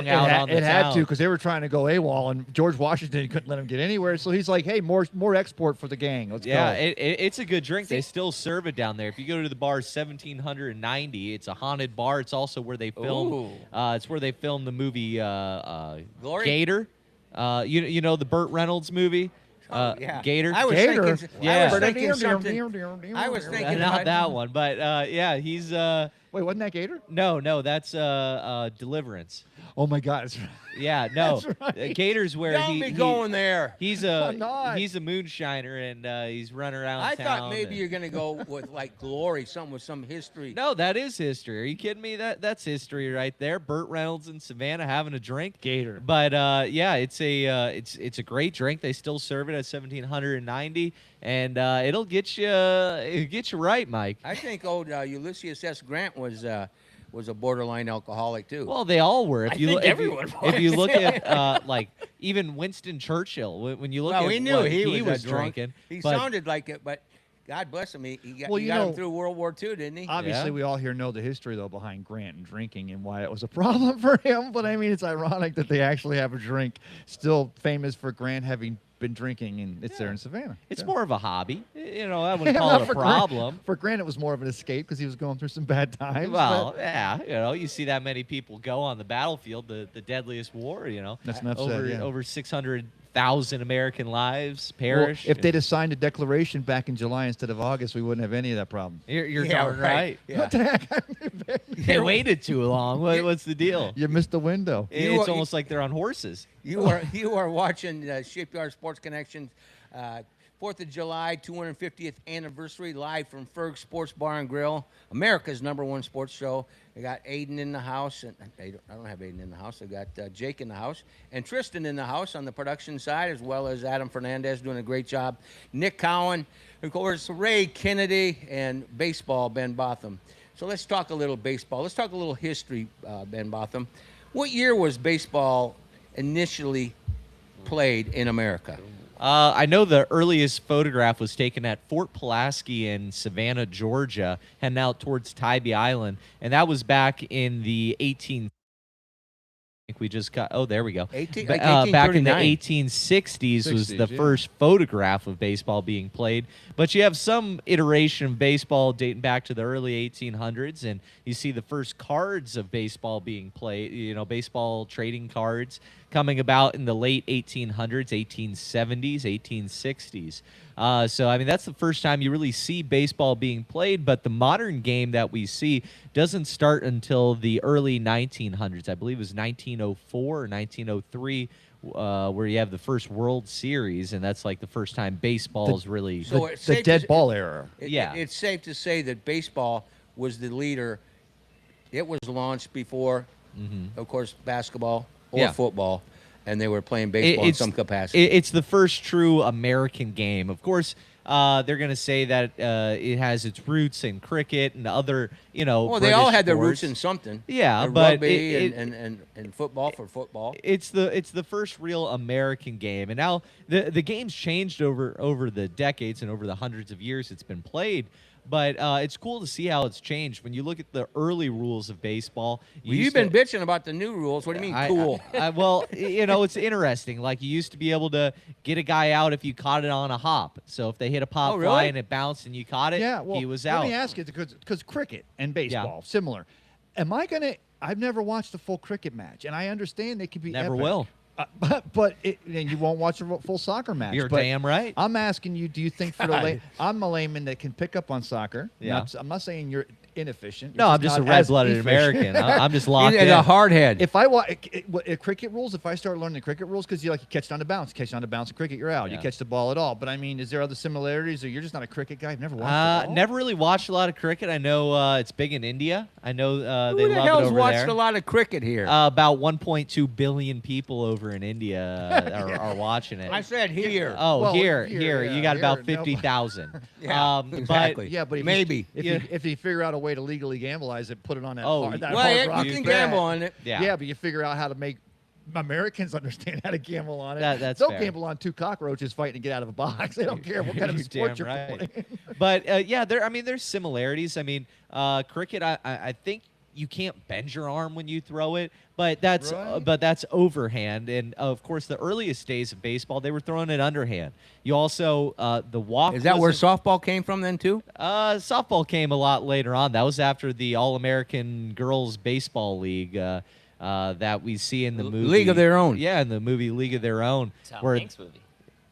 out on the It had town. to, because they were trying to go AWOL, and George Washington couldn't let them get anywhere. So he's like, "Hey, more export for the gang. Let's Yeah, go." it's a good drink. They still serve it down there. If you go to the bar 1790, it's a haunted bar. It's also where they filmed. Ooh. It's where they filmed the movie Glory? Gator. You know the Burt Reynolds movie. Yeah. Gator. I was Gator. thinking. Yeah. I was thinking something. I was thinking Not about that one, but yeah, he's Wait, wasn't that Gator? no, that's Deliverance. Oh my God, it's Yeah, no, That's right. Gator's where Don't be going there. He's I'm not. a moonshiner, and he's running around I town. thought maybe and- you're gonna go with like Glory, something with some history. No, that is history. Are you kidding me? That's history right there. Burt Reynolds and Savannah having a drink. Gator. But yeah, it's a great drink. They still serve it at 1790, and it'll get you right, Mike. I think old Ulysses S. Grant was a borderline alcoholic too. Well, they all were. If I you think look, everyone if you was. look at like even Winston Churchill, when you look well, at we knew what he was drinking, drunk. He but sounded like it, but God bless him. He got, Well, he you got him know, through World War II, didn't he? Obviously, Yeah. we all here know the history, though, behind Grant and drinking and why it was a problem for him. But, I mean, it's ironic that they actually have a drink still famous for Grant having been drinking, and it's there in Savannah. it's Yeah. more of a hobby. I wouldn't Yeah, call not it a for Grant. problem. For Grant, it was more of an escape because he was going through some bad times. Well, but yeah, you see that many people go on the battlefield, the deadliest war, That's enough over said, yeah. over 600,000 American lives perished. if they'd have signed a declaration back in July instead of August, we wouldn't have any of that problem. you're Yeah, darn right. Yeah. What the heck? They waited too long. What's the deal? You missed the window. It's almost like they're on horses. You are watching Shipyard Sports Connections, 4th of July, 250th anniversary, live from Ferg Sports Bar and Grill, America's #1 sports show. I got Aiden in the house, and I don't have Aiden in the house. I got Jake in the house, and Tristan in the house on the production side, as well as Adam Fernandez doing a great job. Nick Cowan, of course, Ray Kennedy, and baseball, Ben Botham. So let's talk a little baseball. Let's talk a little history, Ben Botham. What year was baseball initially played in America? I know the earliest photograph was taken at Fort Pulaski in Savannah, Georgia, heading out towards Tybee Island, and that was back in the 18 think we just got. Oh, there we go. 18 Ba- like back in the 1839. 1860s was 60s, the yeah. first photograph of baseball being played. But you have some iteration of baseball dating back to the early 1800s, and you see the first cards of baseball being played. Baseball trading cards coming about in the late 1800s, 1870s, 1860s. So, I mean, that's the first time you really see baseball being played, but the modern game that we see doesn't start until the early 1900s. I believe it was 1904 or 1903, where you have the first World Series, and that's like the first time baseball's really... So it's The safe dead to- ball era. Yeah. It's safe to say that baseball was the leader. It was launched before, of course, basketball or Yeah. football, and they were playing baseball in some capacity. It's the first true American game. Of course, they're going to say that it has its roots in cricket and other, well, they all British had their roots sports. in something. Yeah, And but rugby it- and football for football. It's the first real American game, and now the game's changed over the decades and over the hundreds of years it's been played. But it's cool to see how it's changed. When you look at the early rules of baseball, You've been bitching about the new rules. What do you mean, cool? Well, it's interesting. Like, you used to be able to get a guy out if you caught it on a hop. So if they hit a pop Oh, fly really? and it bounced and you caught it, Yeah, well, he was let out. me ask you, because cricket and baseball, similar. Am I going to... I've never watched a full cricket match, and I understand they could be Never epic. will. But and you won't watch a full soccer match. You're but damn right. I'm asking you, do you think for the I'm a layman that can pick up on soccer. Yeah. I'm not saying you're inefficient. No, You're I'm just a not as red-blooded efficient. American. I'm just locked He's in. a hard head. If I watch cricket rules, if I start learning the cricket rules, because you catch it on the bounce, in cricket, you're out. Yeah. You catch the ball at all. But I mean, is there other similarities, or you're just not a cricket guy? You've never watched it at all? Never really watched a lot of cricket. I know it's big in India. I know Who they the love it hell's over watched there. a lot of cricket here? About 1.2 billion people over in India are watching it. I said here. Oh, Well, here, here, you yeah, got about here, no. 50,000. Yeah, exactly. Yeah, but Maybe. if you figure out a way to legally gambleize it, put it on that. Oh, hard, that Well, hard yeah, rock you can bat. gamble on it. Yeah. But you figure out how to make Americans understand how to gamble on it. That's They'll fair. gamble on two cockroaches fighting to get out of a box. They don't care what kind of You're sport damn you're right. playing. But yeah, there's similarities. I mean, cricket. I think you can't bend your arm when you throw it, but that's overhand. And of course, the earliest days of baseball, they were throwing it underhand. You also the walk. Is that where wasn't- softball came from then too? softball came a lot later on. That was after the All-American Girls Baseball League that we see in the movie League of Their Own. Yeah, in the movie League of Their Own. Tom where Hanks movie.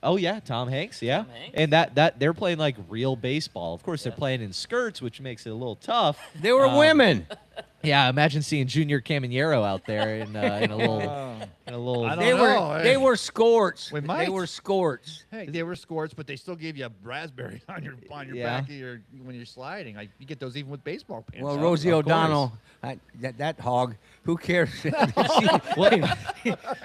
Oh yeah, Tom Hanks, yeah. Tom Hanks. And that they're playing like real baseball. Of course, they're playing in skirts, which makes it a little tough. They were women. Yeah, imagine seeing Junior Caminero out there in a little I don't They know. were they were scorts. We They might. were scorts. Hey, they were scorts, but they still gave you a raspberry on your Yeah. back of your when you're sliding. Like you get those even with baseball pants. Well, on. Rosie Of course. O'Donnell, that hog. Who cares?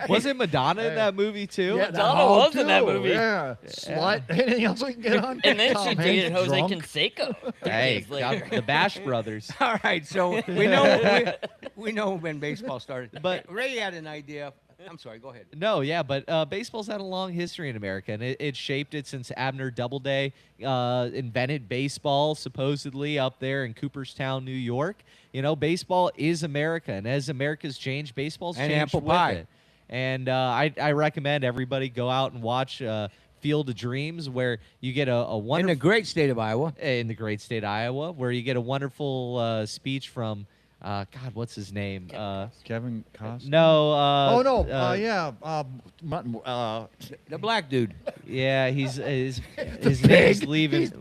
Wasn't Madonna in that movie too? Yeah, Madonna hog, was in that too. movie. Yeah, slut. Anything else we can get on? And then Tom she Hanks dated Jose drunk. Canseco. Hey, years later. the Bash Brothers. All right, so we know we know when baseball started. But- Ray had an idea. I'm sorry. Go ahead. No, yeah, but baseball's had a long history in America, and it shaped it since Abner Doubleday invented baseball, supposedly, up there in Cooperstown, New York. You know, baseball is America, and as America's changed, baseball's And changed apple with pie. it. And I recommend everybody go out and watch Field of Dreams, where you get a In wonderful... the great state of Iowa. in the great state of Iowa, where you get a wonderful speech from... God, what's his name? Kevin Costner. No. Oh no! uh, The black dude. Yeah, his name's leaving.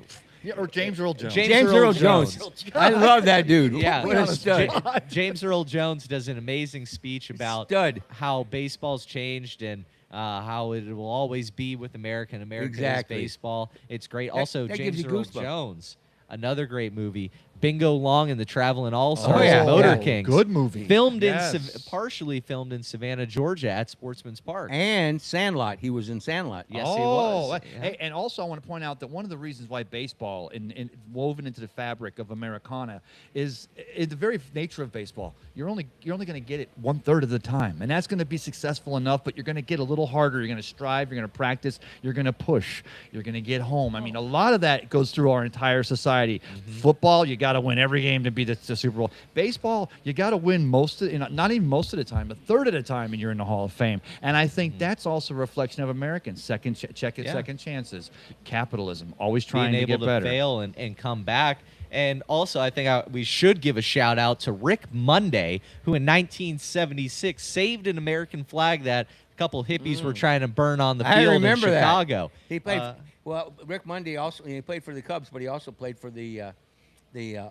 Yeah, or James Earl Jones. James Earl Earl Jones. Jones. I love that dude. Yeah. What a stud. James Earl Jones does an amazing speech about Stud. how baseball's changed and how it will always be with America and America Exactly. is baseball. It's great. Also, that gives James you Earl goosebumps. Jones, another great movie. Bingo Long and the Traveling All-Stars, Oh, yeah. Motor Yeah. Kings. Good movie. Filmed Yes. partially filmed in Savannah, Georgia at Sportsman's Park. And Sandlot. He was in Sandlot. Yes, he was. Yeah. Hey, and also I want to point out that one of the reasons why baseball, in woven into the fabric of Americana, is the very nature of baseball. You're only going to get it 1/3 of the time, and that's going to be successful enough. But you're going to get a little harder. You're going to strive. You're going to practice. You're going to push. You're going to get home. I mean, a lot of that goes through our entire society. Football, you got got to win every game to be the Super Bowl. Baseball, you got to win not even most of the time, a third of the time, and you're in the Hall of Fame. And I think that's also a reflection of Americans. Second chances, capitalism, always trying being to able get better. fail and come back. And also, I think we should give a shout out to Rick Monday, who in 1976 saved an American flag that a couple hippies were trying to burn on the field in Chicago. That. He played. Well, Rick Monday also he played for the Cubs, but he also played for the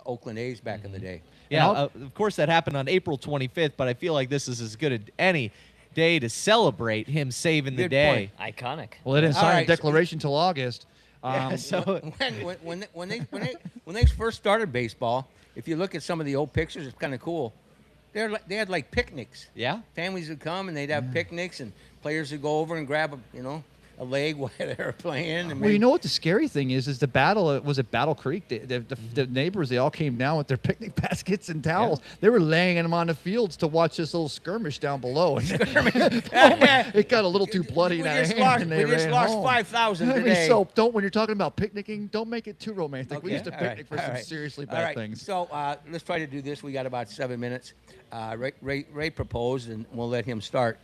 Oakland A's back in the day. Yeah, of course that happened on April 25th, but I feel like this is as good as any day to celebrate him saving the day. Iconic. Well, they didn't sign a declaration till August. So when they first started baseball, if you look at some of the old pictures, it's kind of cool. They had like picnics. Yeah, families would come and they'd have picnics, and players would go over and grab a leg while they were playing. And well, you know what the scary thing is the battle was at Battle Creek. The neighbors, they all came down with their picnic baskets and towels. Yeah. They were laying them on the fields to watch this little skirmish down below. It got a little too bloody. We just lost 5,000 today. So when you're talking about picnicking, don't make it too romantic. Okay. We used to picnic for some seriously bad things. So let's try to do this. We got about 7 minutes. Ray proposed, and we'll let him start.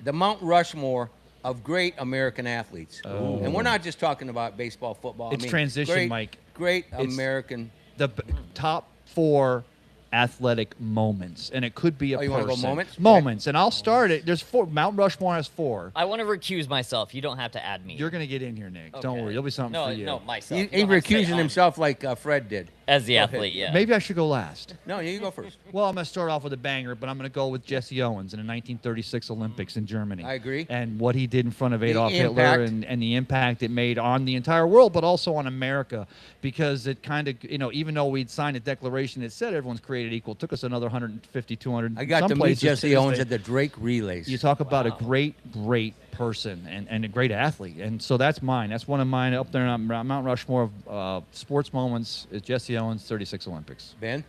The Mount Rushmore of great American athletes. Oh. And we're not just talking about baseball, football. It's transition, Mike. Great American. The top 4 athletic moments, and it could be a person. You want to go moments? Moments, and I'll start it. There's 4. Mount Rushmore has 4. I want to recuse myself. You don't have to add me. You're going to get in here, Nick. Okay. Don't worry. There'll be something for you. No, myself. He's recusing himself like Fred did. As the athlete, yeah. Maybe I should go last. No, you go first. Well, I'm going to start off with a banger, but I'm going to go with Jesse Owens in the 1936 Olympics in Germany. I agree. And what he did in front of Adolf Hitler and the impact it made on the entire world, but also on America, because it kind of, even though we'd signed a declaration that said everyone's created equal, it took us another 150, 200. I got to meet Jesse Owens at the Drake Relays. You talk about a great person and a great athlete. And so that's mine. That's one of mine up there on Mount Rushmore of sports moments is Jesse Owens, 36 Olympics. Ben?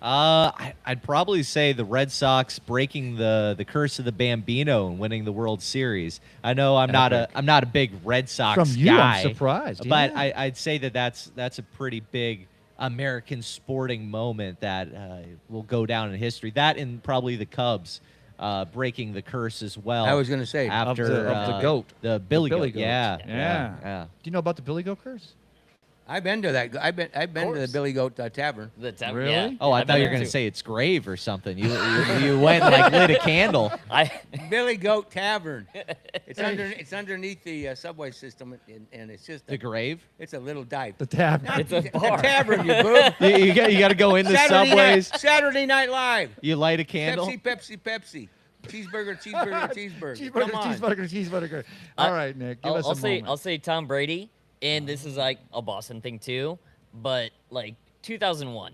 I'd probably say the Red Sox breaking the curse of the Bambino and winning the World Series. I know I'm not a big Red Sox From you, guy. I'm surprised. But I'd say that's a pretty big American sporting moment that will go down in history. That and probably the Cubs breaking the curse as well. I was going to say after of the goat, the Billy Goat. Yeah. Yeah. Do you know about the Billy Goat curse? I've been to that. I've been to the Billy Goat Tavern. The tavern, really? Yeah. Oh, I thought you were going to say it's grave or something. You went and lit a candle. Billy Goat Tavern. It's underneath the subway system, and it's just the grave. It's a little dive. The tavern. It's a bar. The tavern, you boob. You got to go into Subways. Saturday Night Live. You light a candle. Pepsi. Cheeseburger. Come on. Cheeseburger. All right, Nick. Give us a moment. I'll say Tom Brady. And this is like a Boston thing too, but like 2001,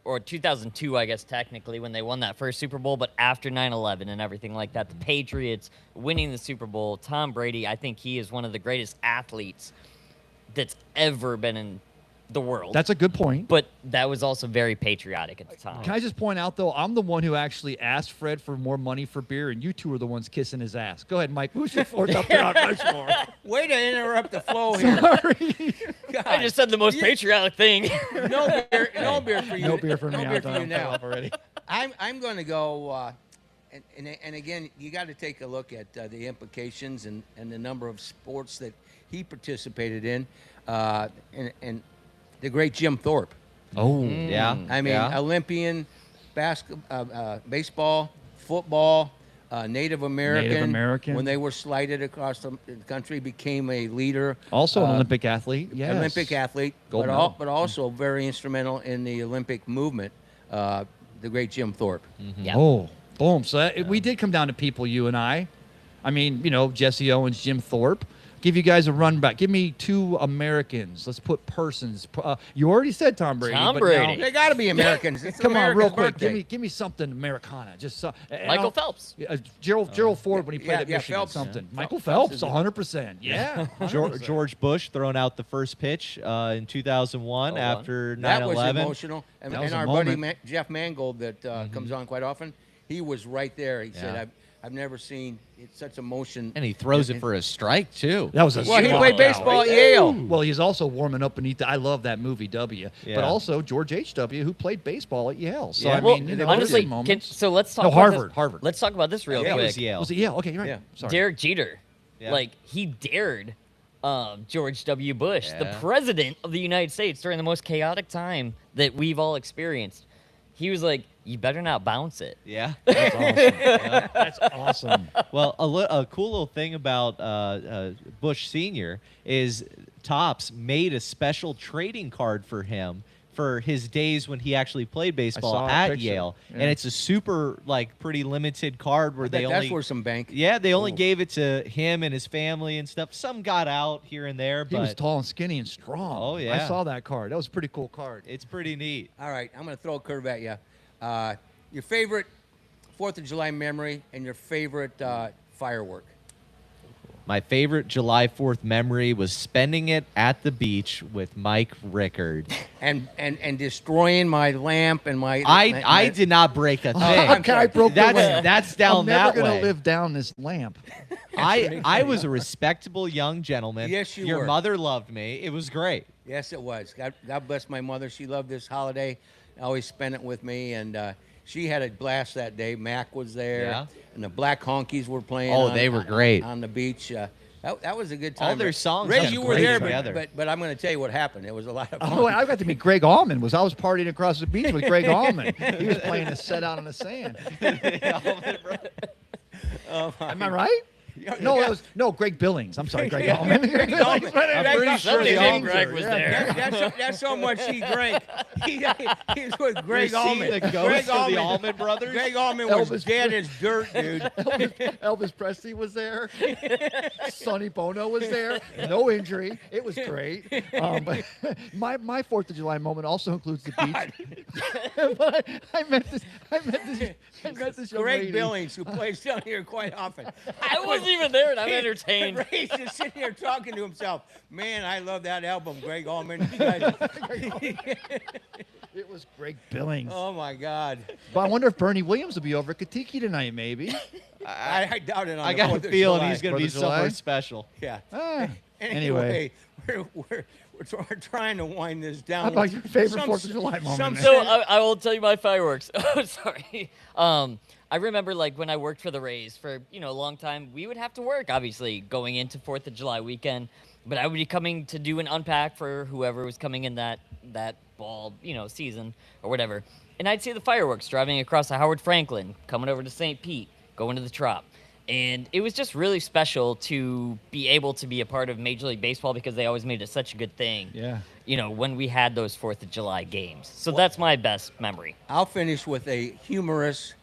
or 2002, I guess technically, when they won that first Super Bowl, but after 9/11 and everything like that, the Patriots winning the Super Bowl, Tom Brady, I think he is one of the greatest athletes that's ever been in the world. That's a good point. But that was also very patriotic at the time. Can I just point out, though, I'm the one who actually asked Fred for more money for beer, and you two were the ones kissing his ass. Go ahead, Mike. Who's your fourth up there on Rushmore? Way to interrupt the flow here. Sorry. I just said the most patriotic thing. No beer for you. No beer for me. No beer for you I'm now. already. I'm going to go, and again, you got to take a look at the implications and the number of sports that he participated in, and the great Jim Thorpe. Oh, yeah. I mean, Olympian, baseball, football, Native American. When they were slighted across the country, became a leader. Also an Olympic athlete. Yes. Olympic athlete, but also very instrumental in the Olympic movement. The great Jim Thorpe. Mm-hmm. Yeah. Oh, boom. So we did come down to people, you and I. I mean, Jesse Owens, Jim Thorpe. Give you guys a run back. Give me 2 Americans. Let's put persons. You already said Tom Brady. Tom Brady. They got to be Americans. It's Come on, real quick. Birthday. Give me something Americana. Just Michael Phelps. Gerald Ford when he played at Michigan. Phelps. Something. Yeah. Michael Phelps, 100%. Yeah. 100%. George Bush throwing out the first pitch in 2001 after 9/11. That was emotional. And That was our a buddy moment. Jeff Mangold that comes on quite often, he was right there. He said, I've never seen such emotion. And he throws it for a strike too. That was a Well, he strong played out. baseball at Yale. Well, he's also warming up beneath. I love that movie W. Yeah. But also George H.W., who played baseball at Yale. So Yeah. I Well, mean, you know, honestly, there's moments. so let's talk No, about Harvard. this. Harvard. Let's talk about this real Yeah, it quick. was Yale. Was it Yale? Okay, you're right. Yeah. Sorry. Derek Jeter, Yeah. like he dared George W. Bush, the Yeah. president of the United States, during the most chaotic time that we've all experienced. He was like, "You better not bounce it." Yeah. That's awesome. Yeah, that's awesome. Well, a cool little thing about Bush Sr. is Topps made a special trading card for him for his days when he actually played baseball saw a at picture. Yale, Yeah. and it's a super pretty limited card where they That's only worth some bank. yeah they only Ooh. gave it to him and his family and stuff. Some got out here and there, He but was tall and skinny and strong. Oh, yeah. I saw that card. That was a pretty cool card. it's pretty neat. All right, I'm going to throw a curve at you. Your favorite 4th of July memory and your favorite firework. My favorite July 4th memory was spending it at the beach with Mike Rickard. And destroying my lamp and my. I did not break a thing. I'm Okay, I broke the lamp. That's down I'm never that gonna way. live down this lamp. I was a respectable young gentleman. Yes, you Your were. mother loved me. It was great. Yes, it was. God bless my mother. She loved this holiday. Always spent it with me, and she had a blast that day. Mac was there, Yeah. and the Black Honkies were playing. Oh, they were great. on the beach. That was a good All time. their songs Reg, sound you were great there, together. but I'm going to tell you what happened. It was a lot of fun. Oh, I got to meet Greg Allman. I was partying across the beach with Greg Allman. He was playing a set out on the sand. Am I right? No, it was Greg Billings. I'm sorry, Greg Allman. Greg Billings. I'm pretty sure the Something Allmans Greg are- was yeah. there. That's how much he drank. He was with Greg You see Allman. the Greg ghost of the Allman. Allman Brothers? Greg Allman was Elvis dead as dirt, dude. Elvis Presley was there. Sonny Bono was there. No injury. It was great. But my 4th of July moment also includes the beach. But I met this young Greg lady. Billings, who plays down here quite often. I wasn't even there, and I'm entertained. Ray's just sitting here talking to himself. Man, I love that album, Greg Allman. You guys, It was Greg Billings. oh my God. But I wonder if Bernie Williams will be over at Katiki tonight, maybe. I doubt it. On I the got 4th a of feeling July. he's going to be 4th of July? somewhere special. Yeah. Ah, Anyway, we're trying to wind this down. How about your favorite Some- 4th of July moment? some- man? So I will tell you my fireworks. Oh, sorry. I remember like when I worked for the Rays for a long time, we would have to work obviously going into 4th of July weekend, but I would be coming to do an unpack for whoever was coming in that ball season or whatever, and I'd see the fireworks driving across the Howard Franklin, coming over to St. Pete, going to the Trop. And it was just really special to be able to be a part of Major League Baseball because they always made it such a good thing. Yeah. When we had those 4th of July games. So that's my best memory. I'll finish with a humorous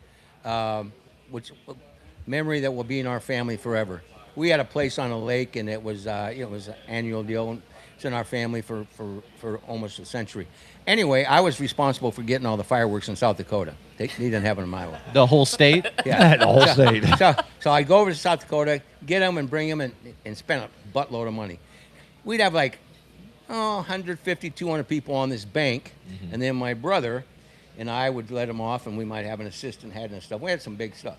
memory that will be in our family forever. We had a place on a lake, and it was it was an annual deal. It's in our family for almost a century. Anyway, I was responsible for getting all the fireworks in South Dakota. They didn't have them in Iowa. The whole state? Yeah, The whole state. So I'd go over to South Dakota, get them and bring them, and spend a buttload of money. We'd have 150, 200 people on this bank, and then my brother and I would let them off, and we might have an assistant head and stuff. We had some big stuff.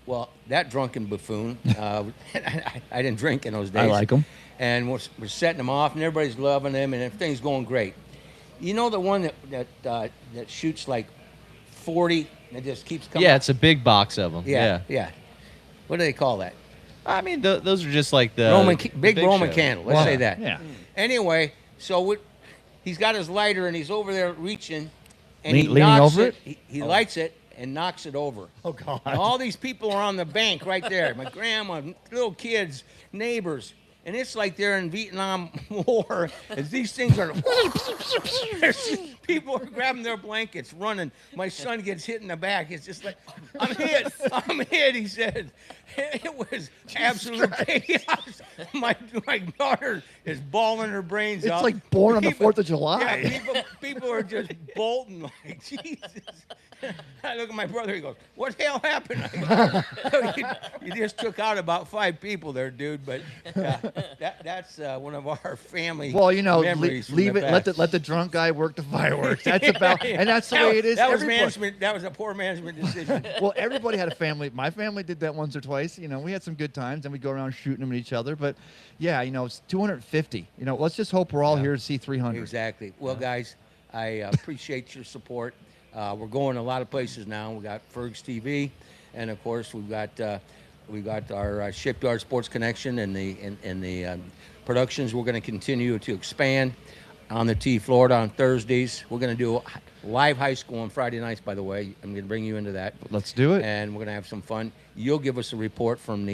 Well, that drunken buffoon, I didn't drink in those days. I like 'em. And we're setting them off, and everybody's loving them, and everything's going great. You know the one that shoots like 40 and it just keeps coming? Yeah, it's a big box of them. Yeah. What do they call that? I mean, those are just like the Big Roman show. candle. Let's Wow. say that. Yeah. Anyway, so he's got his lighter and he's over there reaching, and Leaning he knocks over it? He lights it and knocks it over. Oh, God. And all these people are on the bank right there. My grandma, little kids, neighbors. And it's like they're in Vietnam War as these things are. People are grabbing their blankets, running. My son gets hit in the back. It's just like, I'm hit, he said. It was absolute chaos. My daughter is bawling her brains It's out. like born on the 4th of July. Yeah, people are just bolting like, Jesus. I look at my brother. He goes, "What the hell happened?" I go, you just took out about 5 people there, dude. But that's one of our family. Well, memories from leave the it. past. Let the drunk guy work the fireworks. That's about, and that's the way it is. That was everybody. management. That was a poor management decision. Well, everybody had a family. My family did that once or twice. We had some good times, and we go around shooting them at each other. But yeah, it's 250. Let's just hope we're all here to see 300. Exactly. Well, guys, I appreciate your support. We're going a lot of places now. We got Ferg's TV, and of course we've got our Shipyard Sports Connection and the productions. We're going to continue to expand on the T Florida on Thursdays. We're going to do live high school on Friday nights. By the way, I'm going to bring you into that. Let's do it. And we're going to have some fun. You'll give us a report from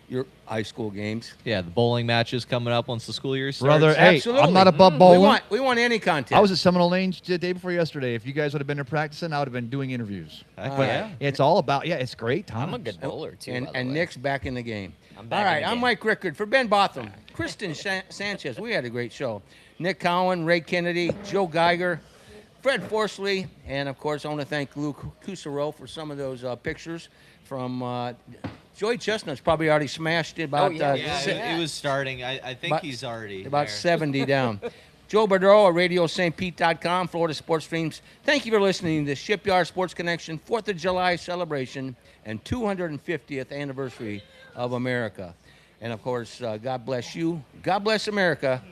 your high school games. Yeah, the bowling matches coming up once the school year starts. Brother, hey, Absolutely. I'm not above bowling. We want any content. I was at Seminole Lane the day before yesterday. If you guys would have been there practicing, I would have been doing interviews. Heck But yeah. it's all about, it's great time. I'm a good bowler too. by the and way. Nick's back in the game. I'm back All in right, the I'm game. Mike Rickard. For Ben Botham, Kristen Sanchez, we had a great show. Nick Cowan, Ray Kennedy, Joe Geiger, Fred Forsley, and of course, I want to thank Luke Cousireau for some of those pictures from Joey Chestnut's probably already smashed it about It was starting. I think About- he's already about there. 70 down. Joe Bordeaux at RadioStPete.com, Florida Sports Streams. Thank you for listening to the Shipyard Sports Connection 4th of July celebration and 250th anniversary of America. And, of course, God bless you. God bless America.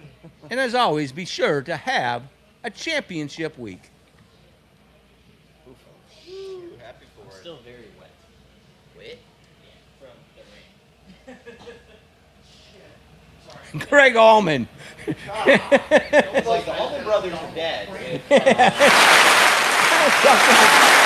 And, as always, be sure to have a championship week. Still very wet. Wet? From the rain. Greg Allman. It's like the Allman Brothers are dead. That was something.